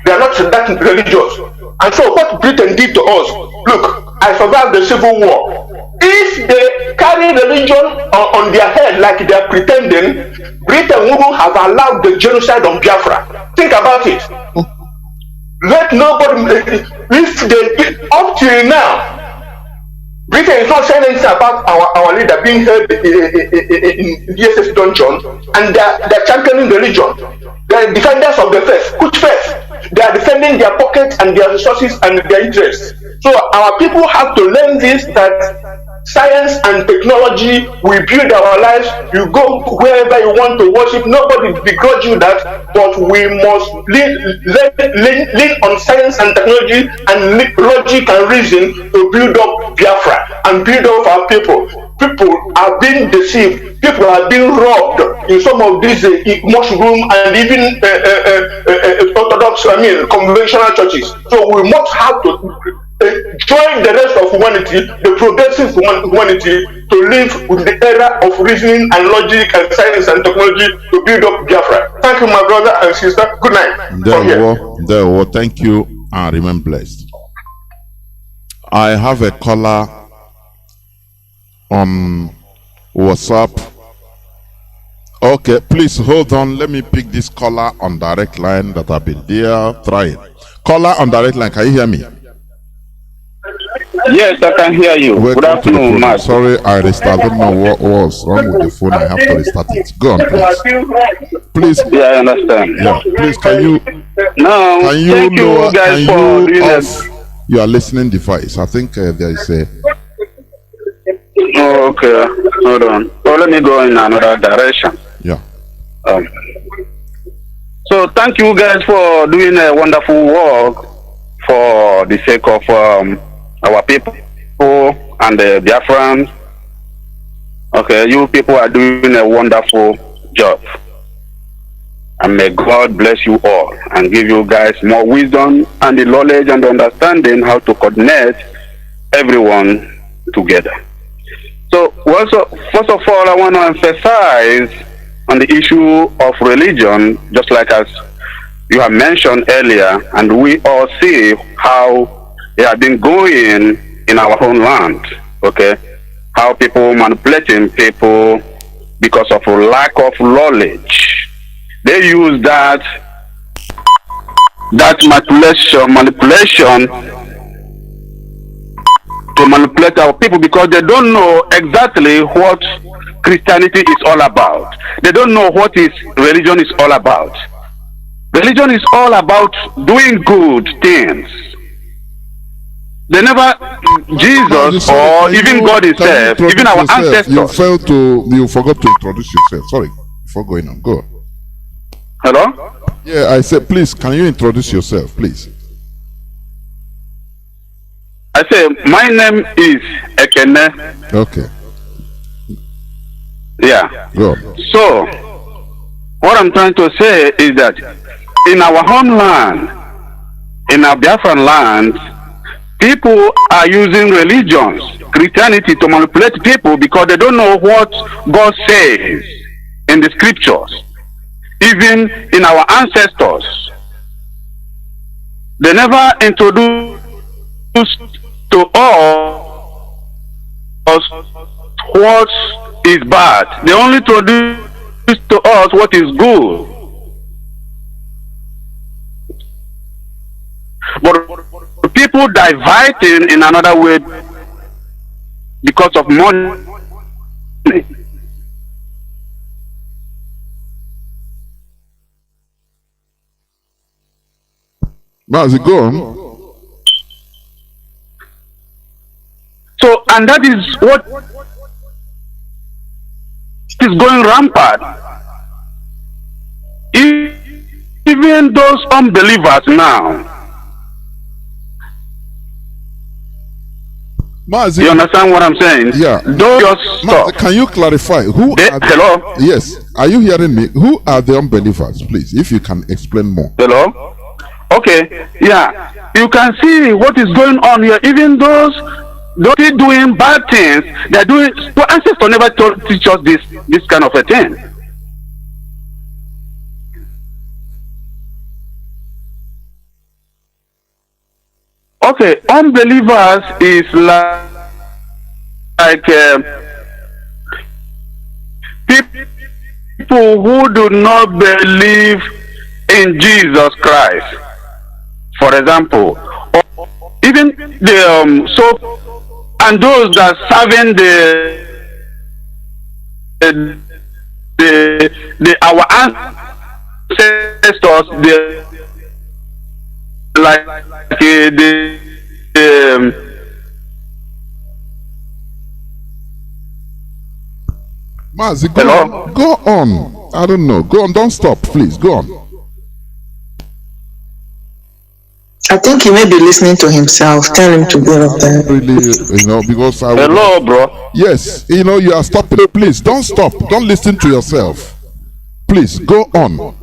They are not that religious. And so what Britain did to us, look, I survived the Civil War. If they carry religion on their head like they are pretending, Britain wouldn't have allowed the genocide on Biafra. Think about it. Let nobody, if they, up till now, Britain is not saying anything about our leader being held in DSS dungeon, and they're championing religion. They're defenders of the faith. Which faith? They are defending their pockets and their resources and their interests. So our people have to learn this, that science and technology will build our lives. You go wherever you want to worship. Nobody begrudge you that, but we must lean on science and technology and logic and reason to build up Biafra and build up our people. People are being deceived. People are being robbed in some of these mushroom and even orthodox, conventional churches. So we must have to join the rest of humanity, the progressive humanity, to live with the era of reasoning and logic and science and technology to build up Biafra. Thank you, my brother and sister. Good night. Thank you and remain blessed. I have a caller on WhatsApp. Okay, please hold on. Let me pick this caller on direct line that I've been there trying. Caller on direct line, can you hear me? Yes, I can hear you. Welcome. Good afternoon, Matt. Sorry, I restarted. I don't know what was wrong with the phone. I have to restart it. Go on, please. Please. Yeah, I understand. Yeah, please. Can you? No. Can you thank lower? you guys Can for you doing off your listening device? I think there is a. Oh, okay. Hold on. So let me go in another direction. Yeah. So thank you guys for doing a wonderful work for the sake of our people and the Biafrans. Okay, you people are doing a wonderful job. And may God bless you all and give you guys more wisdom and the knowledge and understanding how to coordinate everyone together. So also, first of all, I want to emphasize on the issue of religion, just like as you have mentioned earlier, and we all see how it has been going in our own land, okay? How people manipulating people because of a lack of knowledge. They use that manipulation to manipulate our people because they don't know exactly what Christianity is all about. They don't know what religion is all about. Religion is all about doing good things. They never, Jesus or even God himself, even our ancestors. You forgot to introduce yourself. Sorry, before going on, go on. Hello? Yeah, I said, please, can you introduce yourself, please? I say, my name is Ekene. Okay. Yeah. Go on. So, what I'm trying to say is that in our homeland, in our Biafran land, people are using religions, Christianity, to manipulate people because they don't know what God says in the scriptures. Even in our ancestors, they never introduced to us what is bad. They only introduce to us what is good. But people diverting in another way because of money. Mazi, go on. So, and that is what is going rampant even those unbelievers now. Mazi, You understand what I'm saying? Yeah. Don't just stop. Mazi, can you clarify who are the, Hello? Yes. Are you hearing me? Who are the unbelievers, please? If you can explain more. Hello? Okay. Yeah. You can see what is going on here. Even those doing bad things, they're doing. Well, ancestors never teach us this kind of a thing. Okay, unbelievers is like people who do not believe in Jesus Christ. For example, or even the and those that serving our ancestors, like Mazi, go on. I don't know. Go on. Don't stop, please. Go on. I think he may be listening to himself. Tell him to go up there. Really, because I. Hello, bro. Yes, you are stopping. Please don't stop. Don't listen to yourself. Please go on.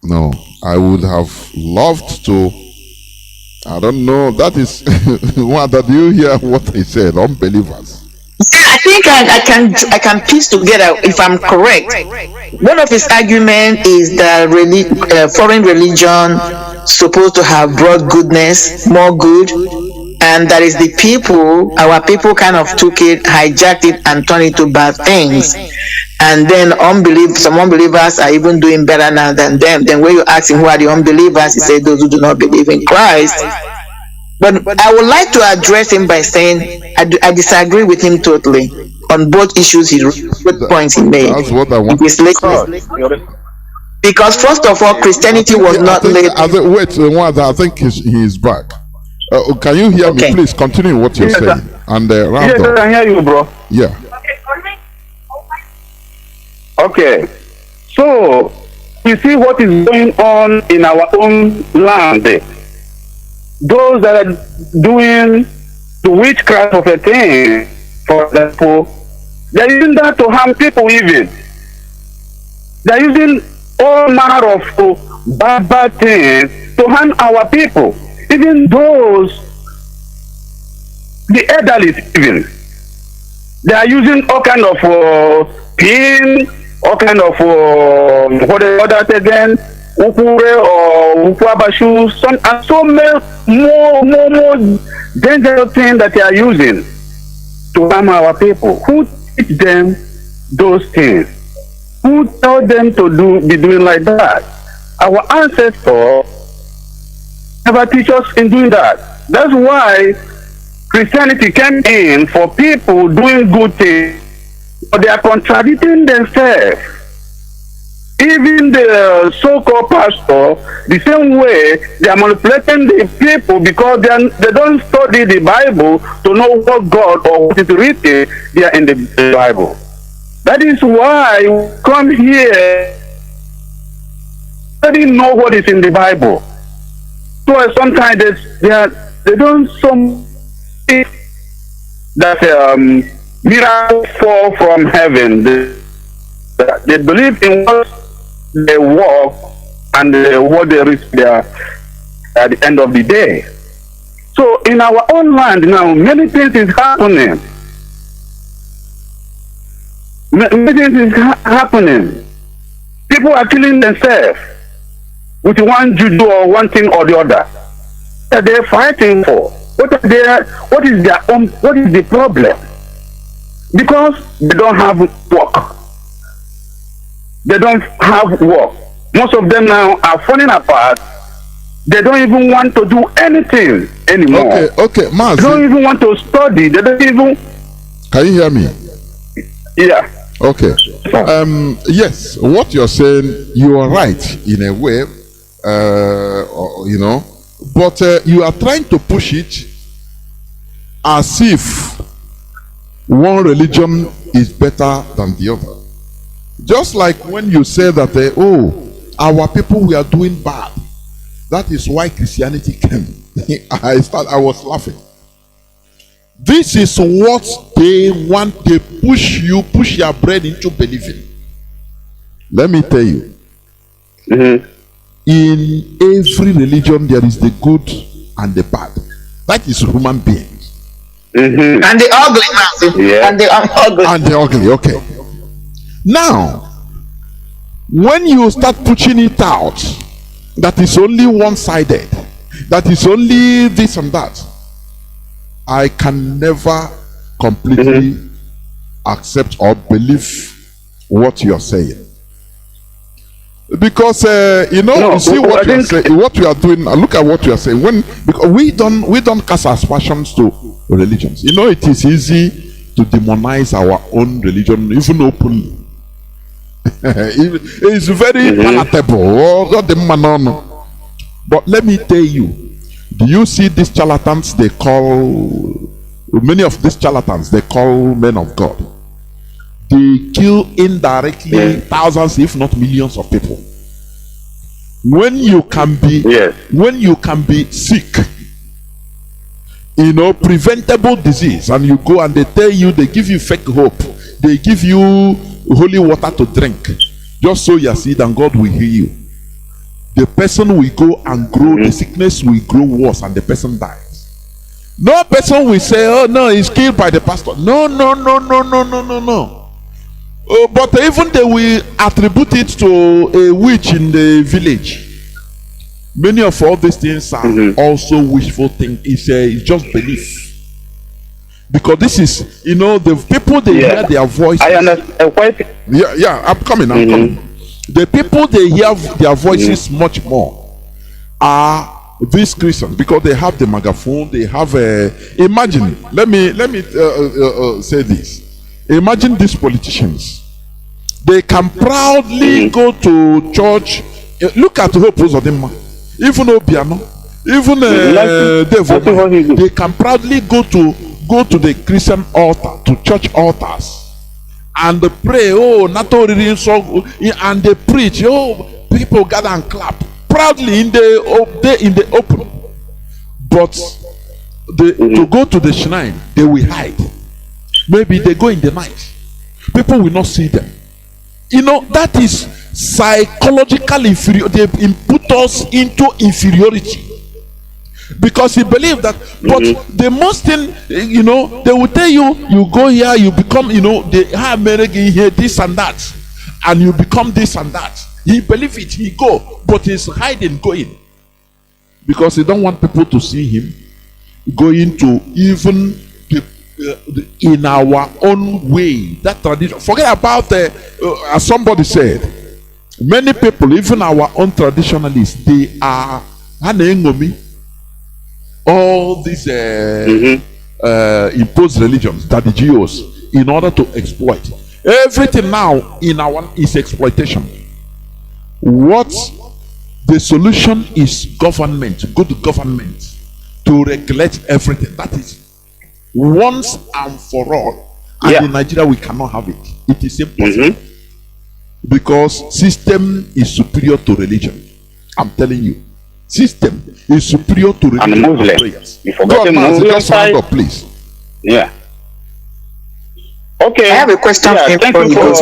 No, I would have loved to. I don't know. That is what did you hear what he said? Unbelievers. I think I can piece together if I'm correct. One of his arguments is that foreign religion supposed to have brought goodness, more good, and that is the people, our people kind of took it, hijacked it, and turned it to bad things. And then some unbelievers are even doing better now than them. Then when you ask him who are the unbelievers, he said those who do not believe in Christ. But I would like to address him by saying I disagree with him totally on both issues both points he made. That's what I want. Because first of all, Christianity was not laid. Wait, I think he is back. Can you hear me? Please continue what you're saying. And yes, I can hear you, bro. Yeah. Okay. So you see what is going on in our own land. Those that are doing the witchcraft of a thing, for example, they're using that to harm people even. They're using all manner of bad things to harm our people. Even those, the elderly even, they are using all kind of pin, all kind of what they call that again, ukure or ukwabashu, and so many more dangerous things that they are using to harm our people. Who teach them those things? Who tell them to be doing like that? Our ancestors never teach us in doing that. That's why Christianity came in for people doing good things, but they are contradicting themselves. Even the so-called pastor, the same way, they are manipulating the people because they don't study the Bible to know what God or what is written there in the Bible. That is why we come here, they didn't know what is in the Bible. So sometimes they don't think that miracle fall from heaven. They believe in what they walk and what they reach there at the end of the day. So in our own land now, many things is happening. Many things is happening. People are killing themselves with one judo or one thing or the other that they're fighting for. What is the problem? Because they don't have work. They don't have work. Most of them now are falling apart. They don't even want to do anything anymore. Okay, Mazi. They don't even want to study. They don't even. Can you hear me? Yeah. Okay. Yes, what you're saying, you are right in a way, but you are trying to push it as if one religion is better than the other. Just like when you say that, our people were doing bad. That is why Christianity came. I was laughing. This is what they want. They push your brain into believing. Let me tell you. In every religion, there is the good and the bad. That is human beings. And the ugly, Yeah. and the ugly. And the ugly, okay. Now, when you start pushing it out, that is only one-sided, that is only this and that, I can never completely accept or believe what you are saying. Because you see what you are saying, what you are doing. Look at what you are saying. Because we don't cast aspersions to religions. It is easy to demonize our own religion, even openly. It's very palatable. But let me tell you, do you see these charlatans? Many of these charlatans they call men of God. They kill indirectly thousands, if not millions of people. When you can be sick, preventable disease, and you go and they tell you, they give you fake hope, they give you holy water to drink, just sow your seed and God will heal you. The person will go and grow, the sickness will grow worse, and the person dies. No person will say, oh no, he's killed by the pastor. No. But even they will attribute it to a witch in the village. Many of all these things are also wishful thinking. It's just belief. Because this is, the people they hear their voices. I understand. I'm coming. The people they hear their voices much more are these Christians, because they have the megaphone. They have imagine. Let me say this. Imagine these politicians. They can proudly go to church. Look at Hope Uzodinma, even Obiano, even Devo. They can proudly go to the Christian altar, to church altars, and pray. And they preach. People gather and clap proudly in the open. But to go to the shrine, they will hide. Maybe they go in the night. People will not see them. That is psychological inferiority. They put us into inferiority. Because he believed that, but the most thing, they will tell you, you go here, you become, they have here, this and that, and you become this and that. He believe it, he go, but he's hiding, going. Because he don't want people to see him going to even in our own way, that tradition. Forget about as somebody said, many people, even our own traditionalists, they are all these imposed religions, that the GOs, in order to exploit. Everything now in our is exploitation. What the solution is government, good government, to regulate everything. That is once and for all. And in Nigeria we cannot have it. It is impossible. Because system is superior to religion. I'm telling you. System is superior to religion. And Muslim. You forgot the Muslim side. Up, please. Yeah. Okay. I have a question for you.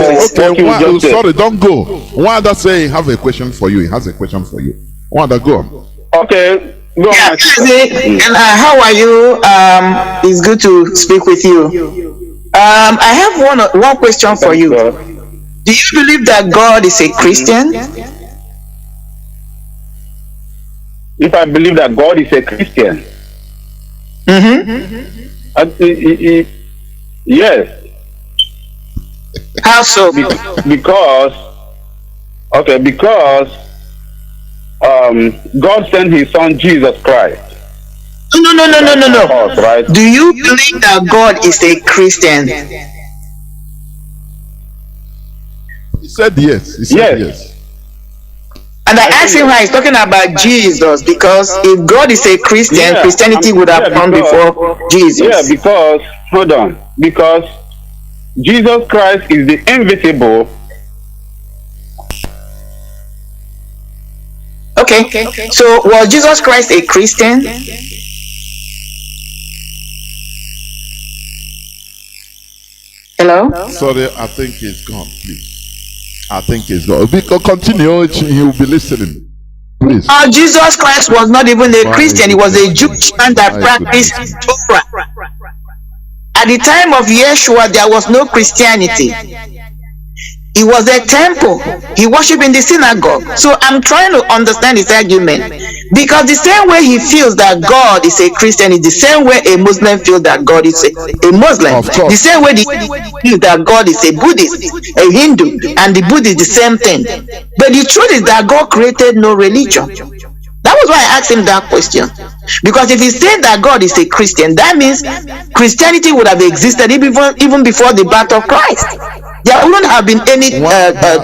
Sorry, don't go. One other say have a question for you. He has a question for you. One other go. Okay. Go on. And how are you? It's good to speak with you. I have one question for you. Do you believe that God is a Christian? If I believe that God is a Christian, yes. How so? Because God sent His Son Jesus Christ. No. Right? Do you believe that God is a Christian? He said yes. He said yes. And I asked him how he's talking about Jesus, because if God is a Christian, Christianity would have come before Jesus. Yeah, because hold on, because Jesus Christ is the invisible. Okay. So was Jesus Christ a Christian? Hello? Sorry, I think he's gone, please. I think he's gone. Because continue, he will be listening. Please. Jesus Christ was not even a Christian. He was a Jewish man that practiced Torah. At the time of Yeshua, there was no Christianity. It was a temple. He worshipped in the synagogue. So I'm trying to understand his argument. Because the same way he feels that God is a Christian is the same way a Muslim feels that God is a Muslim. The same way the feel that God is a Buddhist, a Hindu, and the Buddhist is the same thing. But the truth is that God created no religion. That was why I asked him that question. Because if he's saying that God is a Christian, that means Christianity would have existed even before the birth of Christ. There wouldn't have been any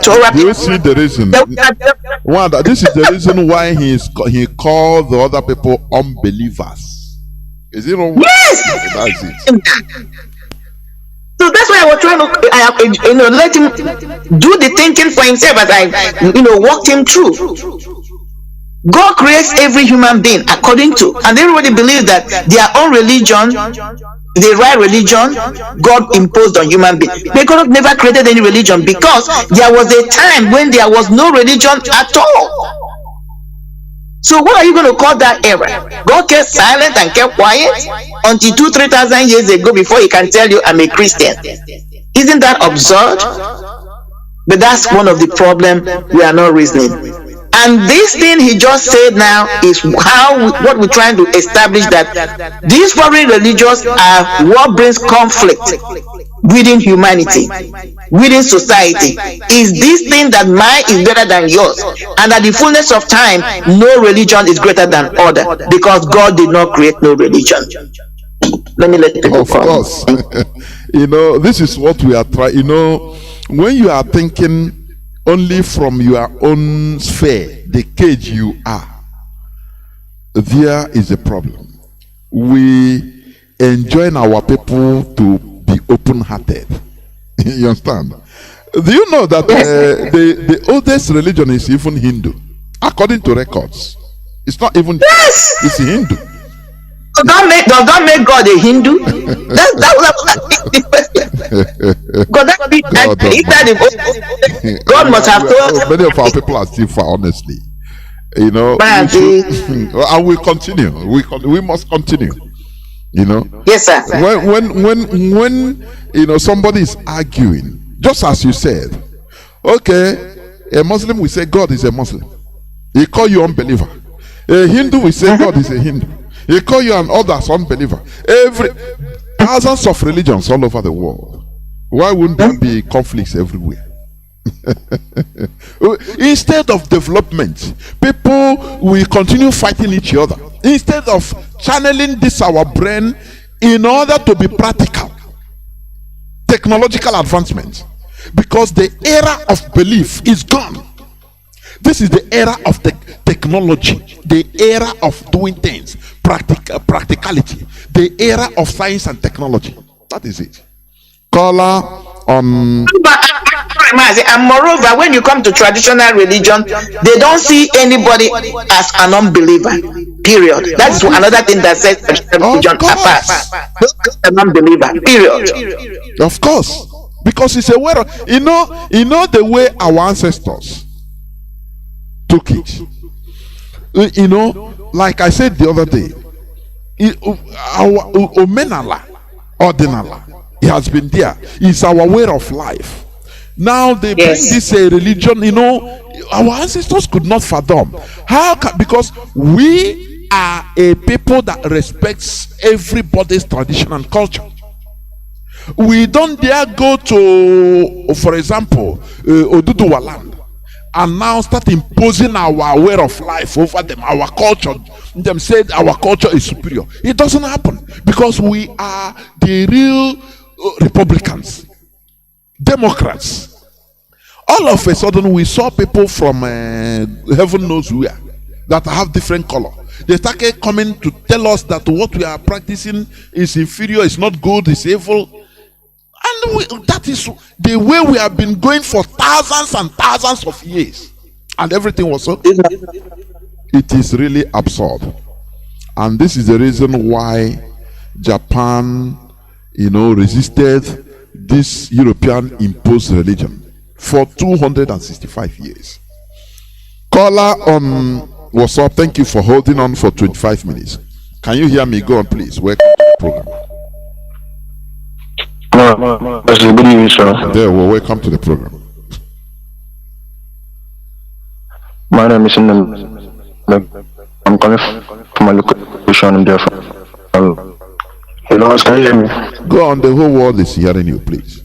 Torah. Do you see the reason? This is the reason why he called the other people unbelievers. Is it wrong? Yes. That's it. So that's why I was trying to, let him do the thinking for himself as I, walked him through. God creates every human being according to, and everybody believes that their own religion, the right religion, God imposed on human beings. But God never created any religion because there was a time when there was no religion at all. So what are you going to call that era? God kept silent and kept quiet until 2,000-3,000 years ago before he can tell you I'm a Christian. Isn't that absurd? But that's one of the problems we are not reasoning. And this thing he just said now is what we're trying to establish, that these foreign religions are what brings conflict within humanity, within society. Is this thing that mine is better than yours, and at the fullness of time, no religion is greater than other, because God did not create no religion. Let me let people Of course. This is what we are trying. When you are thinking only from your own sphere, the cage you are, there is a problem. We enjoin our people to be open-hearted. You understand? Do you know that the oldest religion is even Hindu, according to records? It's not even. Yes. It's Hindu. Does that make God a Hindu? God must have told. Many of our people are still far, honestly. And we continue. We must continue. Yes, sir. When somebody is arguing, just as you said, okay, a Muslim will say God is a Muslim. He call you unbeliever. A Hindu will say God is a Hindu. He call you an others unbeliever. Thousands of religions all over the world. Why wouldn't there be conflicts everywhere? Instead of development, people will continue fighting each other. Instead of channeling this our brain in order to be practical, technological advancement, because the era of belief is gone. This is the era of technology, the era of doing things, practicality, the era of science and technology. That is it. Caller on. And moreover, when you come to traditional religion, they don't see anybody as an unbeliever. Period. That's another thing that says religion apart. An unbeliever. Period. Of course, because it's a way. You know the way our ancestors took it. Like I said the other day, our omenala, ordinala, it has been there. It's our way of life. Now they bring this religion. Our ancestors could not fathom because we are a people that respects everybody's tradition and culture. We don't dare go to, for example, Oduduwa land and now start imposing our way of life over them, our culture. Them said our culture is superior. It doesn't happen because we are the real Republicans, Democrats. All of a sudden, we saw people from heaven knows where that have different color. They started coming to tell us that what we are practicing is inferior, it's not good, it's evil. And And that is the way we have been going for thousands and thousands of years. And everything was so. It is really absurd. And this is the reason why Japan, resisted this European imposed religion for 265 years. Caller on WhatsApp, thank you for holding on for 25 minutes. Can you hear me? Go on, please. Welcome to the program. Good evening, sir. There, well, welcome to the program. My name is Nnamdi. I'm coming from a location in Biafra. Hello, can you hear me? Go on, the whole world is hearing you, please.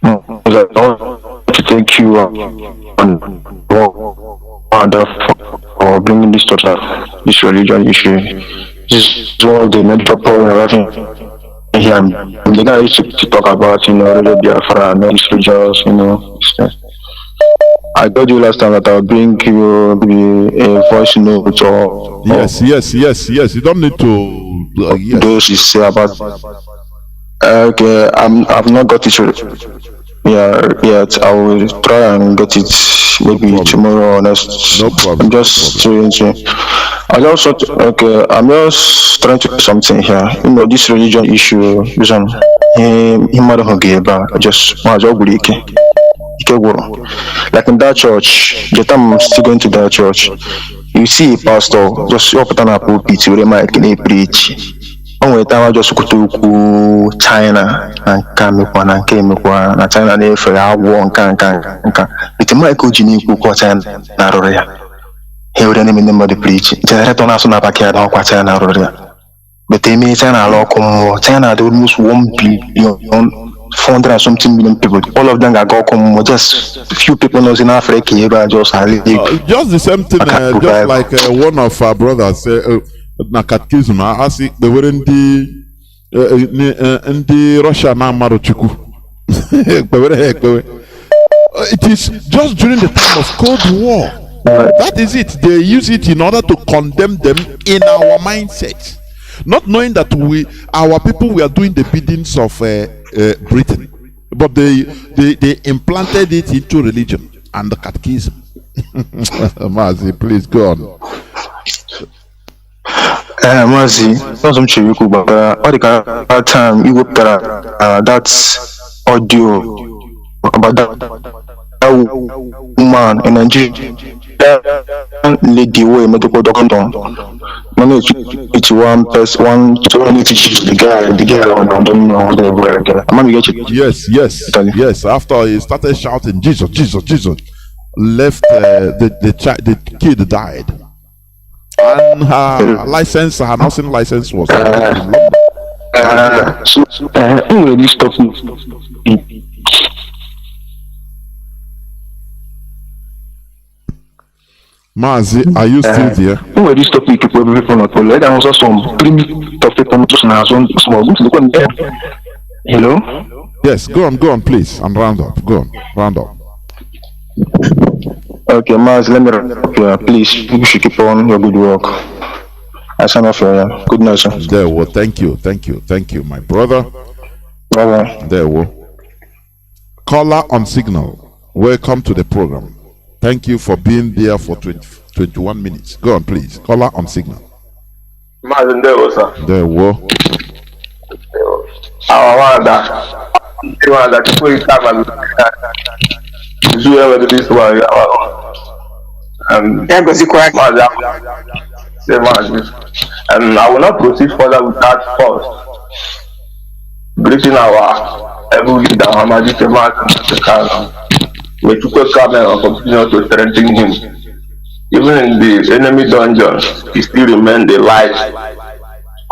I want to thank you for bringing this to this religion issue. This is one of the medical problems we're having here. I'm the guy used to talk about, really Biafra and these religions, I told you last time that I'll bring you a voice note or yes. You don't need to. Yes. Those you say about. Okay, I've not got it yet. I will try and get it maybe tomorrow or next. No problem. I'm just I'm just trying to do something here. This religion issue. Like in that church, the time I'm still going to that church, you see a pastor just up on a pulpit with a mic and a preach. On the time I just go to China and came and China and for a war and with the mic go China Naroya. He would name the preach. Generation as on a backyard on China Naroya. But they made China local China, they almost 1 billion. 400 and something million people. All of them got come. Just few people knows in Africa. Just the same thing. Just like one of our brothers said, Nakatizm. I see they were in the Russia now Marochuku. It is just during the time of Cold War. That is it. They use it in order to condemn them in our mindset. Not knowing that our people were doing the biddings of Britain, but they implanted it into religion and the catechism. Mazi, please go on. Mazi, all the time you would that audio about that woman in Nigeria, that lady way medical doctor. No, it's one person, one teaches the guy, I don't know whatever. Yes. After he started shouting, Jesus, left the kid died, and her nursing license was. This stuff. Mazi, are you still there? Who are these topic people not let them also some primitive topic on just now some small groups look on there. Hello? Yes, go on please and round up. Okay, Mazi, let me wrap up. Please, you should keep on your good work. I sign off here. Good night, sir. There, well, thank you, my brother. Bye-bye. There, well. Caller on signal. Welcome to the program. Thank you for being there for 21 minutes. Go on, please. Caller on signal. Imagine there was a. There were. Our that people in Kanu. You this one. Yeah, because you correct. And I will not proceed further with that first. Greeting our every leader, Mazi Johnathan. We took a camera and continue to strengthen him. Even in the enemy dungeons, he still remains the light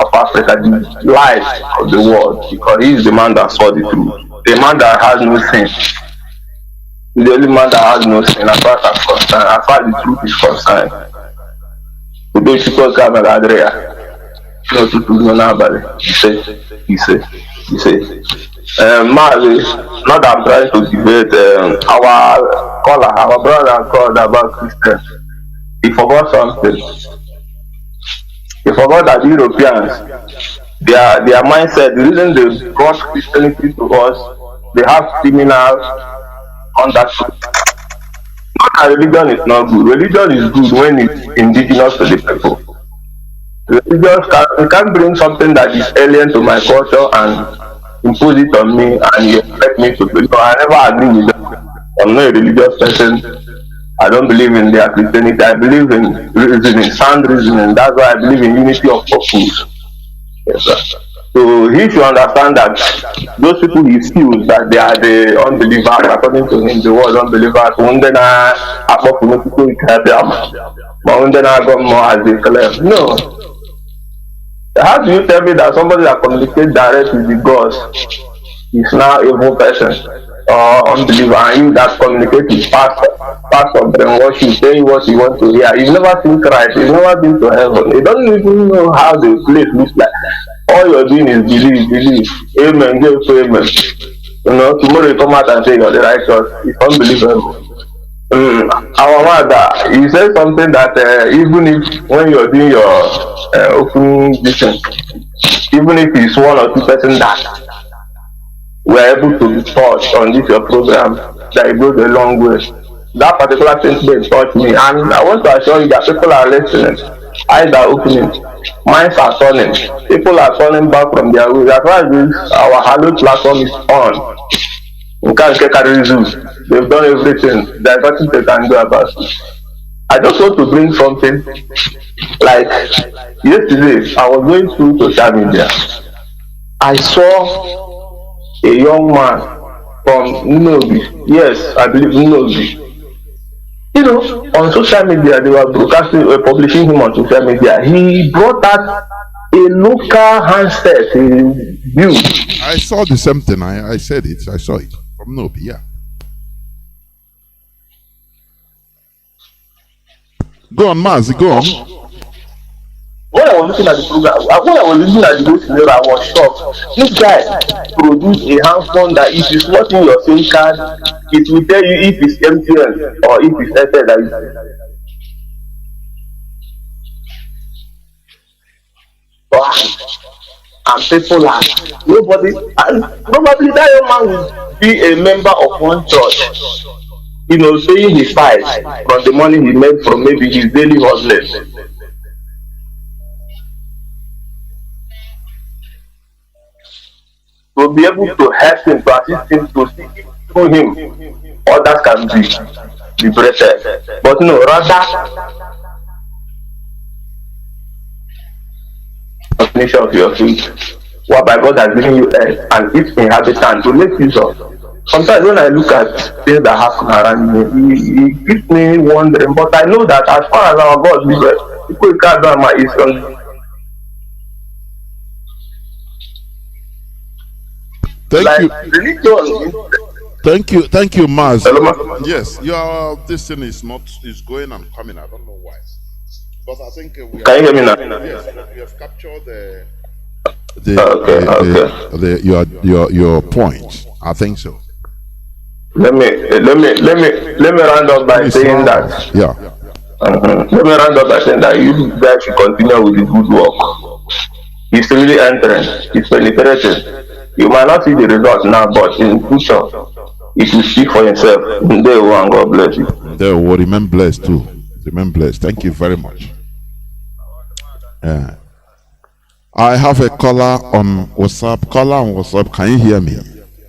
of Africa, the light of the world, because he is the man that saw the truth. The man that has no sin. The only man that has no sin as far as concerned, as far as the truth is concerned. We don't took a camera, Adria. He said. Mazi, not that I'm trying to debate our brother called about Christians. He forgot something. He forgot that Europeans, their mindset, the reason they brought Christianity to us, they have criminals on that. Not that religion is not good. Religion is good when it's indigenous to the people. You can't bring something that is alien to my culture and impose it on me and you expect me to believe. I never agree with them. I'm not a religious person. I don't believe in their Christianity. I believe in reasoning, sound reasoning. That's why I believe in unity of purpose. Yes, sir. So he should understand that those people he feels that they are the unbelievers, according to him, the word unbelievers. No. How do you tell me that somebody that communicates direct with the gods is now a evil person or unbeliever, and you that communicate with pastor brainwash you, tell you what you want to hear? You've never seen Christ, you've never been to heaven, you don't even know how the place looks like. All you're doing is believe. Amen, give to amen. You know, tomorrow you come out and say you're the righteous. It's unbelievable. Our mother, you said something that even if when you're doing your opening vision, even if it's one or two persons that were able to be touched on this your program, that it goes a long way. That particular sentiment touched me, and I want to assure you that people are listening, eyes are opening, minds are turning, people are turning back from their ways. As far as our hallowed platform is on, we can't get they've done everything. There's nothing they can do about it. I just want to bring something. Like yesterday, I was going through social media. I saw a young man from Nnamdi. Yes, I believe Nnamdi. You know, on social media, they were publishing him on social media. He brought out a local handset, view. I saw the same thing. I said it. I saw it from Nnamdi. Yeah. Go on, Mazi. Go on. When I was looking at the program, when I was looking at the whole scenario, I was shocked. This guy produced a handphone that if you slot in your SIM card, it will tell you if it's MTN or if it's Airtel. And people are nobody, and probably that young man will be a member of one church. You know, saying his tithes from the money he made from maybe his daily hustling. To be able to help him, to assist him, to see through him, others can be liberated. But no, rather, definition of your faith, whereby God has given you earth and its inhabitant to make use of. Sometimes when I look at things that happen around me, it keeps me wondering. But I know that as far as our God lives, people can't do my Israel. Thank you, Maz. Yes, this thing is going and coming. I don't know why, but I think we can you hear me now? Yes, we have captured your point. I think so. Let me round up by saying that. Yeah. Let me round up by saying that you guys should continue with the good work. It's really entering. It's penetrating. You might not see the result now, but in future, it will speak for yourself. They will, and God bless you. They will remain blessed too. Remain blessed. Thank you very much. I have a caller on WhatsApp. Caller on WhatsApp. Can you hear me?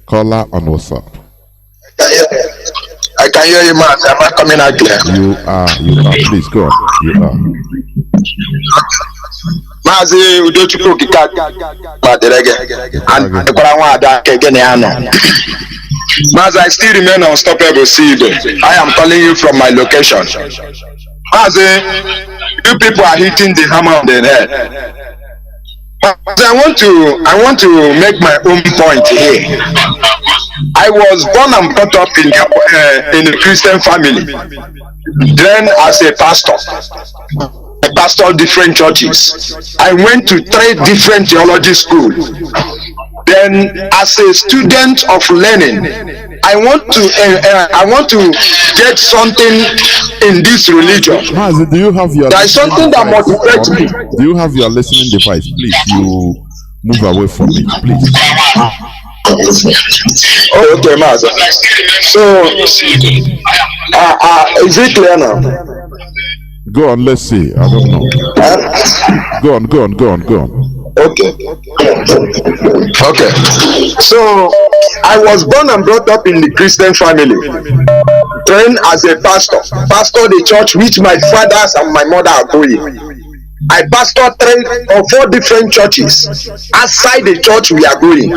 Caller on WhatsApp. I can hear you, man. Am I coming out clear? You are. Please go on. You are. Mazi Udochukwu Kika Maderege and Ekwaranwada Kegeneano. Mazi, I still remain unstoppable, Sibe. I am calling you from my location. Mazi, you people are hitting the hammer on the head. Mazi, I want to make my own point here. I was born and brought up in a Christian family. Then as a pastor. I pastored different churches. I went to 3 different theology schools. Then, as a student of learning, I want to get something in this religion. Mazi, do you have your? There is something that motivates me. Do you have your listening device? Please, move away from it, please. Oh, okay, Mazi. So, is it clear now? Go on, let's see. I don't know. Go on. Okay. So, I was born and brought up in the Christian family, trained as a pastor the church which my fathers and my mother are going. I pastored 3 or 4 different churches outside the church we are going.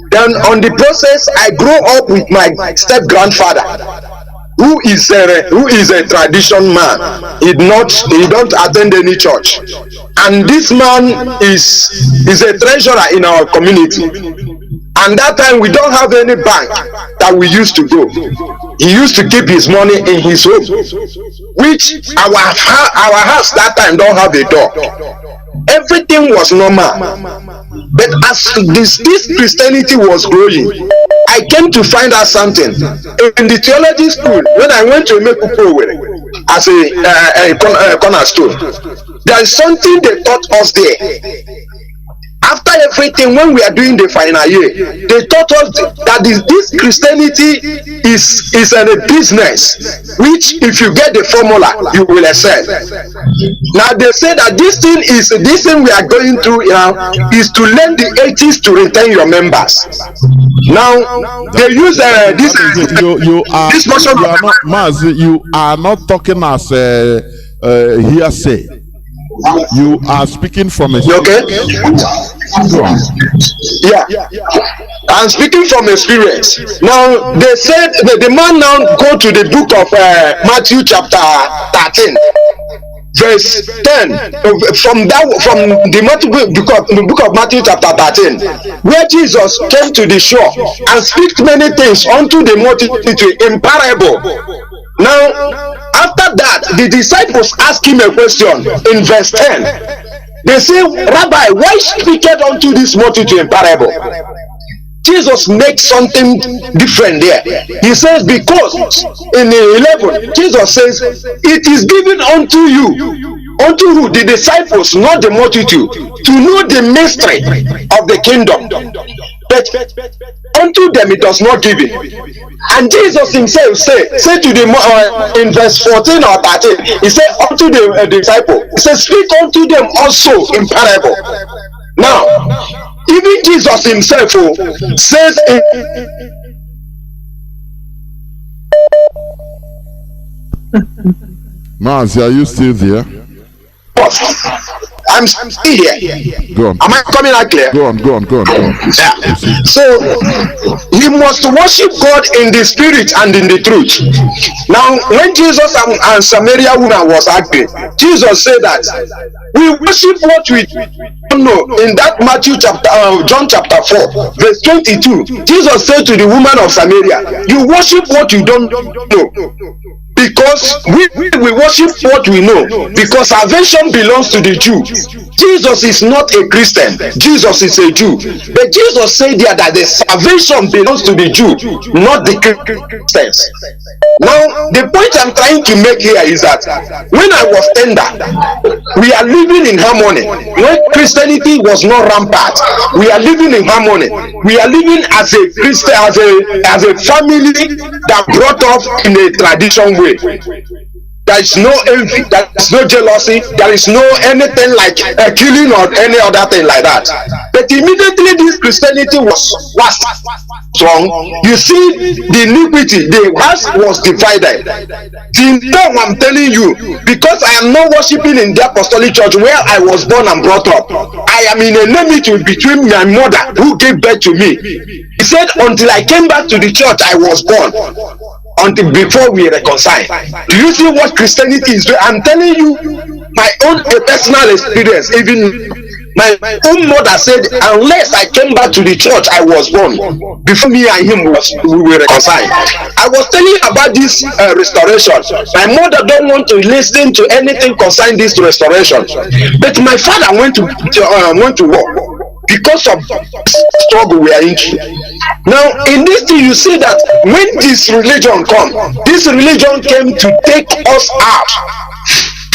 Then on the process, I grew up with my step grandfather, who is a tradition man. He don't attend any church, and this man is a treasurer in our community. And that time we don't have any bank that we used to go. He used to keep his money in his home, which our house that time don't have a door. Everything was normal. But as this Christianity was growing, I came to find out something. In the theology school, when I went to Mekupo as a cornerstone, there is something they taught us there. After everything, when we are doing the final year, they taught us that this Christianity is a business, which if you get the formula, you will excel. Now they say that this thing we are going through now is to learn the atheists to retain your members. Now they use this. You are not, Mazi, you are not talking as hearsay. You are speaking from a okay. Yeah, I'm speaking from experience. Now they said the man now go to the book of Matthew chapter 13, verse 10. From the book of Matthew chapter 13, where Jesus came to the shore and speak many things unto the multitude in parable. Now, after that, the disciples asked him a question in verse 10. They say, Rabbi, why speaketh unto this multitude in parable? Jesus makes something different there. He says, because in 11, Jesus says, it is given unto you, unto who? The disciples, not the multitude, to know the mystery of the kingdom. But unto them it was not given. And Jesus himself say to the in verse 14 or 13, he said unto the disciple, he said, speak unto them also in parable. Now, even Jesus himself says Mazi, are you still there? I'm still here. Go on. Am I coming out clear? Go on. Yeah. So you must worship God in the spirit and in the truth. Now, when Jesus and Samaria woman was acting, Jesus said that we worship what we don't know. In that Matthew chapter, John chapter 4, verse 22, Jesus said to the woman of Samaria, you worship what you don't know. Because we worship what we know, because salvation belongs to the Jew. Jesus is not a Christian, Jesus is a Jew. But Jesus said there that the salvation belongs to the Jew, not the Christians. Now, the point I'm trying to make here is that when I was tender, we are living in harmony. When Christianity was not rampant, we are living in harmony. We are living as a Christian, as a family that brought up in a tradition way. There is no envy, there is no jealousy, there is no anything like killing or any other thing like that. But immediately this Christianity was strong, you see the iniquity, the house was divided. Till now I'm telling you, because I am not worshiping in the apostolic church where I was born and brought up, I am in enmity between my mother who gave birth to me. He said until I came back to the church I was born. Until before we reconcile. Do you see what Christianity is doing? I'm telling you my own personal experience. Even my own mother said, unless I came back to the church I was born, before me and him we were reconciled. I was telling you about this restoration. My mother don't want to listen to anything concerning this restoration, but my father went to work because of struggle we are into. Now in this thing you see that when this religion came to take us out,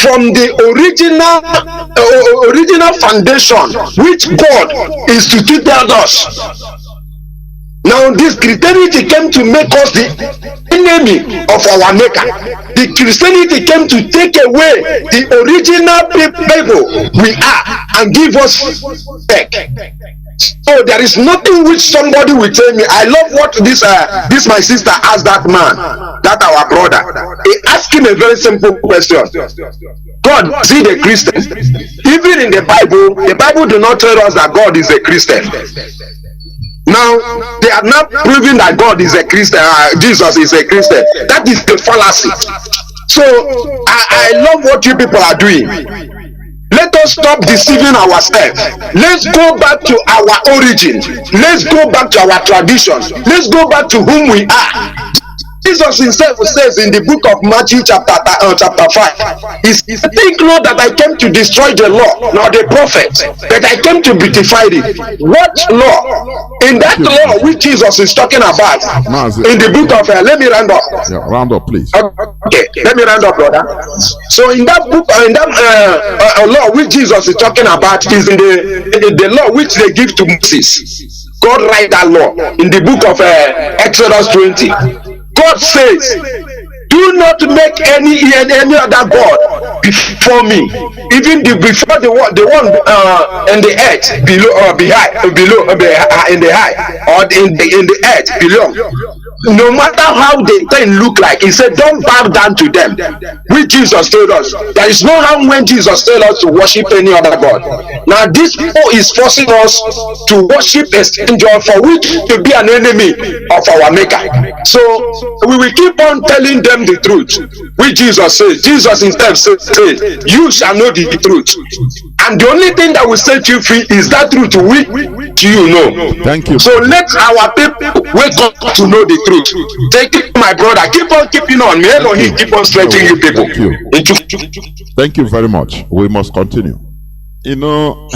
from the original foundation which God instituted us. Now this Christianity came to make us the enemy of our maker. The Christianity came to take away the original people we are and give us back. So there is nothing which somebody will tell me. I love what this my sister asked that man, that our brother. He asked him a very simple question. God, is he the Christian? Even in the Bible do not tell us that God is a Christian. Now they are not proving that God is a Christian, Jesus is a Christian. That is the fallacy. So I love what you people are doing. Let us stop deceiving ourselves. Let's go back to our origin. Let's go back to our tradition. Let's go back to whom we are. Jesus himself says in the book of Matthew chapter 5, he said, think not that I came to destroy the law, nor the prophets, but I came to beautify it. What law? In that law which Jesus is talking about, in the book of, let me round up. Yeah, round up, please. Okay, let me round up, brother. So in that book, in that law which Jesus is talking about is in the law which they give to Moses. God write that law in the book of Exodus 20. God says, do not make any other God before me, even before the one in the earth below or in the high or in the earth below. No matter how they can look like, he said, don't bow down to them. Which Jesus told us, there is no harm when Jesus told us to worship any other God. Now this people is forcing us to worship a stranger for which to be an enemy of our maker. So we will keep on telling them the truth, which Jesus says. Jesus himself says, you shall know the truth, and the only thing that will set you free is that truth which you know. Thank you. So let our people wake up to know the truth. Take it, my brother. Keep on keeping on. May Elohim keep on stretching you people. Thank you very much. We must continue. You know,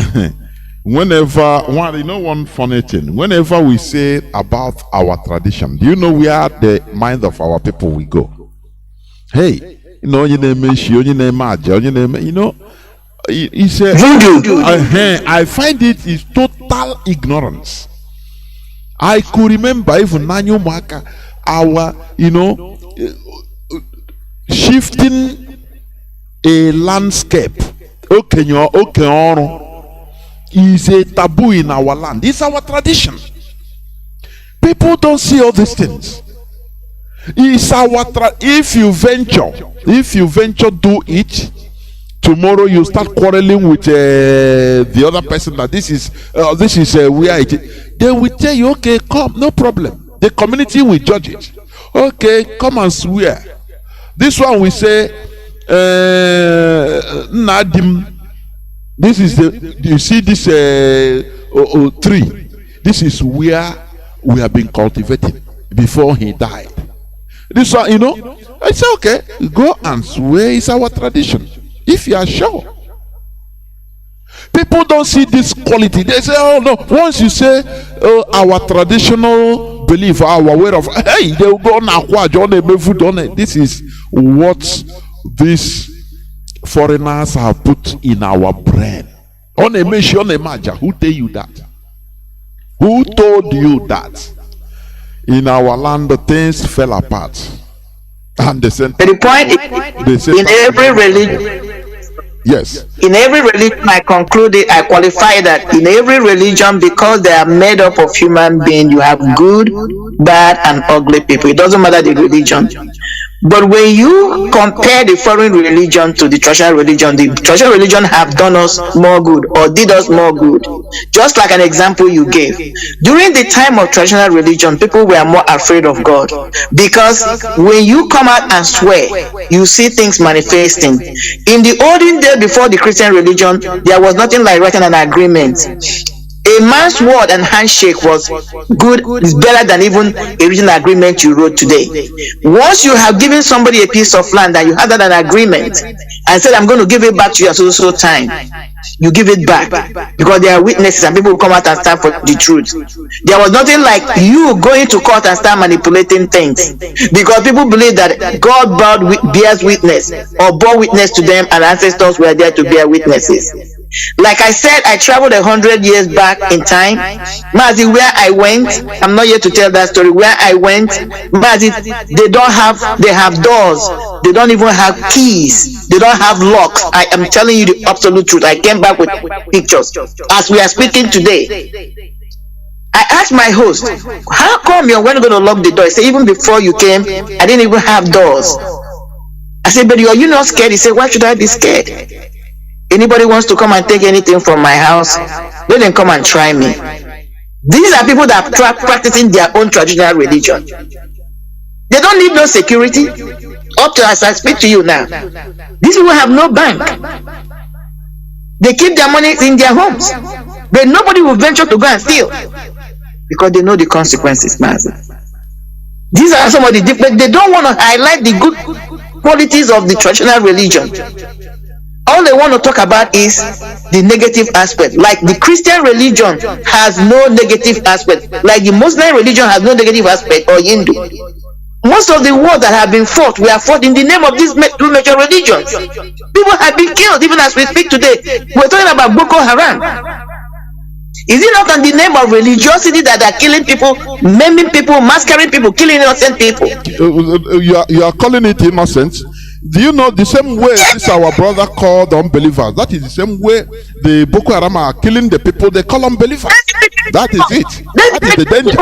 one funny thing, whenever we say about our tradition, do you know where the mind of our people will go? Hey, you know, you name it's I find it is total ignorance. I could remember even Nanyo Maka, our, shifting a landscape. Is a taboo in our land. It's our tradition. People don't see all these things. It's our if you venture do it, tomorrow you start quarreling with the other person that this is where it is. They will tell you, okay, come, no problem. The community will judge it. Okay, come and swear. This one we say, Nnamdi. This is you see this tree. This is where we have been cultivating before he died. This one, I say, okay, go and swear. It's our tradition. If you are sure. People don't see this quality. They say, oh no, once you say our traditional belief, our way of, hey, they will go now. This is what these foreigners have put in our brain. Who tell you that? Who told you that? In our land, the things fell apart. And they said, the point is, in every religion, yes. In every religion, I concluded, I qualify that in every religion, because they are made up of human beings, you have good, bad, and ugly people. It doesn't matter the religion. But when you compare the foreign religion to the traditional religion have done us more good or did us more good. Just like an example you gave. During the time of traditional religion, people were more afraid of God. Because when you come out and swear, you see things manifesting. In the olden days before the Christian religion, there was nothing like writing an agreement. A man's word and handshake was good, is better than even a written agreement you wrote today. Once you have given somebody a piece of land and you had an agreement and said, I'm going to give it back to you at so time, you give it back because there are witnesses and people will come out and stand for the truth. There was nothing like you going to court and start manipulating things, because people believe that God bears witness or bore witness to them and ancestors were there to bear witnesses. Like I said, I traveled 100 years back in time. Mazi, where I went, I'm not here to tell that story. Where I went, Mazi, they have doors. They don't even have keys. They don't have locks. I am telling you the absolute truth. I came back with pictures. As we are speaking today, I asked my host, how come you're going to lock the door? He said, even before you came, I didn't even have doors. I said, but are you not scared? He said, why should I be scared? Anybody wants to come and take anything from my house, let them come and try me. These are people that are practicing their own traditional religion. They don't need no security. Up to as I speak to you now, these people have no bank. They keep their money in their homes. But nobody will venture to go and steal because they know the consequences, Mazi. These are some of the different. They don't want to highlight the good qualities of the traditional religion. All they want to talk about is the negative aspect. Like the Christian religion has no negative aspect, like the Muslim religion has no negative aspect, or Hindu. Most of the wars that have been fought were fought in the name of these two major religions. People have been killed even as we speak today. We're talking about Boko Haram. Is it not on the name of religiosity that are killing people, maiming people, massacring people, killing innocent people? You are calling it innocent? Do you know the same way this our brother called unbelievers? That is the same way the Boko Haram are killing the people they call unbelievers. That is it. That is the danger.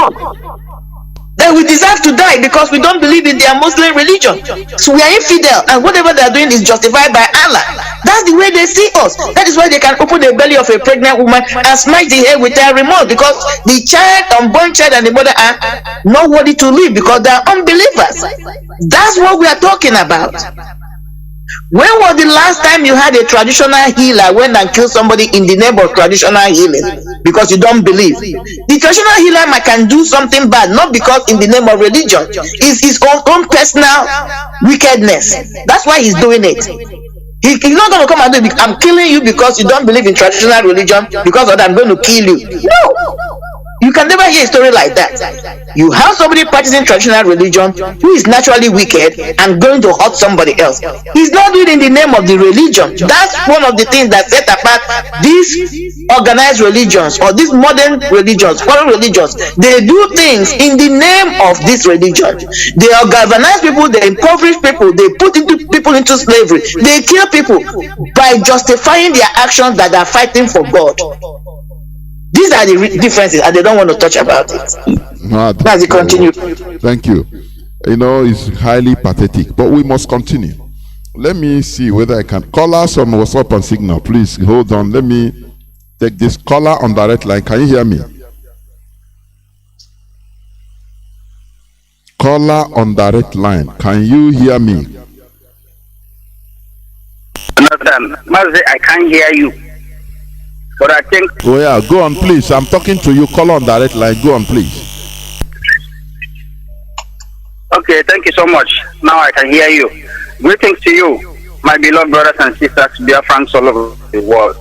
Then we deserve to die because we don't believe in their Muslim religion. So we are infidel, and whatever they are doing is justified by Allah. That's the way they see us. That is why they can open the belly of a pregnant woman and smash the head with their remote, because the child, unborn child, and the mother are not worthy to live because they are unbelievers. That's what we are talking about. When was the last time you had a traditional healer went and killed somebody in the name of traditional healing because you don't believe? The traditional healer can do something bad, not because in the name of religion. It's his own personal wickedness. That's why he's doing it. He's not going to come and do it. I'm killing you because you don't believe in traditional religion, because of that I'm going to kill you. No. You can never hear a story like that. You have somebody practicing traditional religion who is naturally wicked and going to hurt somebody else. He's not doing it in the name of the religion. That's one of the things that set apart these organized religions or these modern religions, foreign religions. They do things in the name of this religion. They organize people, they impoverish people, they put people into slavery, they kill people by justifying their actions that are fighting for God. These are the differences, and they don't want to touch about it. As you continue. Thank you. You know, it's highly pathetic, but we must continue. Let me see whether I can call us on WhatsApp and Signal. Please hold on. Let me take this caller on direct line. Can you hear me? Caller on direct line. Can you hear me? Jonathan, Mazi, I can't hear you. But I think. Oh yeah, go on, please. I'm talking to you. Call on direct line. Go on, please. Okay, thank you so much. Now I can hear you. Greetings to you, my beloved brothers and sisters, Biafrans all over the world.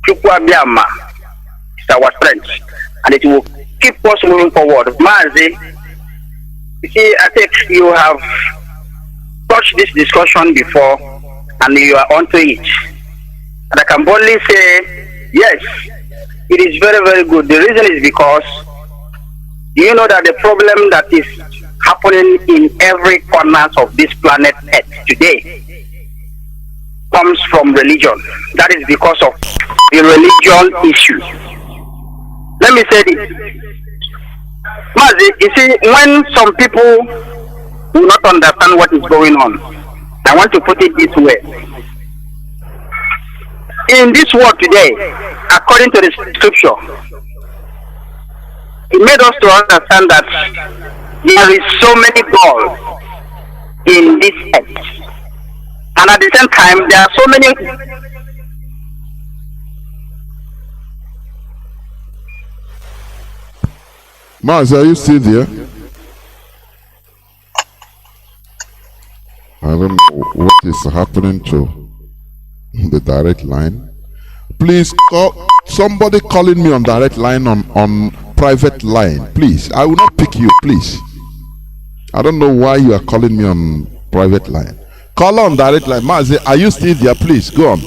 Chukwa Biama is our strength, and it will keep us moving forward. Mazi, you see, I think you have touched this discussion before, and you are onto it. And I can boldly say, yes, it is very, very good. The reason is because you know that the problem that is happening in every corner of this planet Earth today comes from religion. That is because of the religion issue. Let me say this. Mazi, you see, when some people do not understand what is going on, I want to put it this way. In this world today, according to the scripture, it made us to understand that there is so many gods in this earth, and at the same time there are so many Mazi, are you still there? I don't know what is happening to the direct line. Please call somebody calling me on direct line on private line. Please, I will not pick you, please. I don't know why you are calling me on private line. Call on direct line. Mazi, are you still there? Please go on.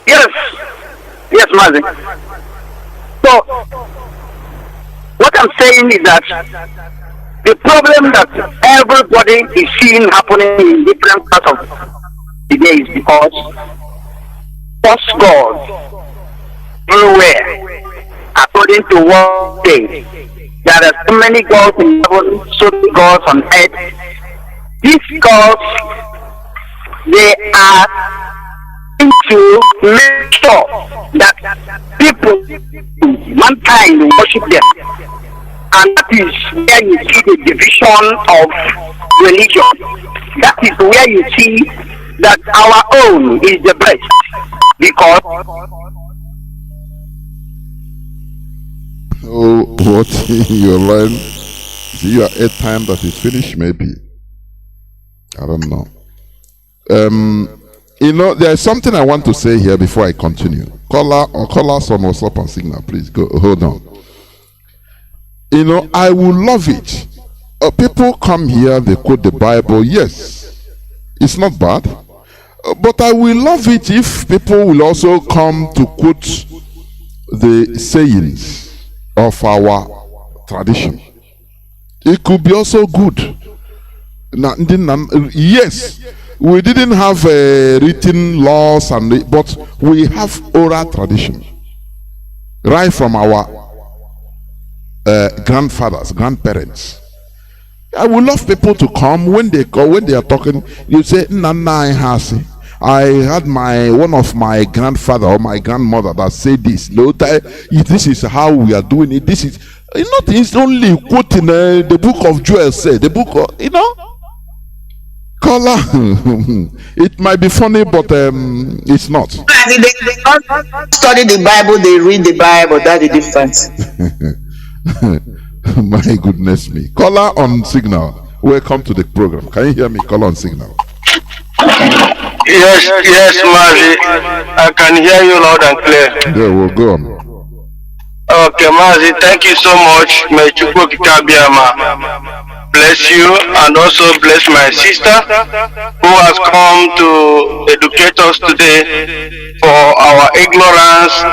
Yes, Mazi. So, what I'm saying is that the problem that everybody is seeing happening in different parts of the day is because false gods everywhere, according to what they say. There are so many gods in heaven, so many gods on earth. These gods, they are to make sure that people, mankind, worship them. And that is where you see the division of religion. That is where you see that our own is the best. Because what you learn? See your airtime that is finished, maybe. I don't know. You know, there's something I want to say here before I continue. Call us on WhatsApp and Signal, please. Go, hold on. You know, I will love it. People come here, they quote the Bible. Yes, it's not bad. But I will love it if people will also come to quote the sayings of our tradition. It could be also good. Yes, we didn't have written laws, but we have oral tradition right from our grandfathers, grandparents. I would love people to come when they are talking. You say, Nnamdi, I had one of my grandfather or my grandmother that said this. No, this is how we are doing it. This is not. It's only quoting the book of Joel said. The book of, Caller, it might be funny, but it's not. They don't study the Bible, they read the Bible. That's the difference. My goodness me. Caller on Signal. Welcome to the program. Can you hear me? Caller on Signal. Yes, Mazi. I can hear you loud and clear. Yeah, we'll go on. Okay, Mazi, thank you so much. May Chukwu Kikabiyama bless you and also bless my sister who has come to educate us today for our ignorance,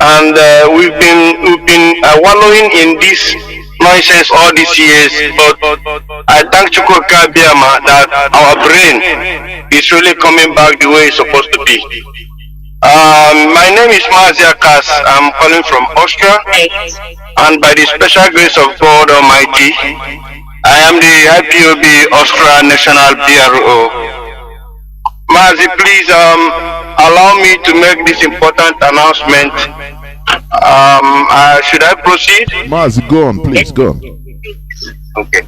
and we've been wallowing in this nonsense all these years. But I thank Chukwu Kikabiyama that our brain is really coming back the way it's supposed to be. My name is Mazi Johnathan. I'm calling from Austria, and by the special grace of God Almighty, I am the IPOB Austria National BRO. Mazi, please allow me to make this important announcement. Should I proceed? Mazi, go on, please, go on. Okay.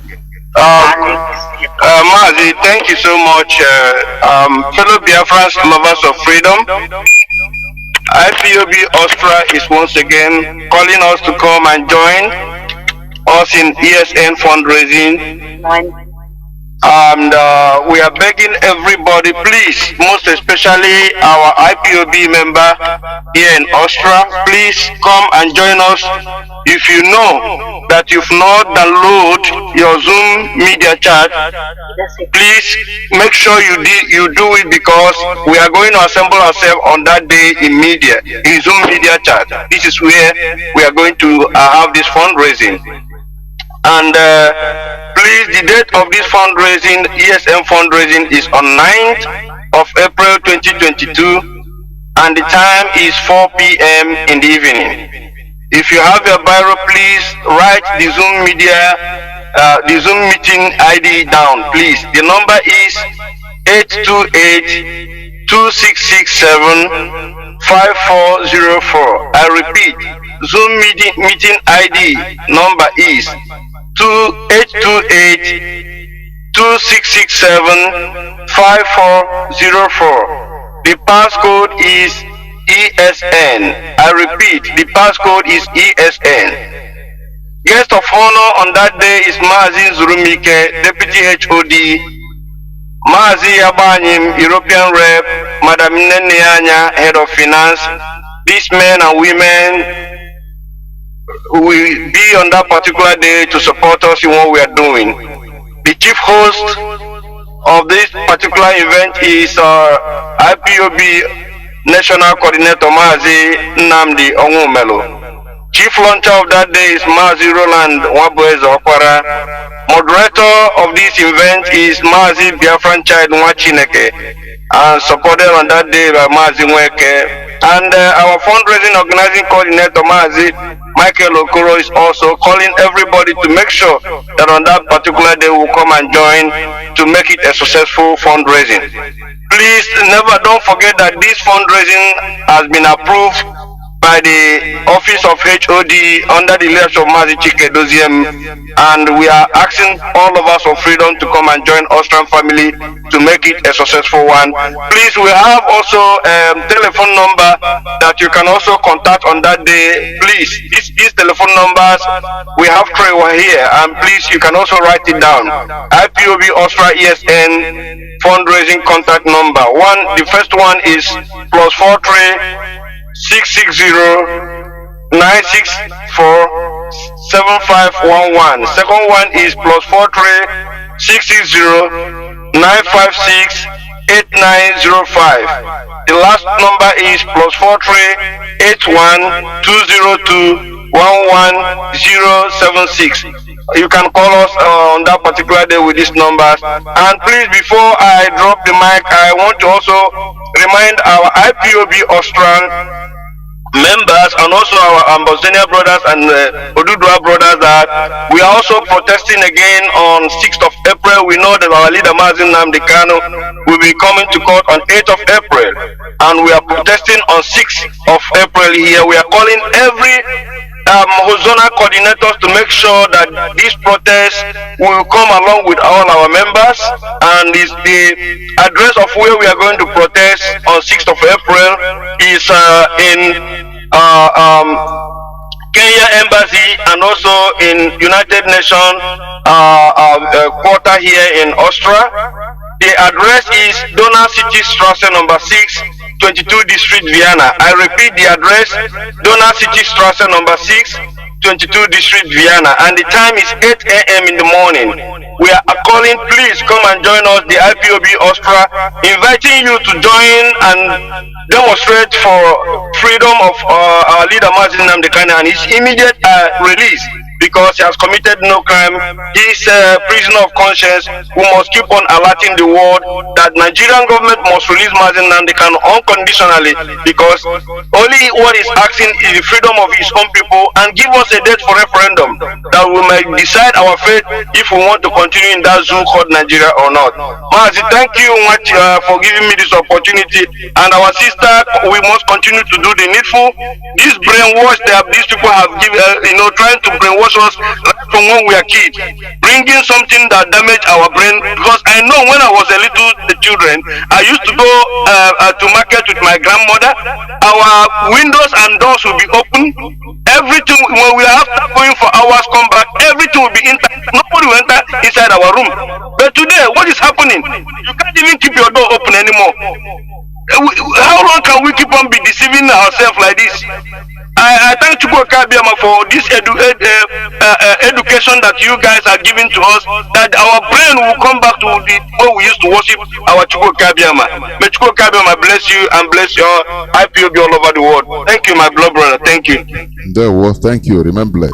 Mazi, thank you so much. Fellow Biafrans, lovers of freedom, IPOB Austria is once again calling us to come and join us in ESN fundraising, and we are begging everybody, please, most especially our IPOB member here in Austria, please come and join us. If you know that you've not downloaded your Zoom media chat, please make sure you do it, because we are going to assemble ourselves on that day in Zoom media chat. This is where we are going to have this fundraising. And please, the date of this fundraising, ESM fundraising, is on 9th of April 2022, and the time is 4 p.m. in the evening. If you have your biro, please write the Zoom meeting ID down, please. The number is 828-2667-5404. I repeat, Zoom meeting ID number is 828-2667-5404. The passcode is ESN. I repeat, the passcode is ESN. Guest of honor on that day is Mazi Zurumike, Deputy HOD, Mazi Abanyim, European Rep, Madam Neneanya, Head of Finance. These men and women will be on that particular day to support us in what we are doing. The chief host of this particular event is IPOB National Coordinator Mazi Nnamdi Onwumelo. Chief launcher of that day is Mazi Roland Wabweza Okwara. Moderator of this event is Mazi Biafran Child Nwachineke, and supported on that day by Mazi Nweke. And our fundraising organizing coordinator Mazi Michael Okoro is also calling everybody to make sure that on that particular day we'll come and join to make it a successful fundraising. Please don't forget that this fundraising has been approved by the office of HOD under the leadership of Mazi Chike Doziem, and we are asking all of us of freedom to come and join Austrian family to make it a successful one. Please, we have also telephone number that you can also contact on that day. Please, these telephone numbers, we have three here, and please, you can also write it down. IPOB Austria ESN fundraising contact number. The first one is +43 660-964-7511. Second one is +43 660-956-8905. The last number is +43 81-202-11076. You can call us on that particular day with these numbers. And please, before I drop the mic, I want to also remind our IPOB Austrian members and also our Ambosania brothers and Odudua brothers that we are also protesting again on 6th of April. We know that our leader Mazi Kanu will be coming to court on 8th of April, and we are protesting on 6th of April here. We are calling every Hozona coordinators to make sure that this protest will come along with all our members, and the address of where we are going to protest on 6th of April is in Kenya Embassy and also in United Nations quarter here in Austria. The address is Donau City Strasse number 6, 22 District Vienna. I repeat the address, Donau City Strasse number 6, 22 District Vienna, and the time is 8 a.m. in the morning. We are calling, please come and join us, the IPOB Austria, inviting you to join and demonstrate for freedom of our leader Mazi and his immediate release, because he has committed no crime. He is a prisoner of conscience. We must keep on alerting the world that Nigerian government must release Mazi unconditionally, because only what is asking is the freedom of his own people, and give us a date for referendum that we may decide our fate if we want to continue in that zoo called Nigeria or not. Mazi, thank you much for giving me this opportunity, and our sister, we must continue to do the needful. This brainwash that these people have given, trying to brainwash us right from when we are kids, bringing something that damage our brain. Because I know when I was a little children, I used to go to market with my grandmother. Our windows and doors will be open. Everything, when we are after going for hours, come back, everything will be intact. Nobody will enter inside our room. But today, what is happening? You can't even keep your door open anymore. How long can we keep on be deceiving ourselves like this? I thank Chukwu Kabiama for this education that you guys are giving to us, that our brain will come back to the way we used to worship our Chukwu Kabiama. May Chukwu Kabiama bless you and bless your IPOB all over the world. Thank you, my blood brother. Thank you. There was, thank you. Remain blessed.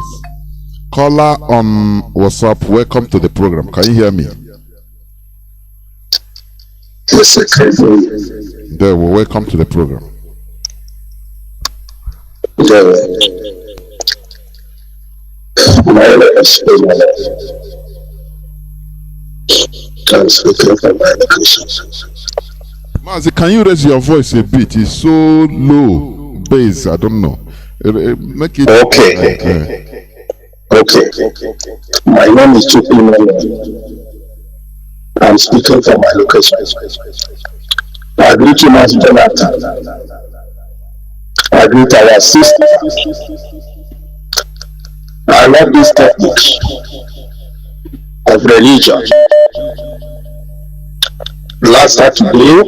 Caller on WhatsApp, welcome to the program. Can you hear me? Yes, sir. There, well, welcome to the program. My name is Mazi, can you raise your voice a bit? It's so low, bass. I don't know. Make it okay. My name is Chukwu. I'm speaking from my location. I agree to Mazi Johnathan. I greet our sister. I love this topic of religion. Last Saturday,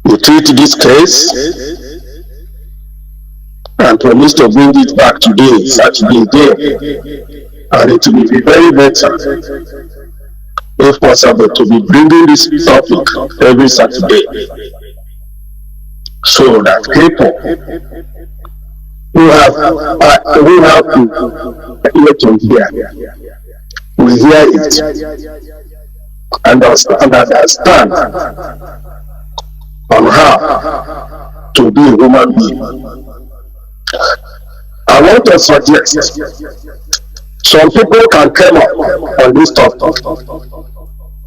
we treat this case and promised to bring it back today, Saturday again. And it will be very better, if possible, to be bringing this topic every Saturday, so that people who have to hear, we hear it and understand on how to be a human being. I want to suggest some people can come up on this topic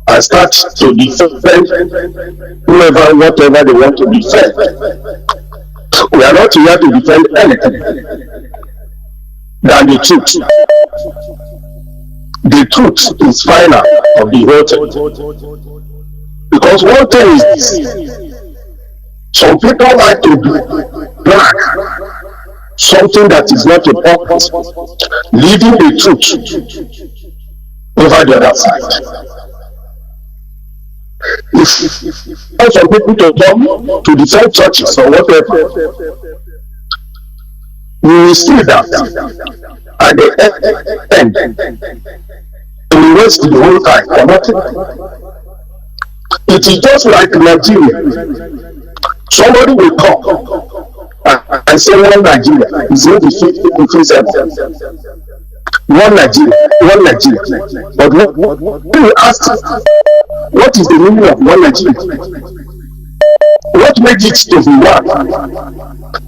and start to defend whoever, whatever they want to defend. We are not here to defend anything than the truth. The truth is final of the whole thing. Because one thing is this: some people like to brag something that is not important, leaving the truth over the other side. If some people to come to defend churches or whatever, we will see that at the end we waste the whole time for nothing. It is just like Nigeria. Somebody will come and say one Nigeria is not the feasible. One Nigeria. But when you ask, what is the meaning of one Nigeria? What made it to be one?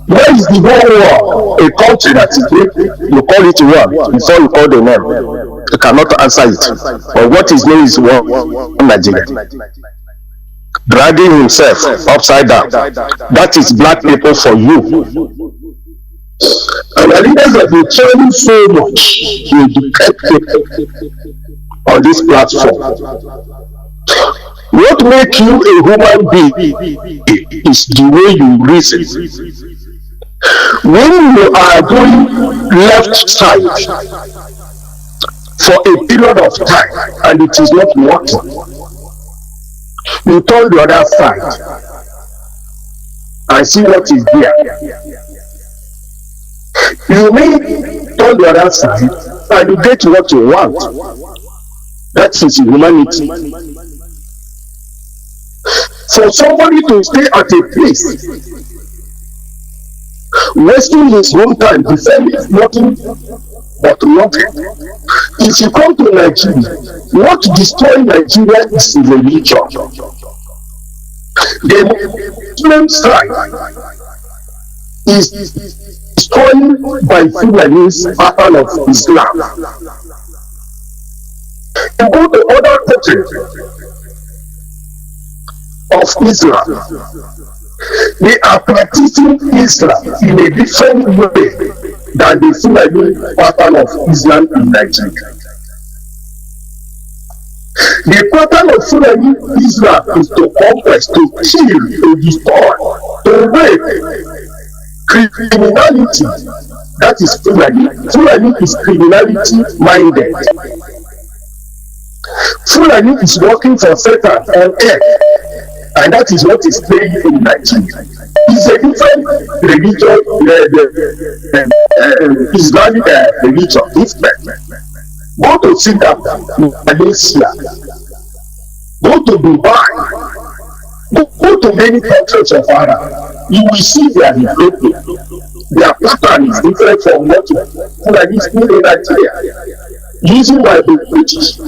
Where is the whole world? A country that is big, you call it one before you call the name. You cannot answer it. But what is known is one Nigeria. Dragging himself upside down. That is black people for you. And the leaders have been trying so much to educate people on this platform. What makes you a human being is the way you reason. When you are going left side for a period of time and it is not working, you turn the other side and see what is there. You may turn the other side and you get what you want. That is humanity. For somebody to stay at a place, wasting his own time, defending nothing but nothing. If you come to Nigeria, what destroys Nigeria is religion. The Muslim side is destroyed by Fulani's pattern of Islam. You go to other countries of Islam, they are practicing Islam in a different way than the Fulani pattern of Islam in Nigeria. The pattern of Fulani Islam is to conquest, to kill, to destroy, to rape, criminality. That is Fulani. Fulani is criminality minded. Fulani is working for Satan on earth, and that is what is playing in Nigeria. It's a different religion, Islamic religion, different. Go to Singapore, Malaysia, go to Dubai, go to many countries of Arab. You will see their development. Their pattern is different from what Fulani is doing in Nigeria, using by the British.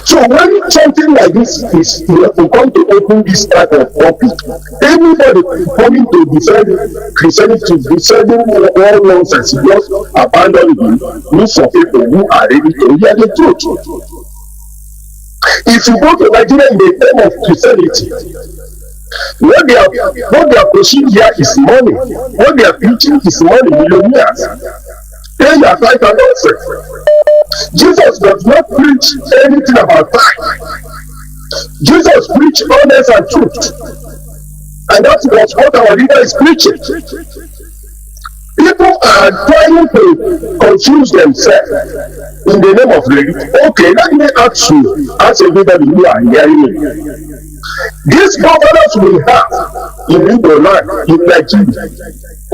So when something like this is come to open this type of topic, everybody coming to defend Christianity, defending all nonsense, just abandon it, look for people who are ready to hear the truth. If you go to Nigeria in the name of Christianity, what they are pushing here is money. What they are preaching is money, millionaires. They are like a nonsense. Jesus does not preach anything about time. Jesus preached honest and truth. And that was what our leader is preaching. People are trying to confuse themselves in the name of religion. Okay, let me ask you, as a leader, you are hearing me. These governors we have in Igbo land, in Nigeria,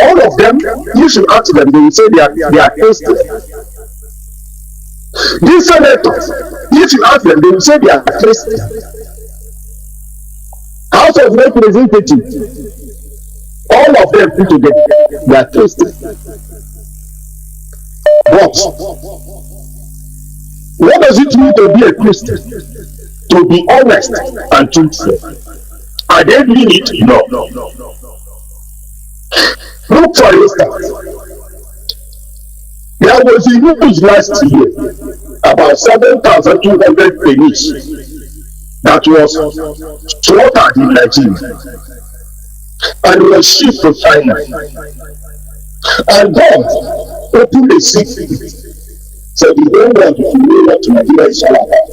all of them, you should ask them, they will say they are Christian. These senators, if you ask them, they will say they are Christian. House of Representatives, all of them put together, they are Christian. But what does it mean to be a Christian? To be honest and truthful. Are they doing it? No. Look, for instance, there was a news last year about 7,200 pennies that was slaughtered in Nigeria and was shipped to China. And God opened the sea. So the whole world will know what Nigeria is all about.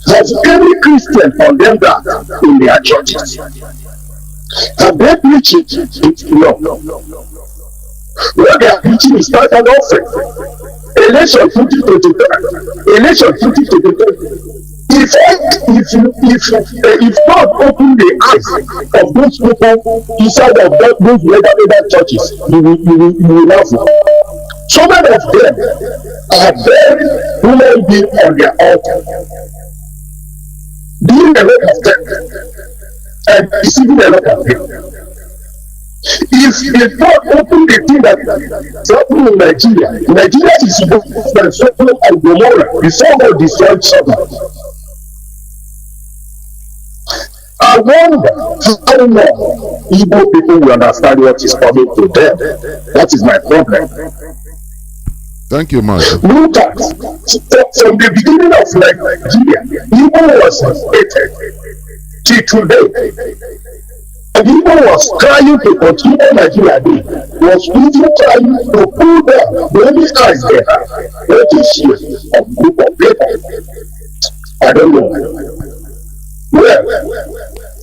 Has every Christian condemned that in their churches? Have they preached it? No. What they are preaching is not an offering. Election 2023. Election 2023. If God open the eyes of those people inside of those mega churches, you will laugh. So many of them are very human beings on their altar, doing a lot of them and receiving a lot of them. If God open the thing that is happening in Nigeria is worse than Sodom and Gomorrah before God destroyed Sodom. I wonder how long Igbo people will understand what is coming to them. That is my problem. Thank you, Mazi. Look at, from the beginning of Nigeria, Igbo was hated till today. And Igbo was trying to continue Nigeria Day, was even trying to pull down the only eyes they have. What is here? A group of people. I don't know. Well,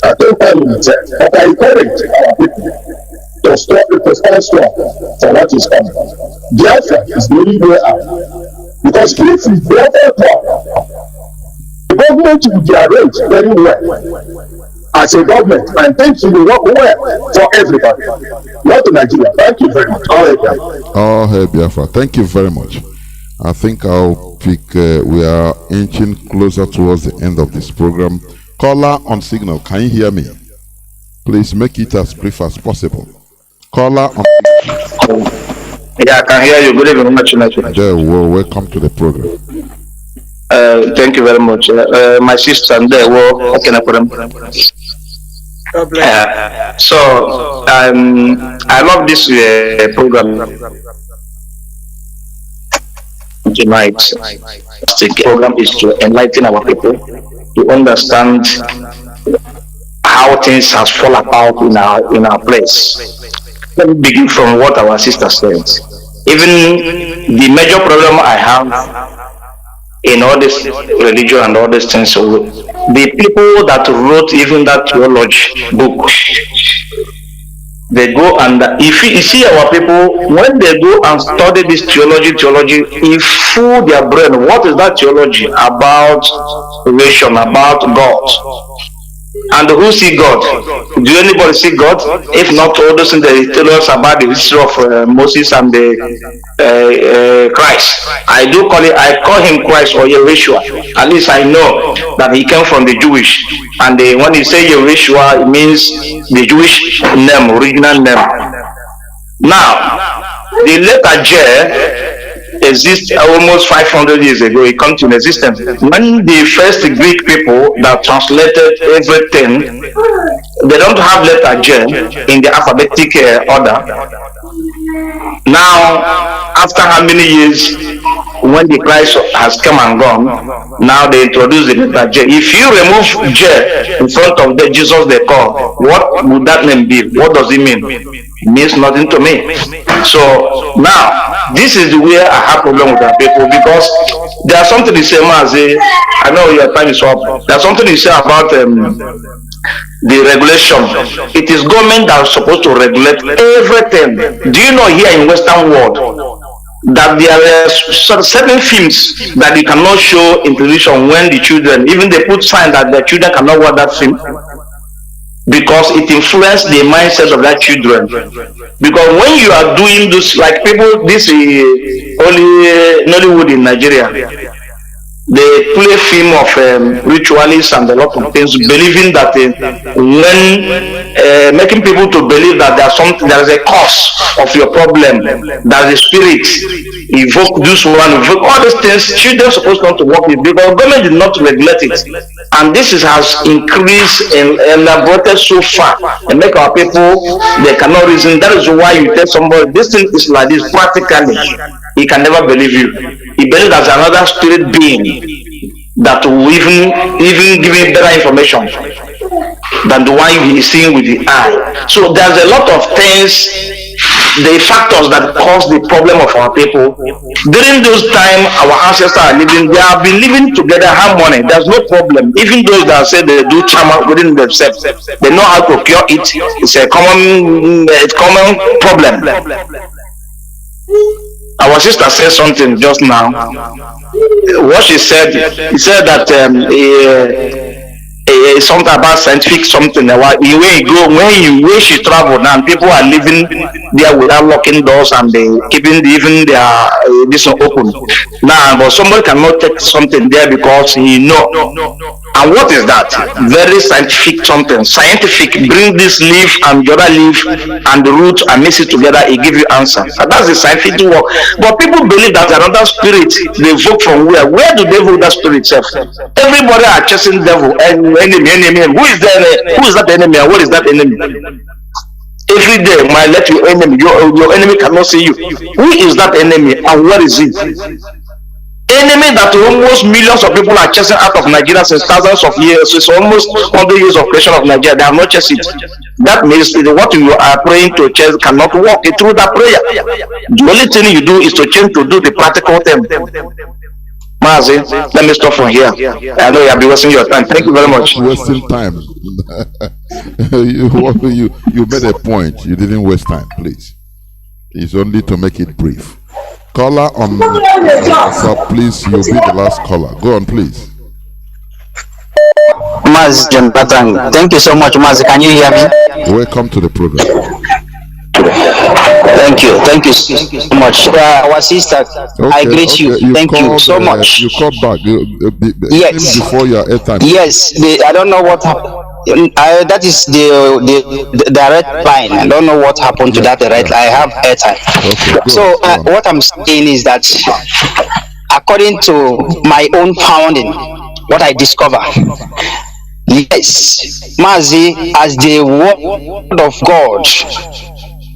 I don't tell you that, but I encourage our people to stand strong for what is coming. Biafra is the only way out. Because if we Biafra come, the government will be arranged very well as a government, and things will work well for everybody. Not to Nigeria. Thank you very much. All hail Biafra. Thank you very much. I think I'll pick, we are inching closer towards the end of this program. Caller on signal, can you hear me? Please make it as brief as possible. Caller on signal. Yeah, I can hear you. Good evening, much. There, well, welcome to the program. Thank you very much. My sister, and there, well, okay, no problem. So, I love this program tonight. The program is to enlighten our people to understand how things has fallen apart in our place. Let me begin from what our sister said. Even the major problem I have in all this religion and all these things, so the people that wrote even that theology book, they go and if you see our people when they go and study this theology, it fool their brain. What is that theology about? Relation about God. And who see God? Do anybody see God? If not, all those things they tell us about the history of Moses and the Christ. I call him Christ or Yeshua. At least I know that he came from the Jewish. And when you say Yeshua, it means the Jewish name, original name. Now, the letter J exists almost 500 years ago. It comes into existence when the first Greek people that translated everything, they don't have letter J in the alphabetic order. Now, after how many years, when the Christ has come and gone, now they introduce the letter J. If you remove J in front of the Jesus they call, what would that name be? What does it mean? It means nothing to me. So now, this is where I have problem with our people, because there's something you say, Mazi, I know your time is up. There's something you say about the regulation. It is government that is supposed to regulate everything. Do you know here in Western world that there are certain films that you cannot show in television when the children, even they put sign that the children cannot watch that film because it influences the mindset of that children. Because when you are doing this, like people, this is only Nollywood in Nigeria. They play film of ritualists and a lot of things, believing that when making people to believe that there is a cause of your problem, that the spirit evoke this one, evoke all these things. Children are supposed not to work with because government did not regulate it, and this has increased and elaborated so far and make our people they cannot reason. That is why you tell somebody this thing is like this practically. He can never believe you. He believes there's another spirit being that will even give him better information than the one he is seeing with the eye. So there's a lot of things, the factors that cause the problem of our people. During those time our ancestors are living, they have been living together harmony. There's no problem. Even those that say they do trauma within themselves, they know how to cure it. It's a common problem. Our sister said something just now. What she said, he said that something about scientific something. When she traveled and people are living there without locking doors and they keeping even their this open. Now, but somebody cannot take something there because he know. And what is that? Very scientific something. Scientific, bring this leaf and the other leaf and the root and mix it together, it give you answer. And that's the scientific work. But people believe that another spirit, they vote from where? Where do they vote that spirit itself? Everybody are chasing devil and enemy. Who is that enemy and what is that enemy? Every day, let your enemy, your enemy cannot see you. Who is that enemy and where is it? Enemy that almost millions of people are chasing out of Nigeria since thousands of years. It's almost 100 years of creation of Nigeria. They have not chased it. That means what you are praying to chase cannot work through that prayer. The only thing you do is to change to do the practical thing. Mazi, let me stop from here. I know you have been wasting your time. Thank you very much. Wasting time. You made a point. You didn't waste time, please. It's only to make it brief. Caller on WhatsApp, please. You'll be the last caller. Go on, please. Mazi Johnathan, thank you so much, Mazi. Can you hear me? Welcome to the program. Thank you so much. Our sister, okay, I greet you. Thank you so much. You called back. Yes. Before your airtime. Yes. I don't know what happened. That is the direct line. I don't know what happened to that direct line. I have airtime. Okay, so what I'm saying is that according to my own founding, what I discover, yes, Mazi, as the word of God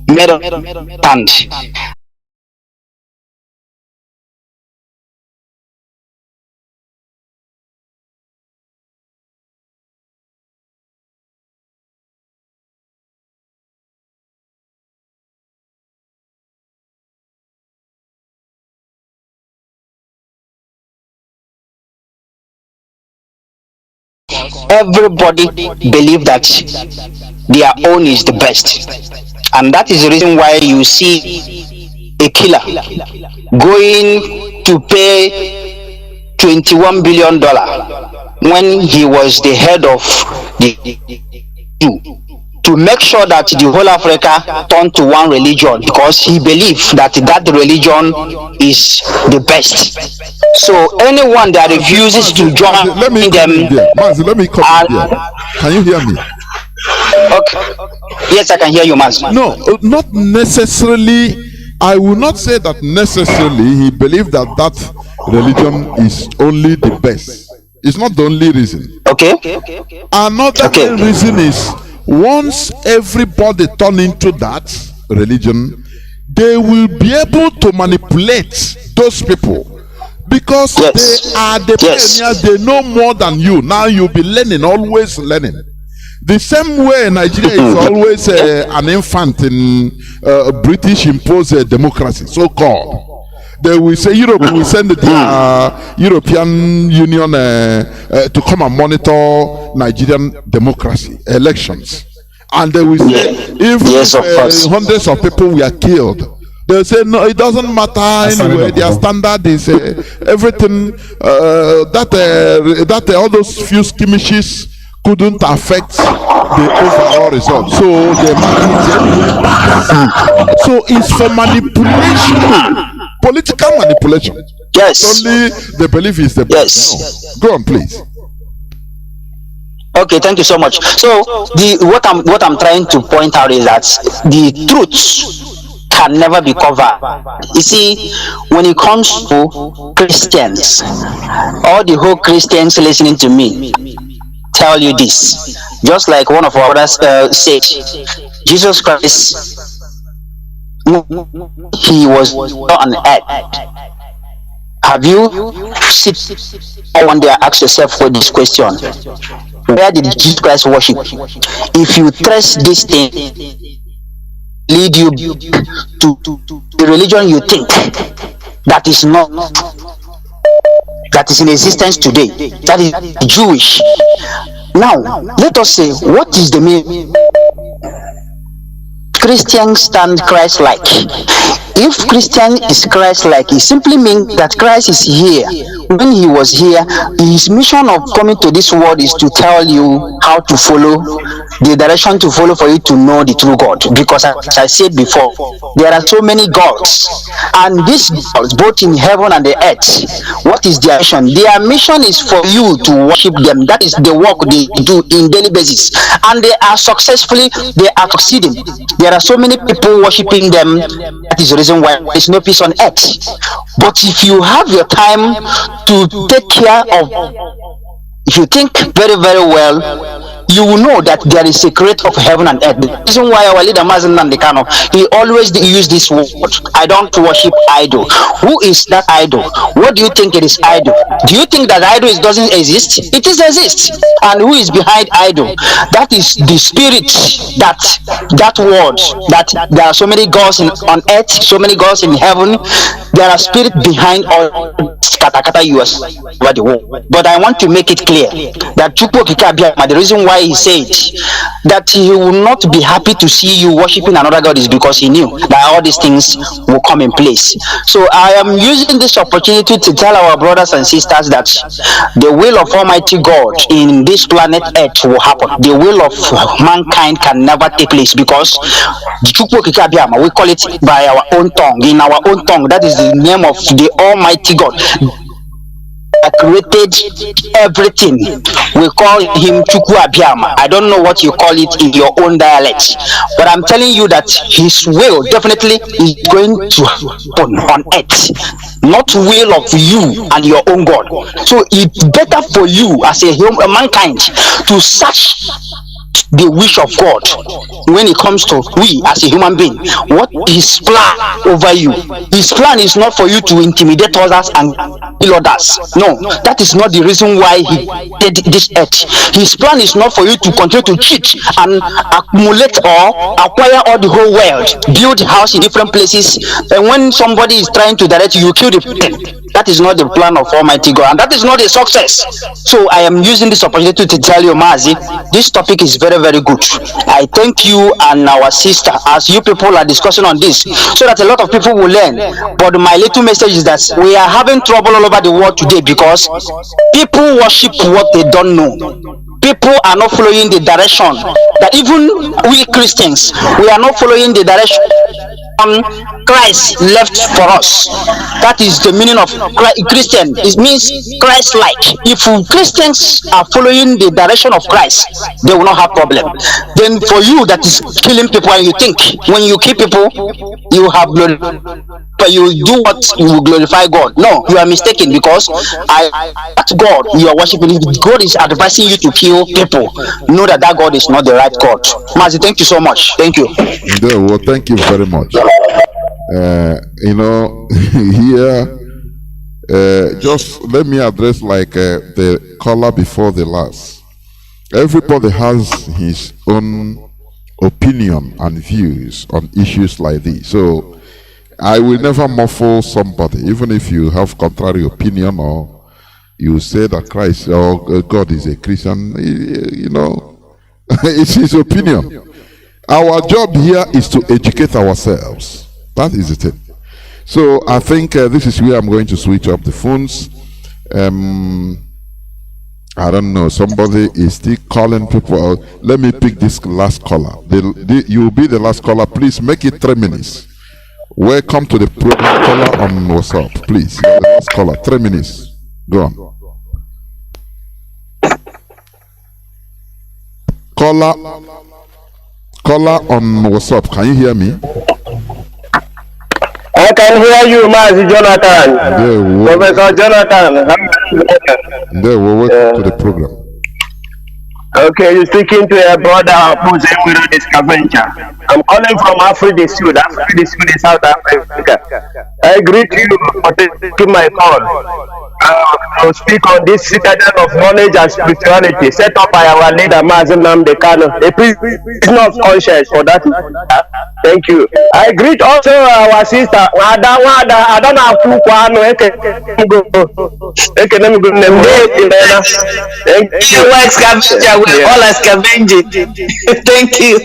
made of stand. Everybody believe that their own is the best, and that is the reason why you see a killer going to pay $21 billion when he was the head of the to make sure that the whole Africa turned to one religion, because he believed that that religion is the best. So anyone that refuses to join them, Mazi, let me come in there. Can you hear me? Okay. Yes, I can hear you, Mazi. No, not necessarily. I will not say that necessarily he believed that that religion is only the best. It's not the only reason. Okay. Another reason is, once everybody turn into that religion, they will be able to manipulate those people, because they are the pioneers. They know more than you. Now you'll be learning, always learning. The same way Nigeria is always an infant in British imposed democracy, so-called. They will say Europe will send the European Union to come and monitor Nigerian democracy elections, and they will say if hundreds of people were killed, they say no, it doesn't matter anyway. Their standard is everything that all those few skirmishes couldn't affect the overall result. So they manage it. So it's for manipulation, political manipulation. Yes. Only the belief is the best. Yes. No. Go on, please. Okay, thank you so much. So what I'm trying to point out is that the truth can never be covered. You see, when it comes to Christians, all the whole Christians listening to me tell you this, just like one of our brothers said, Jesus Christ, he was on earth. Have you sit one day ask yourself for this question? Where did Jesus Christ worship? If you trace this thing, lead you to the religion you think that is not, that is in existence today, that is Jewish. Now let us say, what is the meaning? Christians stand Christ-like. If Christian is Christ-like, it simply means that Christ is here. When he was here, his mission of coming to this world is to tell you how to follow, the direction to follow for you to know the true God. Because as I said before, there are so many gods, and these gods, both in heaven and the earth, what is their mission? Their mission is for you to worship them. That is the work they do in daily basis, and they are successfully, they are succeeding. There are so many people worshiping them. That is the reason why there is no peace on earth. But if you have your time to take care of, if you think very, very well, you will know that there is a creator of heaven and earth. The reason why our leader Mazi Johnathan, he always use this word, I don't worship idol. Who is that idol? What do you think it is idol? Do you think that idol doesn't exist? It is exists. And who is behind idol? That is the spirit, that word, that there are so many gods on earth, so many gods in heaven. There are spirit behind all katakata US over the world. But I want to make it clear that the reason why he said that he will not be happy to see you worshiping another God is because he knew that all these things will come in place. So I am using this opportunity to tell our brothers and sisters that the will of Almighty God in this planet Earth will happen. The will of mankind can never take place because we call it by our own tongue. In our own tongue, that is the name of the Almighty God. Created everything. We call him Chukwu Abiyama. I don't know what you call it in your own dialect, but I'm telling you that his will definitely is going to happen on earth, not will of you and your own God. So it's better for you as a mankind to search the wish of God when it comes to we as a human being. What is his plan over you? His plan is not for you to intimidate others and kill others. No, that is not the reason why he did this earth. His plan is not for you to continue to cheat and accumulate or acquire all the whole world, build a house in different places, and when somebody is trying to direct you, you kill the person. That is not the plan of Almighty God, and that is not a success. So I am using this opportunity to tell you, Mazi, this topic is very, very good. I thank you and our sister as you people are discussing on this, so that a lot of people will learn. But my little message is that we are having trouble all over the world today because people worship what they don't know. People are not following the direction that even we Christians, we are not following the direction Christ left for us. That is the meaning of Christian. It means Christ-like. If Christians are following the direction of Christ, they will not have problem. Then for you that is killing people and you think when you kill people you have glory, but you do what you will glorify God. No, you are mistaken, because that God you are worshiping, God is advising you to kill people. Know that God is not the right God. Mazi, thank you so much. Thank you. Yeah, well, thank you very much. Here, just let me address like the caller before the last. Everybody has his own opinion and views on issues like this. So I will never muffle somebody, even if you have contrary opinion or you say that Christ or God is a Christian. You know, it's his opinion. Our job here is to educate ourselves. That is the thing. So I think this is where I'm going to switch up the phones. I don't know. Somebody is still calling people out. Let me pick this last caller. You will be the last caller. Please make it 3 minutes. Welcome to the program. Caller on WhatsApp, please. You're the last caller. 3 minutes. Go on. Caller on WhatsApp. Can you hear me? I can hear you, Mazi Johnathan. Professor Johnathan. Welcome to the program. Okay, you're speaking to a brother who's a widow scavenger. I'm calling from Africa do Sud, South Africa. I greet you for taking my call. To speak on this citadel of knowledge and spirituality set up by our leader, Mazi Kanu, a prisoner of conscience for that. Thank you. I greet also our sister, Wada. I don't have to Kanu. We're all scavenging. Thank you.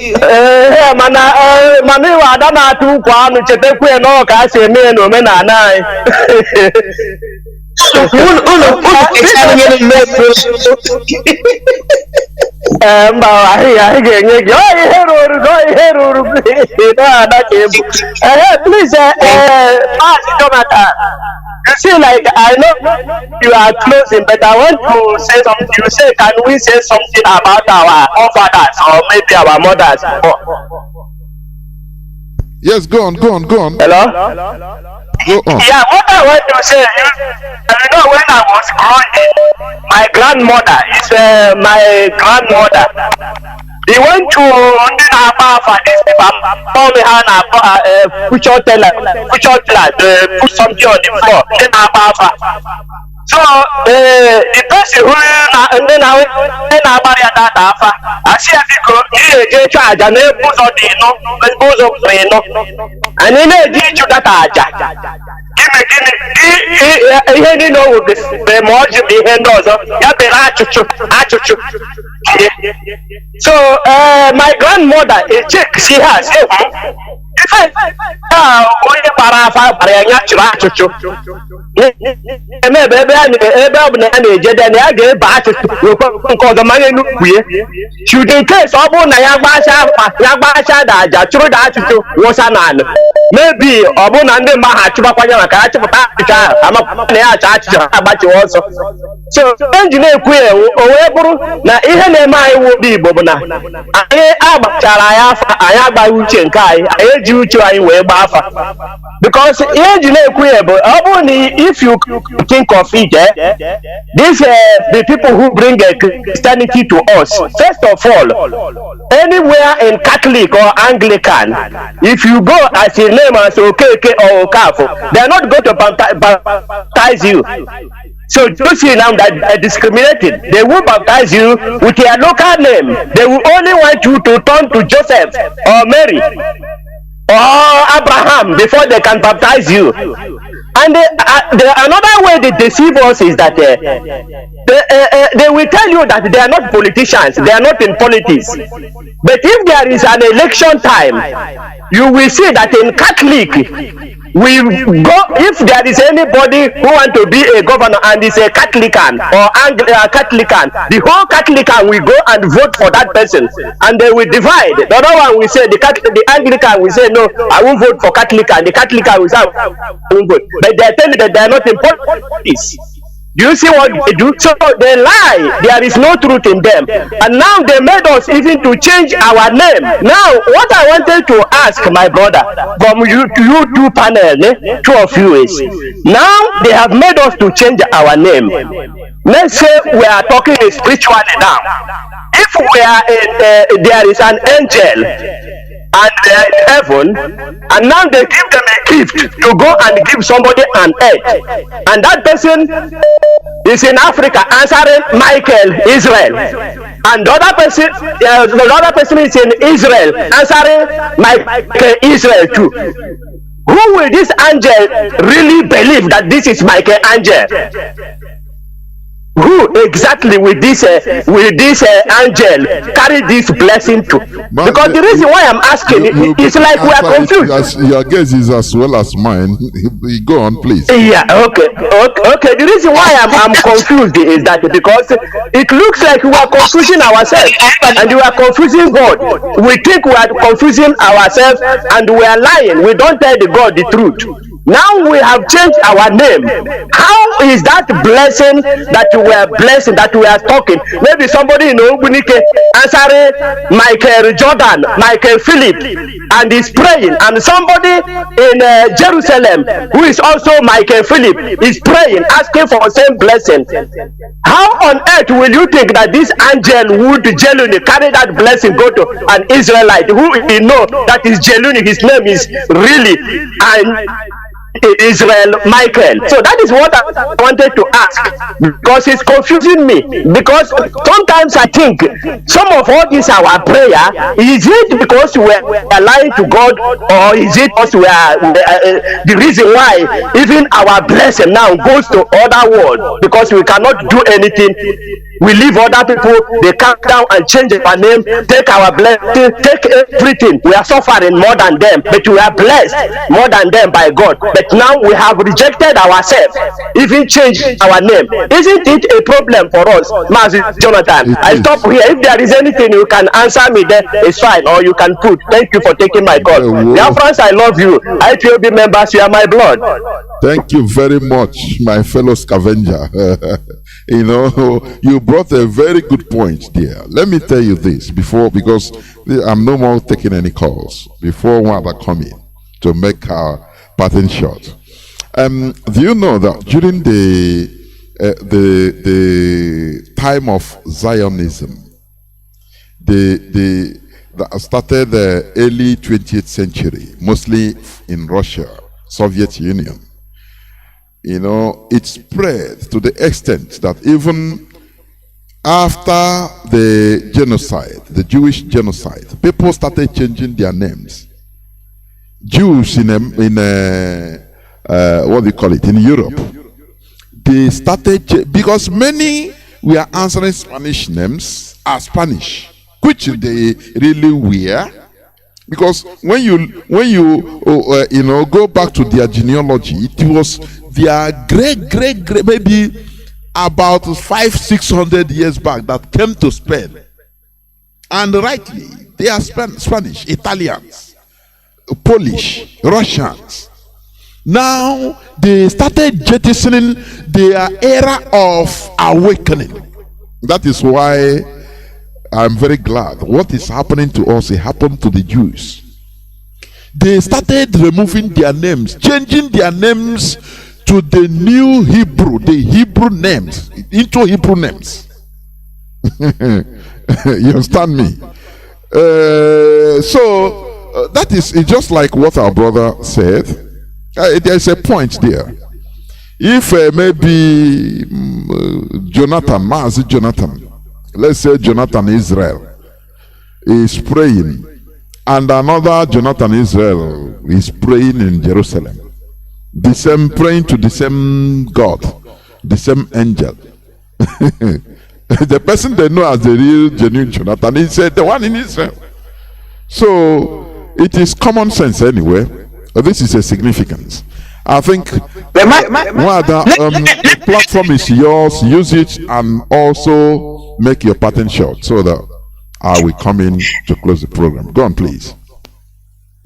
Please, Jonathan. You see, like, I know you are closing, but I want to say something. You say, can we say something about our fathers or maybe our mothers? Yes, go on. Hello? Go on. Yeah, what I want to say, you know, when I was growing, my grandmother is my grandmother. He went to Biafra, this people told me how put something on the floor. So the person who then I see if you go, you charge and then put on the and then they did you that. Give me, know the more you be handles. So my grandmother, a chick, she has maybe so engineer queer na ihe na-eme anyị wobi Igbo bụ na anyị agbachara ya afa anyị agbaghị uche nke anyị eji uche anyị wee gbaa afa because ihe engineer queer bụ ọ bụrụ na if you think of it these the people who bring Christianity to us, first of all, anywhere in Catholic or Anglican, if you go as a name as Okeke or Okafo, they are not going to baptize you. So you see now that are discriminated. They will baptize you with their local name. They will only want you to turn to Joseph or Mary or Abraham before they can baptize you. And another way they deceive us is that they will tell you that they are not politicians, they are not in politics. But if there is an election time, you will see that in Catholic, we go, if there is anybody who want to be a governor and is a Catholican or Catholican, the whole Catholican will go and vote for that person, and they will divide. The other one will say, the Anglican will say, no, I won't vote for Catholican. The Catholican will say, I won't vote. But they are telling that they are not in politics. You see what they do? So they lie. There is no truth in them. And now they made us even to change our name. Now, what I wanted to ask my brother from you two panel, two of you is, now they have made us to change our name. Let's say we are talking spiritually now. If we are there is an angel and they are in heaven, and now they give them a gift to go and give somebody an egg, and that person is in Africa answering Michael, Israel, and the other person is in Israel answering Michael, Israel too. Who will this angel really believe that this is Michael Angel? Who exactly will this angel carry this blessing to? Because the reason why I'm asking is like we are confused. Your guess is as well as mine. Go on, please. Yeah, okay. The reason why I'm confused is that because it looks like we are confusing ourselves and we are confusing God. We think we are confusing ourselves and we are lying. We don't tell the God the truth. Now we have changed our name. How is that blessing that we are blessing, that we are talking? Maybe somebody in Ogunike answering Michael Jordan, Michael Philip, and is praying, and somebody in Jerusalem who is also Michael Philip is praying, asking for the same blessing. How on earth will you think that this angel would genuinely carry that blessing go to an Israelite who we know that is genuine, his name is really and Israel Michael? So that is what I wanted to ask, because it's confusing me. Because sometimes I think some of all this our prayer, is it because we are lying to God, or is it because we are the reason why even our blessing now goes to other world, because we cannot do anything? We leave other people, they come down and change our name, take our blessing, take everything. We are suffering more than them, but we are blessed more than them by God. But now we have rejected ourselves, even changed our name. Isn't it a problem for us, Mazi Johnathan? I stop here. If there is anything you can answer me, then it's fine, or you can put. Thank you for taking my call. Biafrans, I love you. IPOB members, you are my blood. Thank you very much, my fellow scavenger. You know, you brought a very good point there. Let me tell you this before, because I'm no more taking any calls, before one other come in to make our pattern short. Do you know that during the time of Zionism, that started the early 20th century, mostly in Russia, Soviet Union, you know, it spread to the extent that even after the genocide, the Jewish genocide, people started changing their names. Jews in what do you call it, in Europe, they started, because many were answering Spanish names as Spanish, which they really were. Because when you you know, go back to their genealogy, it was their great maybe about 500-600 years back that came to Spain, and rightly they are Spanish, Italians, Polish, Russians. Now they started jettisoning their era of awakening. That is why I'm very glad what is happening to us, it happened to the Jews. They started removing their names, changing their names to the new Hebrew, the Hebrew names, into Hebrew names. You understand me? So that is just like what our brother said. There's a point there. If maybe Johnathan, Mazi Johnathan, let's say Johnathan Israel is praying, and another Johnathan Israel is praying in Jerusalem, the same, praying to the same God, the same angel. The person they know as the real genuine Johnathan is the one in Israel. So it is common sense anyway. This is a significance. I think the platform is yours. Use it and also make your pattern short so that I will come in to close the program. Go on, please.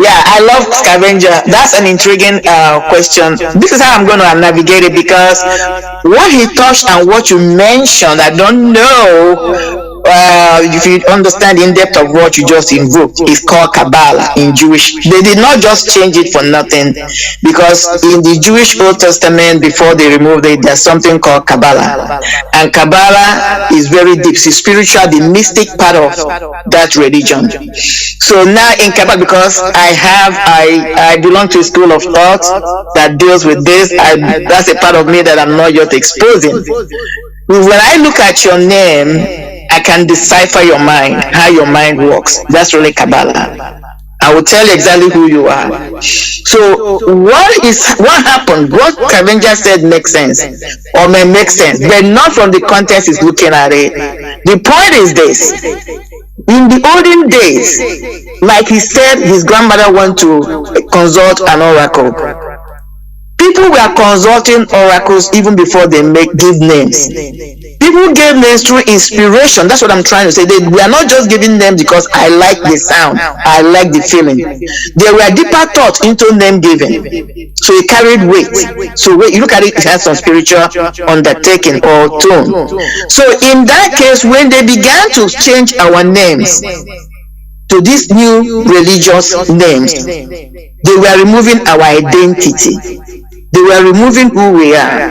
Yeah, I love scavenger. That's an intriguing question. This is how I'm going to navigate it, because what he touched and what you mentioned, I don't know if you understand the in-depth of what you just invoked, is called Kabbalah in Jewish. They did not just change it for nothing, because in the Jewish Old Testament, before they removed it, there's something called Kabbalah. And Kabbalah is very deep. It's spiritual, the mystic part of that religion. So now in Kabbalah, because I belong to a school of thought that deals with this, that's a part of me that I'm not yet exposing. When I look at your name, I can decipher your mind, how your mind works. That's really Kabbalah. I will tell you exactly who you are. So what happened? What Kavenja said makes sense, or may make sense, but not from the context he's looking at it. The point is this: in the olden days, like he said, his grandmother went to consult an oracle. People were consulting oracles even before they give names. People gave names through inspiration. That's what I'm trying to say. We are not just giving names because I like the sound, I like the feeling. There were deeper thoughts into name giving, so it carried weight. So when you look at it, it has some spiritual undertaking or tone. So in that case, when they began to change our names to these new religious names, they were removing our identity. They were removing who we are.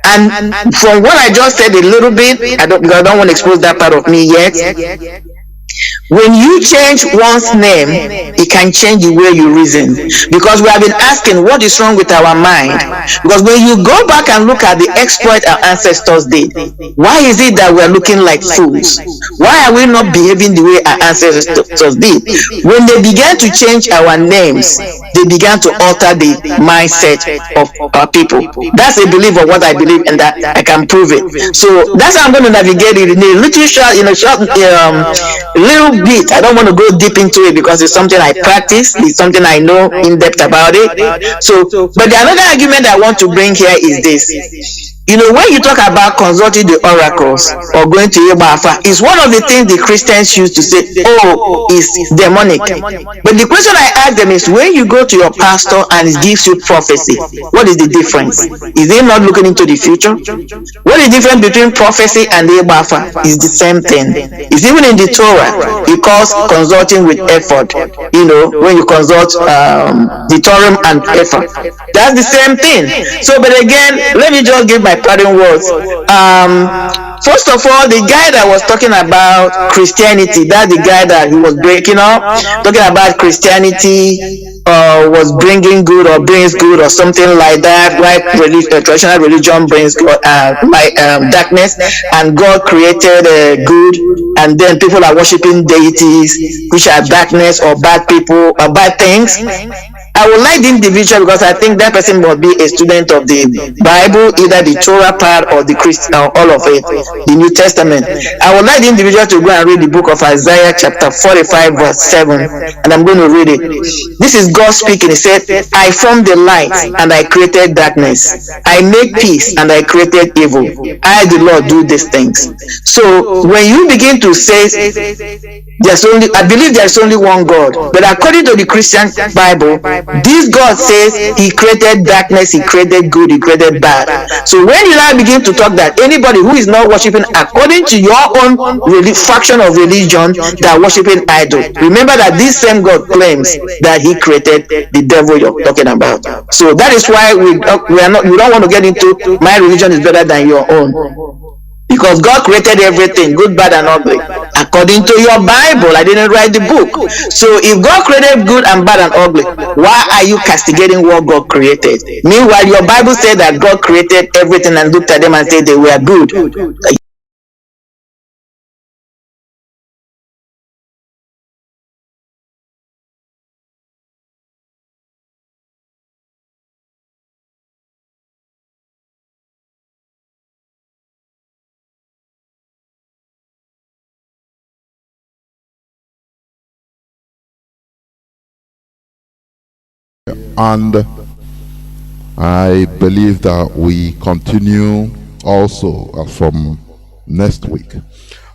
And from what I just said a little bit, I don't want to expose that part of me yet. When you change one's name, it can change the way you reason. Because we have been asking, what is wrong with our mind? Because when you go back and look at the exploit our ancestors did, why is it that we're looking like fools? Why are we not behaving the way our ancestors did? When they began to change our names, they began to alter the mindset of our people. That's a belief of what I believe, and that I can prove it. So that's how I'm going to navigate it in a little short, little bit. I don't want to go deep into it because it's something I practice, it's something I know in depth about it. So, but the another argument I want to bring here is this. You know, when you talk about consulting the oracles or going to Biafra, is one of the things the Christians use to say, oh, it's demonic. But the question I ask them is, when you go to your pastor and he gives you prophecy, what is the difference? Is he not looking into the future? What is the difference between prophecy and Biafra? It's the same thing. It's even in the Torah. It calls consulting with effort. You know, when you consult the Torah and effort, that's the same thing. So, but again, let me just give my parting words. First of all, the guy that was talking about Christianity, that's the guy that he was breaking up, talking about Christianity was bringing good or brings good or something like that, right? Traditional religion brings good, darkness, and God created good, and then people are worshiping deities which are darkness or bad people or bad things. I would like the individual, because I think that person must be a student of the Bible, either the Torah part or the Christian, or all of it, the New Testament. I would like the individual to go and read the book of Isaiah chapter 45 verse 7, and I'm going to read it. This is God speaking. He said, I formed the light and I created darkness. I make peace and I created evil. I, the Lord, do these things. So when you begin to say, I believe there's only one God, but according to the Christian Bible, this God says he created darkness, he created good, he created bad. So when you now begin to talk that anybody who is not worshiping according to your own faction of religion, that worshiping idol, remember that this same God claims that he created the devil you're talking about. So that is why we don't want to get into my religion is better than your own. Because God created everything, good, bad, and ugly. According to your Bible, I didn't write the book. So if God created good and bad and ugly, why are you castigating what God created? Meanwhile, your Bible said that God created everything and looked at them and said they were good. And I believe that we continue also from next week.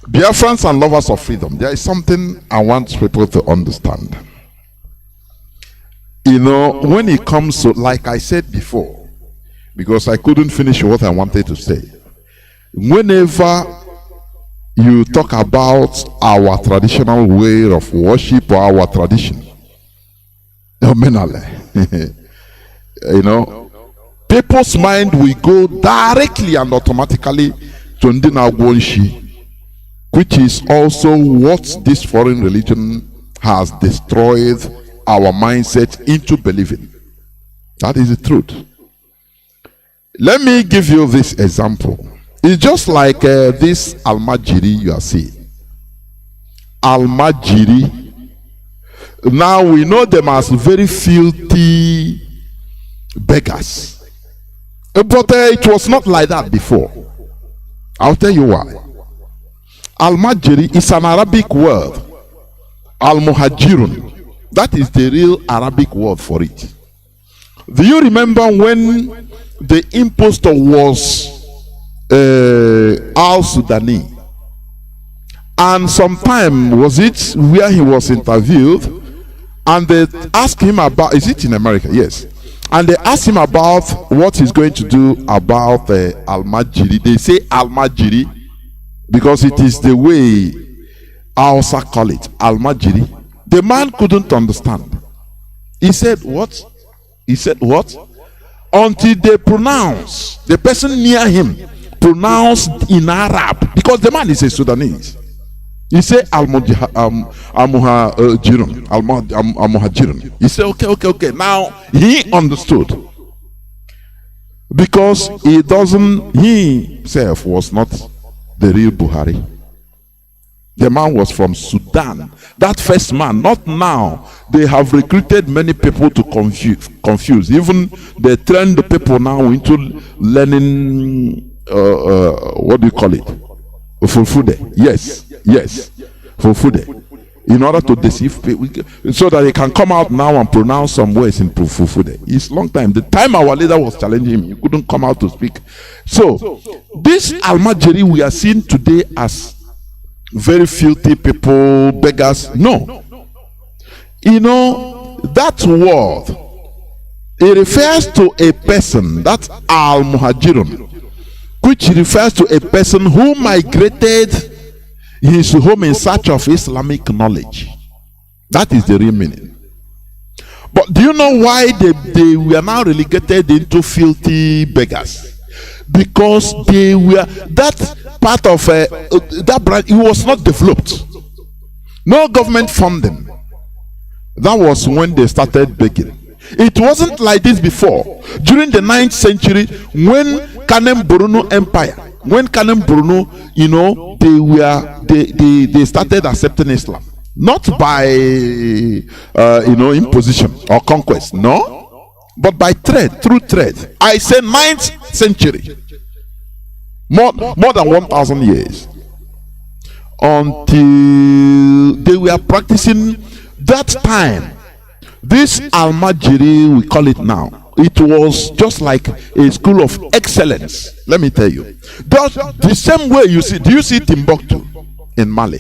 Biafrans and lovers of freedom, there is something I want people to understand. You know, when it comes to, like I said before, because I couldn't finish what I wanted to say, whenever you talk about our traditional way of worship or our tradition, you know, people's mind will go directly and automatically to Ndinagwonshi, which is also what this foreign religion has destroyed our mindset into believing. That is the truth. Let me give you this example. It's just like this Almajiri you are seeing. Almajiri, Now we know them as very filthy beggars. But it was not like that before. I'll tell you why. Al-Majiri is an Arabic word. Al-Muhajirun. That is the real Arabic word for it. Do you remember when the impostor was Al-Sudani? And sometime was it where he was interviewed, and they asked him about, is it in America? Yes. And they asked him about what he's going to do about Al-Majiri. They say Al-Majiri because it is the way Hausa call it, Al-Majiri. The man couldn't understand. He said, what? He said, what? Until they pronounce, the person near him pronounced in Arab, because the man is a Sudanese. He said Al-Muhajirun. He said, okay. Now he understood. Because he himself was not the real Buhari. The man was from Sudan. That first man, not now. They have recruited many people to confuse. Even they train the people now into learning, what do you call it? Fulfude. Yes. Fulfude. In order to deceive people, so that they can come out now and pronounce some words in Fulfude. It's long time. The time our leader was challenging him, he couldn't come out to speak. So, this Al-Majiri we are seeing today as very filthy people, beggars. No. You know, that word, it refers to a person, that's Al-Muhajirun, which refers to a person who migrated his home in search of Islamic knowledge. That is the real meaning. But do you know why they were now relegated into filthy beggars? Because they were, that part of that branch, it was not developed. No government funding. That was when they started begging. It wasn't like this before. During the 9th century, when Kanem Borno Empire, you know, they started accepting Islam. Not by imposition or conquest, no, but by trade, through trade. I say 9th century, more than 1,000 years, until they were practicing that time. This Al-Majiri, we call it now, it was just like a school of excellence. Let me tell you, the same way you see, do you see Timbuktu in Mali?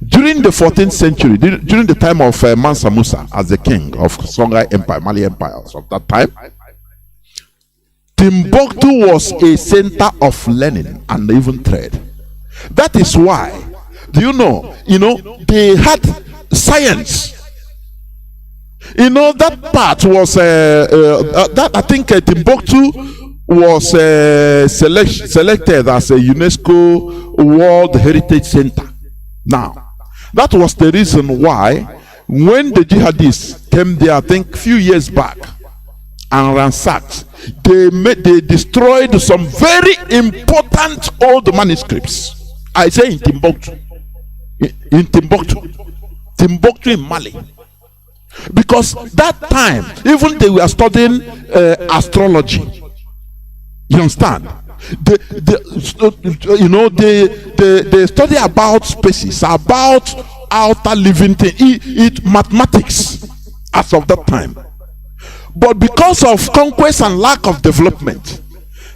During the 14th century, during the time of Mansa Musa as the king of Songhai Empire, Mali Empires of that time, Timbuktu was a center of learning and even trade. That is why, do you know, they had science. You know, that part was that I think Timbuktu was selected as a UNESCO World Heritage Center. Now, that was the reason why when the jihadists came there, I think a few years back, and ransacked, they destroyed some very important old manuscripts. I say in Timbuktu, Timbuktu in Mali. Because that time, even they were studying astrology. You understand? They study about species, about outer living thing, mathematics as of that time. But because of conquest and lack of development,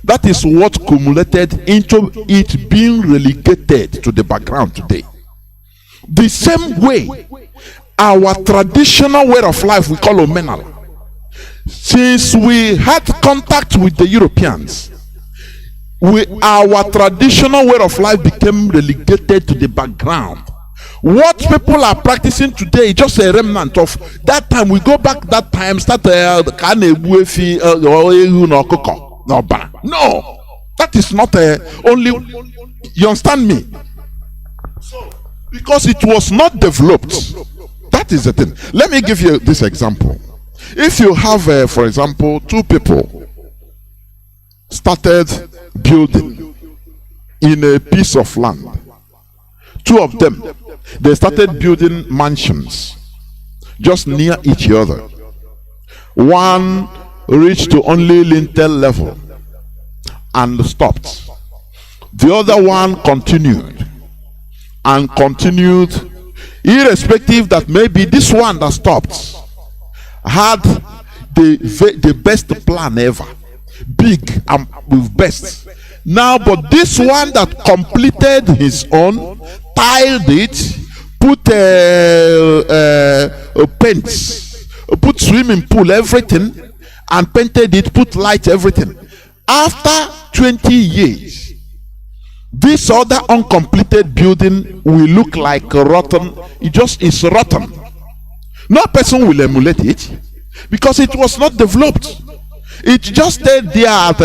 that is what cumulated into it being relegated to the background today. The same way, our traditional way of life, we call Omenala, since we had contact with the Europeans, our traditional way of life became relegated to the background. What people are practicing today is just a remnant of that time. We go back that time, start no, that is not only, you understand me? Because it was not developed. That is the thing. Let me give you this example. If you have, for example, two people started building in a piece of land, two of them, they started building mansions just near each other. One reached to only lintel level and stopped. The other one continued and continued, irrespective that maybe this one that stopped had the best plan ever, big and with best. Now, but this one that completed his own, tiled it, put paints, put swimming pool, everything, and painted it, put light, everything. After 20 years, this other uncompleted building will look like rotten. It just is rotten. No person will emulate it because it was not developed. It just stayed there at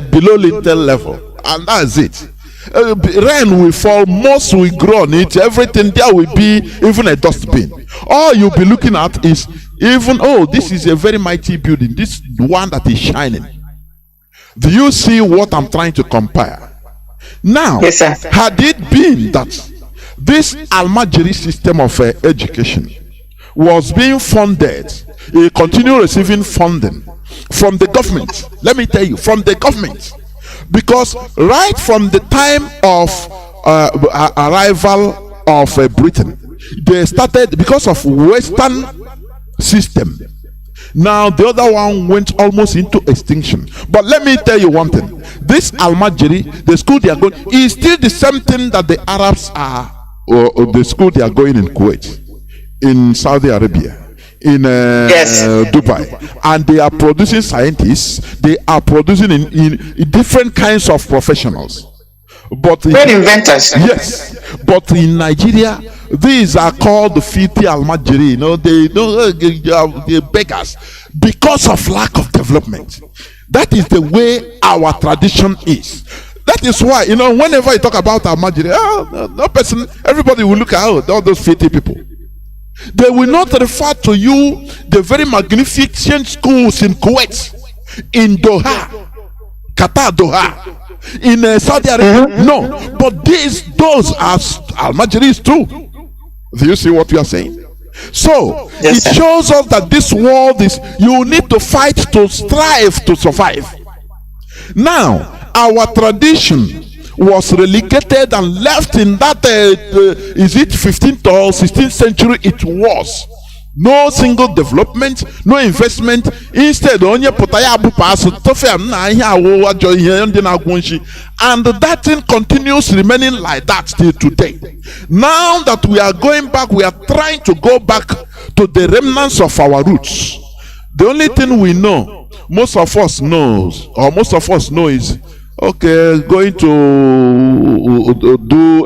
below lintel level, and that's it. Rain will fall, moss will grow on it, everything there will be even a dustbin. All you'll be looking at is even, oh, this is a very mighty building, this one that is shining. Do you see what I'm trying to compare? Now, yes, sir. Had it been that this Almajiri system of education was being funded, it continue receiving funding from the government, let me tell you, from the government, because right from the time of arrival of Britain, they started, because of Western system, now the other one went almost into extinction. But let me tell you one thing, this Almajiri, the school they are going, is still the same thing that the Arabs are, or the school they are going in Kuwait, in Saudi Arabia, in Dubai, and they are producing scientists, they are producing in different kinds of professionals. But great inventors. Yes, but in Nigeria, these are called the filthy Almajiri. You know, they beggars because of lack of development. That is the way our tradition is. That is why, you know, whenever you talk about Almajiri, no person, everybody will look at all those filthy people. They will not refer to you the very magnificent schools in Kuwait, in Doha, Qatar, Doha, in Saudi Arabia. No, but those are Almajiris too. Do you see what we are saying? So yes, it shows us that this world is, you need to fight to strive to survive. Now, our tradition was relegated and left in that is it 15th or 16th century. It was no single development, no investment. Instead, onye putaya abu pass tofe na ihe awo ajo ihe ndi na agwonshi, and that thing continues remaining like that till today. Now that we are going back, we are trying to go back to the remnants of our roots. The only thing we know, most of us knows, or most of us know, is okay, going to do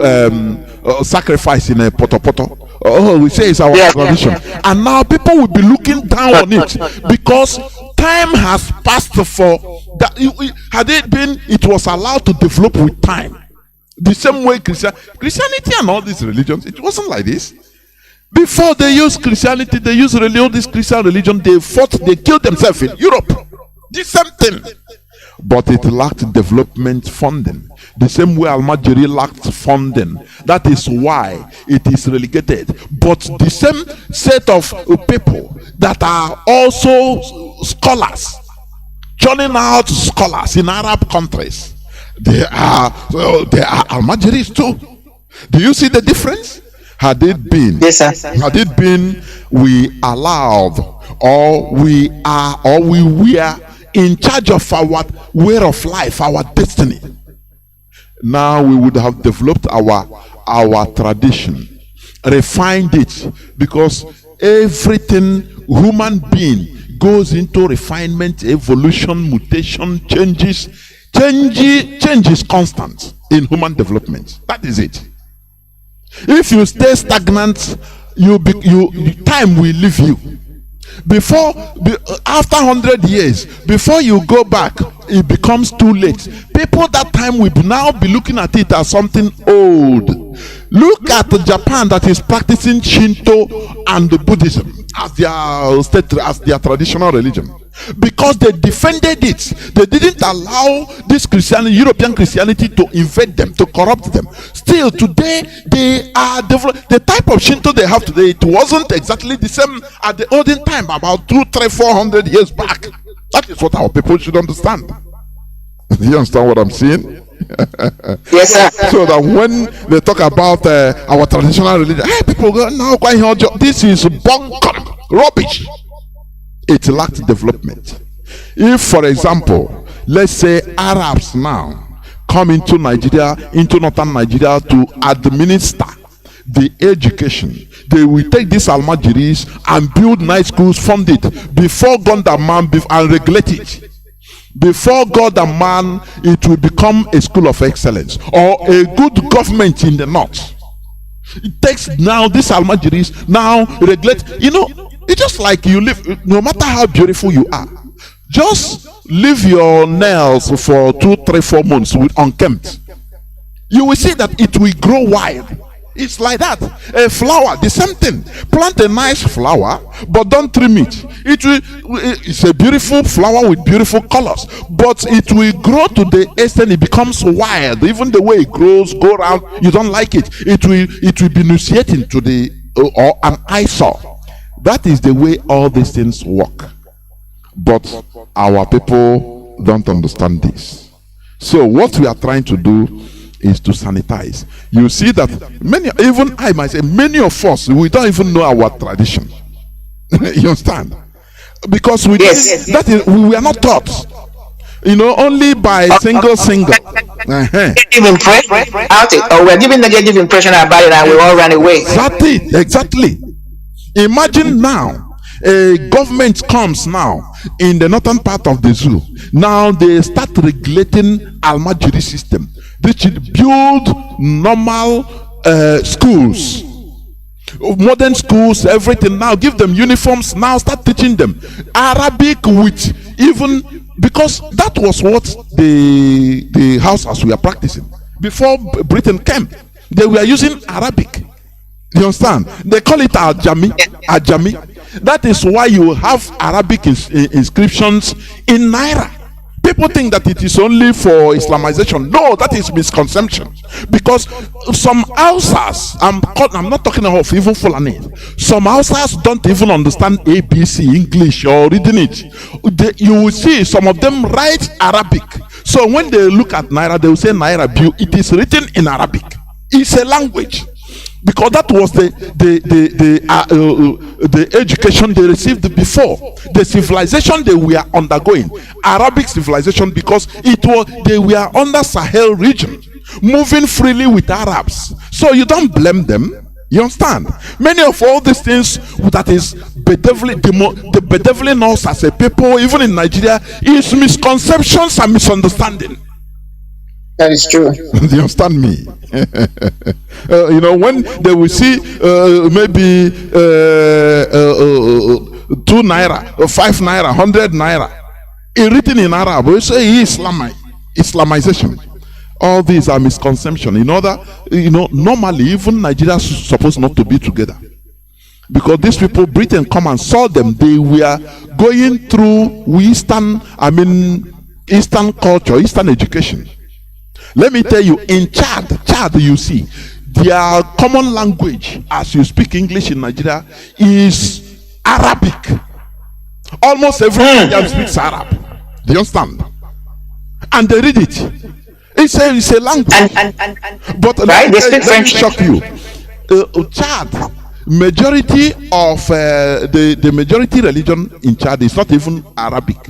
sacrifice in a poto. Oh, we say it's our tradition. And now people will be looking down on it because time has passed for that. Had it been, it was allowed to develop with time. The same way Christianity and all these religions, it wasn't like this. Before they used Christianity, they used this Christian religion, they fought, they killed themselves in Europe. The same thing. But it lacked development funding. The same way Almajiri lacked funding. That is why it is relegated. But the same set of people that are also scholars, churning out scholars in Arab countries, they are Almajiris too. Do you see the difference? Had it been, yes, sir. Had it been we allowed, or we are, or we were in charge of our way of life, our destiny, now we would have developed our tradition, refined it, because everything human being goes into refinement, evolution, mutation, changes. Change is constant in human development. That is it. If you stay stagnant, time will leave you. After 100 years, before you go back, it becomes too late. People that time will now be looking at it as something old. Look at Japan that is practicing Shinto and Buddhism as their state, as their traditional religion, because they defended it. They didn't allow this Christianity, European Christianity, to invade them, to corrupt them. Still today they are the type of Shinto they have today. It wasn't exactly the same at the olden time, about 200, 300, 400 years back. That is what our people should understand. Do you understand what I'm saying? Yes, sir. So that when they talk about our traditional religion, hey, people go, no, this is bunkum, rubbish. It lacked development. If, for example, let's say Arabs now come into Nigeria, into northern Nigeria, to administer the education, they will take these almajiris and build nice schools, fund it before God and man, and regulate it. Before God and man, it will become a school of excellence or a good government in the north. It takes now these almajiris now regulate. You know, it's just like you live, no matter how beautiful you are, just leave your nails for 2, 3, 4 months with unkempt. You will see that it will grow wild. It's like that. A flower, the same thing. Plant a nice flower, but don't trim it. It's a beautiful flower with beautiful colors, but it will grow to the extent it becomes wild. Even the way it grows, go around, you don't like it. It will be initiating to the or an eyesore. That is the way all these things work. But our people don't understand this. So what we are trying to do is to sanitize. You see that many, even I might say, many of us, we don't even know our tradition. You understand? Because we are not taught. You know, only by single. Give impression about it, or we're giving negative impression about it, and we all run away. Exactly. Imagine now, a government comes now in the northern part of the zoo. Now they start regulating almajiri system. They should build normal schools, modern schools, everything. Now give them uniforms. Now start teaching them Arabic with even, because that was what the houses were practicing before Britain came. They were using Arabic. You understand? They call it Ajami. That is why you have Arabic inscriptions in Naira. People think that it is only for Islamization. No, that is misconception. Because some Hausas, I'm not talking of even Fulani, some Hausas don't even understand ABC, English, or reading it. You will see some of them write Arabic. So when they look at Naira, they will say Naira View. It is written in Arabic. It's a language. Because that was the education they received before, the civilization they were undergoing, Arabic civilization, because they were under Sahel region, moving freely with Arabs. So you don't blame them. You understand? Many of all these things that is the bedeviling us as a people, even in Nigeria, is misconceptions and misunderstanding. That is true. Do you understand me? You know, when they will see maybe 2 naira, 5 naira, 100 naira, written in Arab, we say Islamization. All these are misconception. In order, you know, normally even Nigeria is supposed not to be together, because these people, Britain, come and saw them. They were going through Eastern culture, Eastern education. Let me tell you, in Chad, you see, their common language, as you speak English in Nigeria, is Arabic. Almost every Indian speaks Arab. Do you understand? And they read it. It's a language. But right? They speak French. Shock you. Chad, majority of the majority religion in Chad is not even Arabic.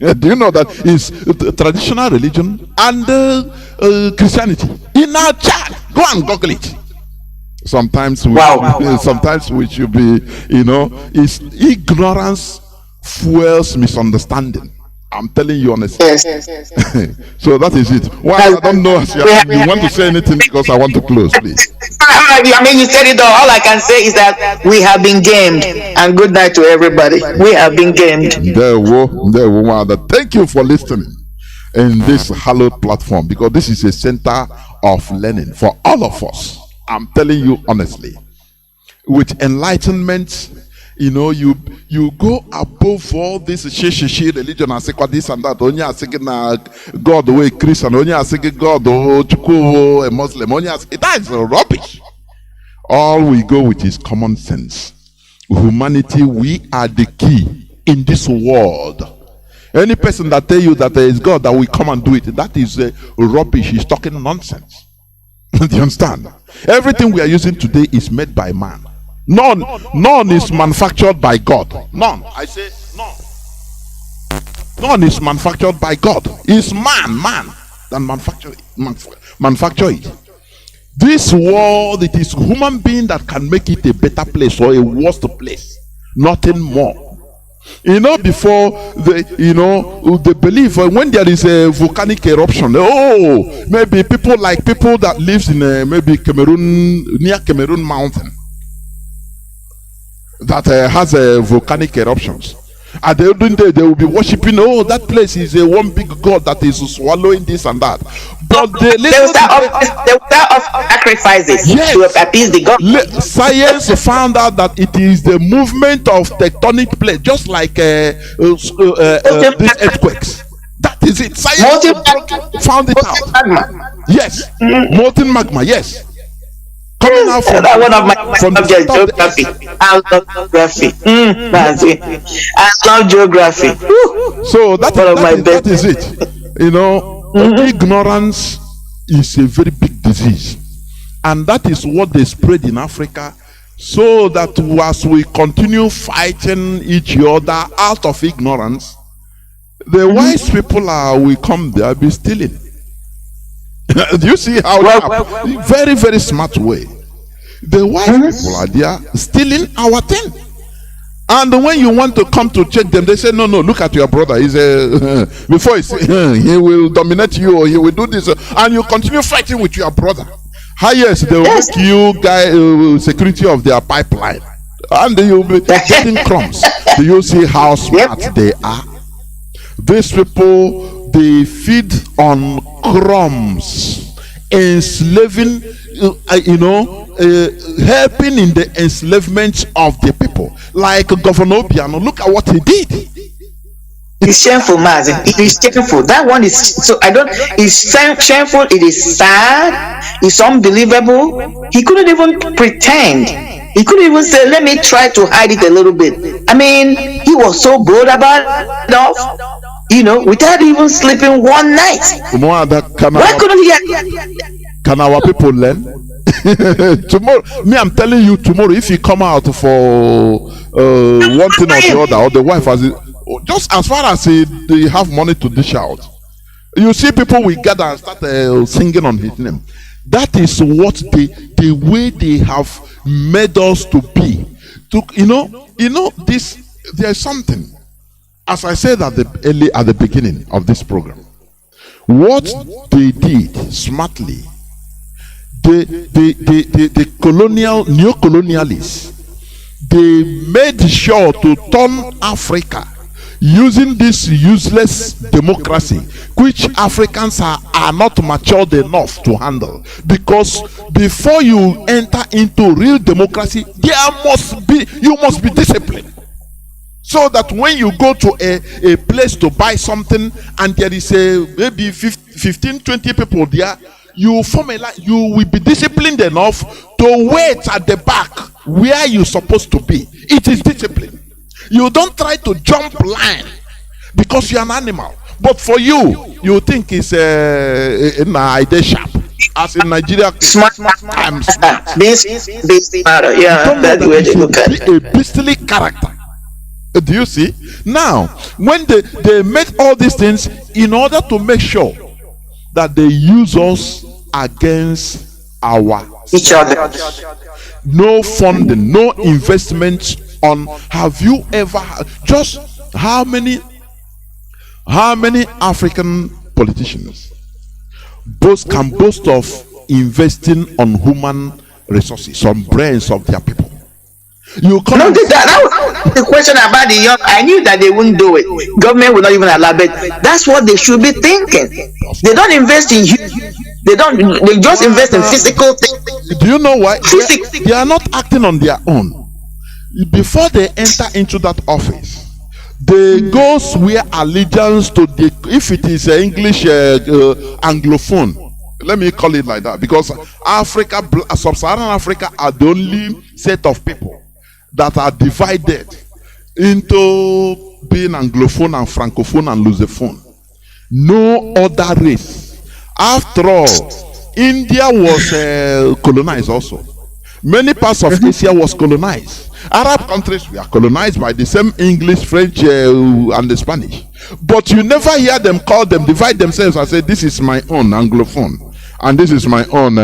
Do you know that is traditional religion and Christianity in our Chad? Go and Google it. Sometimes we should be, you know, is ignorance fuels misunderstanding. I'm telling you honestly. Yes. So that is it. Well, I don't know if you want to say anything, because I want to close, please. I mean, you said it all. All I can say is that we have been gamed. And good night to everybody. We have been gamed. Thank you for listening in this hallowed platform, because this is a center of learning for all of us. I'm telling you honestly. With enlightenment, you know, you go above all this religion and say this and that. Only asking God way Christian, only asking God a Muslim, only asking that is rubbish. All we go with is common sense. Humanity, we are the key in this world. Any person that tell you that there is God that will come and do it, that is rubbish. He's talking nonsense. Do you understand? Everything we are using today is made by man. None is manufactured by God. None. I say none. None is manufactured by God. It's man that manufacture it. This world, it is human being that can make it a better place or a worse place. Nothing more. You know, before they believe when there is a volcanic eruption, maybe people that lives in maybe Cameroon, near Cameroon mountain, that has volcanic eruptions. At the end of the day, they will be worshipping, that place is a one big God that is swallowing this and that. But they will start sacrifices to appease the God. Science found out that it is the movement of tectonic plates, just like these earthquakes. That is it. Science found it out. Yes, molten magma. Yes. Coming out from one of my subjects, geography. I love geography. I love geography. So that is it. You know, ignorance is a very big disease, and that is what they spread in Africa. So that as we continue fighting each other out of ignorance, the wise people will come there be stealing. Do you see how very, very smart way? The white people are there stealing our thing. And when you want to come to check them, they say, no, look at your brother. He's before he will dominate you or he will do this. And you continue fighting with your brother. Highest, they will make you security of their pipeline. And you'll be getting crumbs. Do you see how smart they are? These people, they feed on crumbs, enslaving, helping in the enslavement of the people. Like Governor Obiano, look at what he did. It's shameful, Mazi. It is shameful. That one is so it's shameful, it is sad, it's unbelievable. He couldn't even pretend. He couldn't even say, let me try to hide it a little bit. I mean, he was so bold about it, without even sleeping one night. Why couldn't he? Can our people learn? Tomorrow, I'm telling you, tomorrow, if you come out for one thing or the other, or the wife has it, just as far as they have money to dish out, you see people will gather and start singing on his name. That is what the way they have made us to be. This, there's something. As I said at the beginning of this program, what they did smartly, the neo-colonialists, they made sure to turn Africa using this useless democracy, which Africans are not matured enough to handle. Because before you enter into real democracy, you must be disciplined. So that when you go to a place to buy something and there is maybe 15, 20 people there, you form a line. You will be disciplined enough to wait at the back where you're supposed to be. It is discipline. You don't try to jump line because you're an animal. But for you think it's an idea sharp. As in Nigeria, I'm smart. This matter, yeah, that's the way they look at it. A beastly character. Do you see? Now, when they made all these things in order to make sure that they use us against each other. No funding, no investment on. Have you ever just how many African politicians can boast of investing on human resources, on brains of their people? You can't. No, that was the question about the young. I knew that they wouldn't do it. Government would not even allow it. That's what they should be thinking. They don't invest in. They just invest in physical things. Do you know why? They are not acting on their own. Before they enter into that office, they go swear allegiance to the, if it is English Anglophone, let me call it like that, because Africa, sub-Saharan Africa are the only set of people that are divided into being Anglophone and Francophone and Lusophone. No other race. After all, India was colonized also. Many parts of Asia was colonized. Arab countries were colonized by the same English, French, and the Spanish. But you never hear them divide themselves and say, this is my own Anglophone, and this is my own,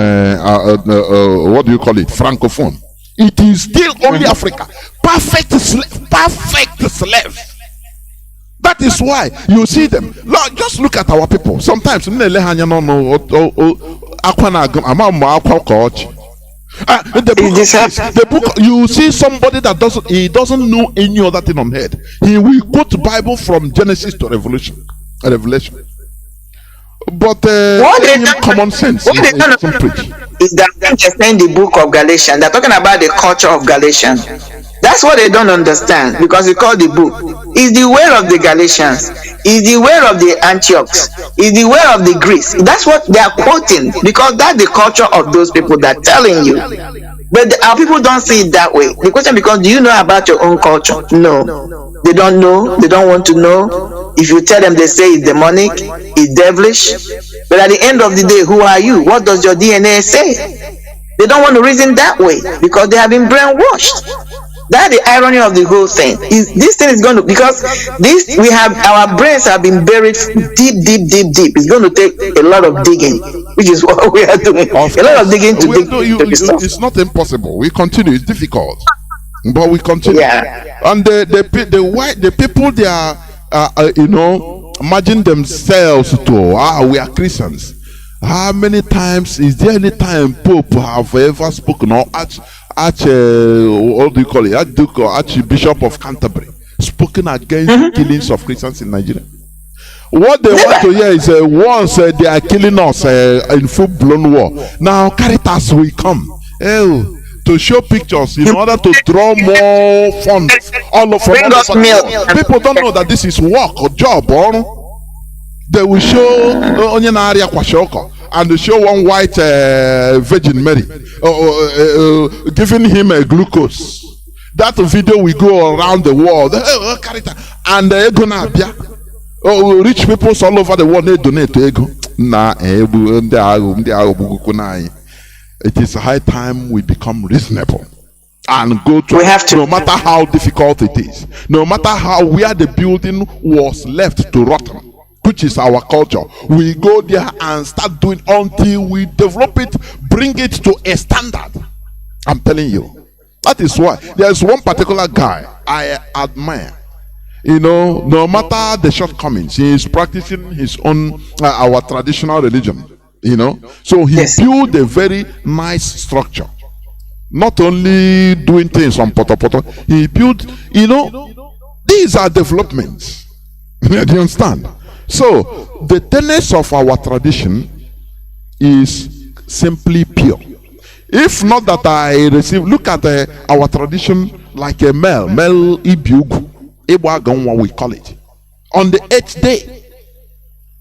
what do you call it, Francophone. It is still only Africa. Perfect slave. That is why you see them. Lord, just look at our people. Sometimes the book, you see somebody that doesn't know any other thing on head. He will quote the Bible from Genesis to Revelation. But common sense is that they're saying the book of Galatians. They're talking about the culture of Galatians. That's what they don't understand, because we call the book. It's the way of the Galatians. It's the way of the Antiochs. It's the way of the Greeks. That's what they are quoting, because that's the culture of those people that are telling you. But our people don't see it that way. The question becomes, do you know about your own culture? No. They don't know. They don't want to know. If you tell them, they say it's demonic, it's devilish. But at the end of the day, who are you? What does your DNA say? They don't want to reason that way, because they have been brainwashed. That's the irony of the whole thing. This thing is going to, because our brains have been buried deep. It's going to take a lot of digging, which is what we are doing. A lot of digging to dig into this stuff. It's not impossible. We continue. It's difficult, but we continue. Yeah. And the people they are, imagine themselves to, we are Christians. How many times, is there any time Pope have ever spoken, or what do you call it, Archduke or Archbishop of Canterbury spoken against killings of Christians in Nigeria? What they want to hear is once they are killing us in full-blown war, now Caritas will come to show pictures in order to draw more funds all of people don't know that this is work or job, or they will show and they show one white Virgin Mary giving him a glucose. That video will go around the world, and they're gonna appear. Rich people all over the world, they donate to ego. It is high time we become reasonable and go to. We have to, no matter how difficult it is, no matter how where the building was left to rotten, which is our culture, we go there and start doing until we develop it, bring it to a standard. I'm telling you, that is why there's one particular guy I admire. No matter the shortcomings, he is practicing his own our traditional religion. So he built a very nice structure. Not only doing things on poto, he built. These are developments. Do you understand? So the tenets of our tradition is simply pure. If not that I receive, look at our tradition like a mel ibiugu, we call it. On the 8th day,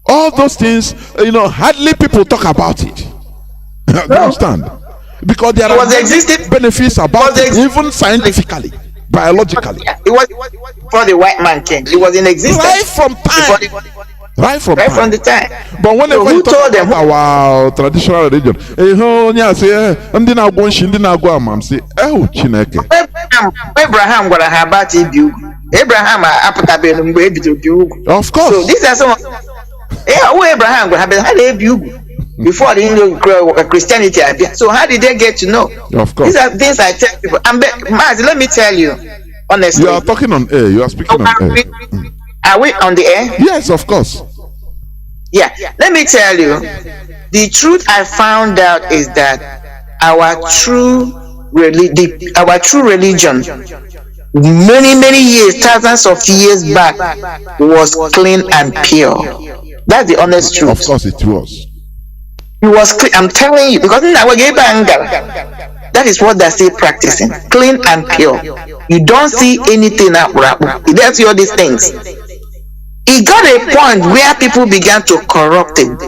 all those things, hardly people talk about it. Do you understand? Because there are benefits about it, even scientifically, biologically. It was before the white man came. It was in existence right from time. Right from the time. But whenever you talk about our traditional religion, Abraham got a habit of Abraham of course. So these are some. Abraham got a habit before the Christianity appeared. So how did they get to know? Of course. These are things I tell people. And Mazi, let me tell you honestly. You are talking on air. You are speaking on air. Are we on the air? Yes, of course. Yeah. Let me tell you, the truth I found out is that our true religion, many years, thousands of years back, was clean and pure. That's the honest truth. Of course, it was. He was clean. I'm telling you, because that is what they're still practicing. Clean and pure. You don't see anything up. You don't see all these things. It got a point where people began to corrupt it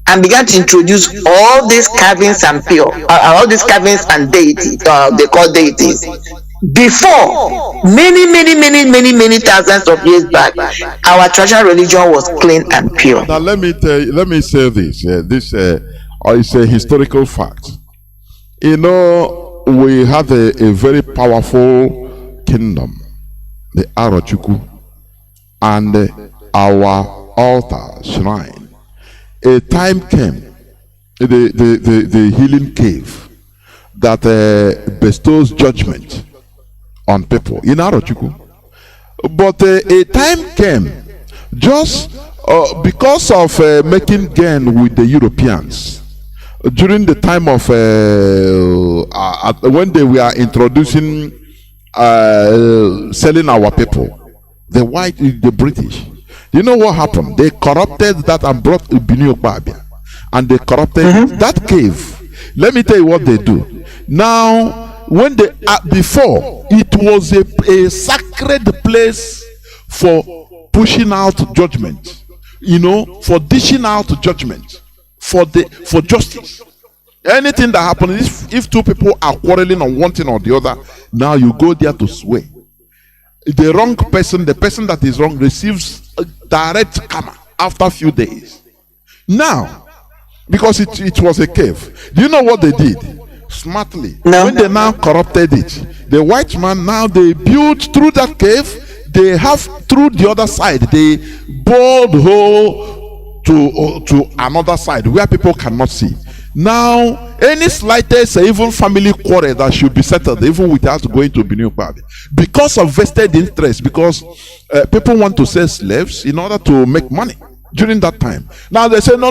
and began to introduce all these carvings and pure, all these carvings and deities, they call deities. Before, many thousands of years back, our traditional religion was clean and pure. Now let me say this. This is a historical fact. You know, we have a very powerful kingdom, the Arochukwu, and our altar shrine. A time came, the healing cave, that bestows judgment on people in Arochukwu. But a time came, just because of making gain with the Europeans, during the time of when they were introducing selling our people, the British. You know what happened? They corrupted that and brought Ibini Okpabia, and they corrupted that cave. Let me tell you what they do. Now, when they before it was a sacred place for pushing out judgment, you know, for dishing out judgment, for justice. Anything that happens, if two people are quarreling on one thing or the other, now you go there to swear. The wrong person, the person that is wrong, receives a direct karma after a few days. Now, because it was a cave, do you know what they did? Smartly, when they now corrupted it, the white man, now they built through that cave, they have through the other side, they bored hole to another side where people cannot see. Now, any slightest even family quarrel that should be settled, even without going to Benin Party, because of vested interest, because people want to sell slaves in order to make money during that time. Now they say, no,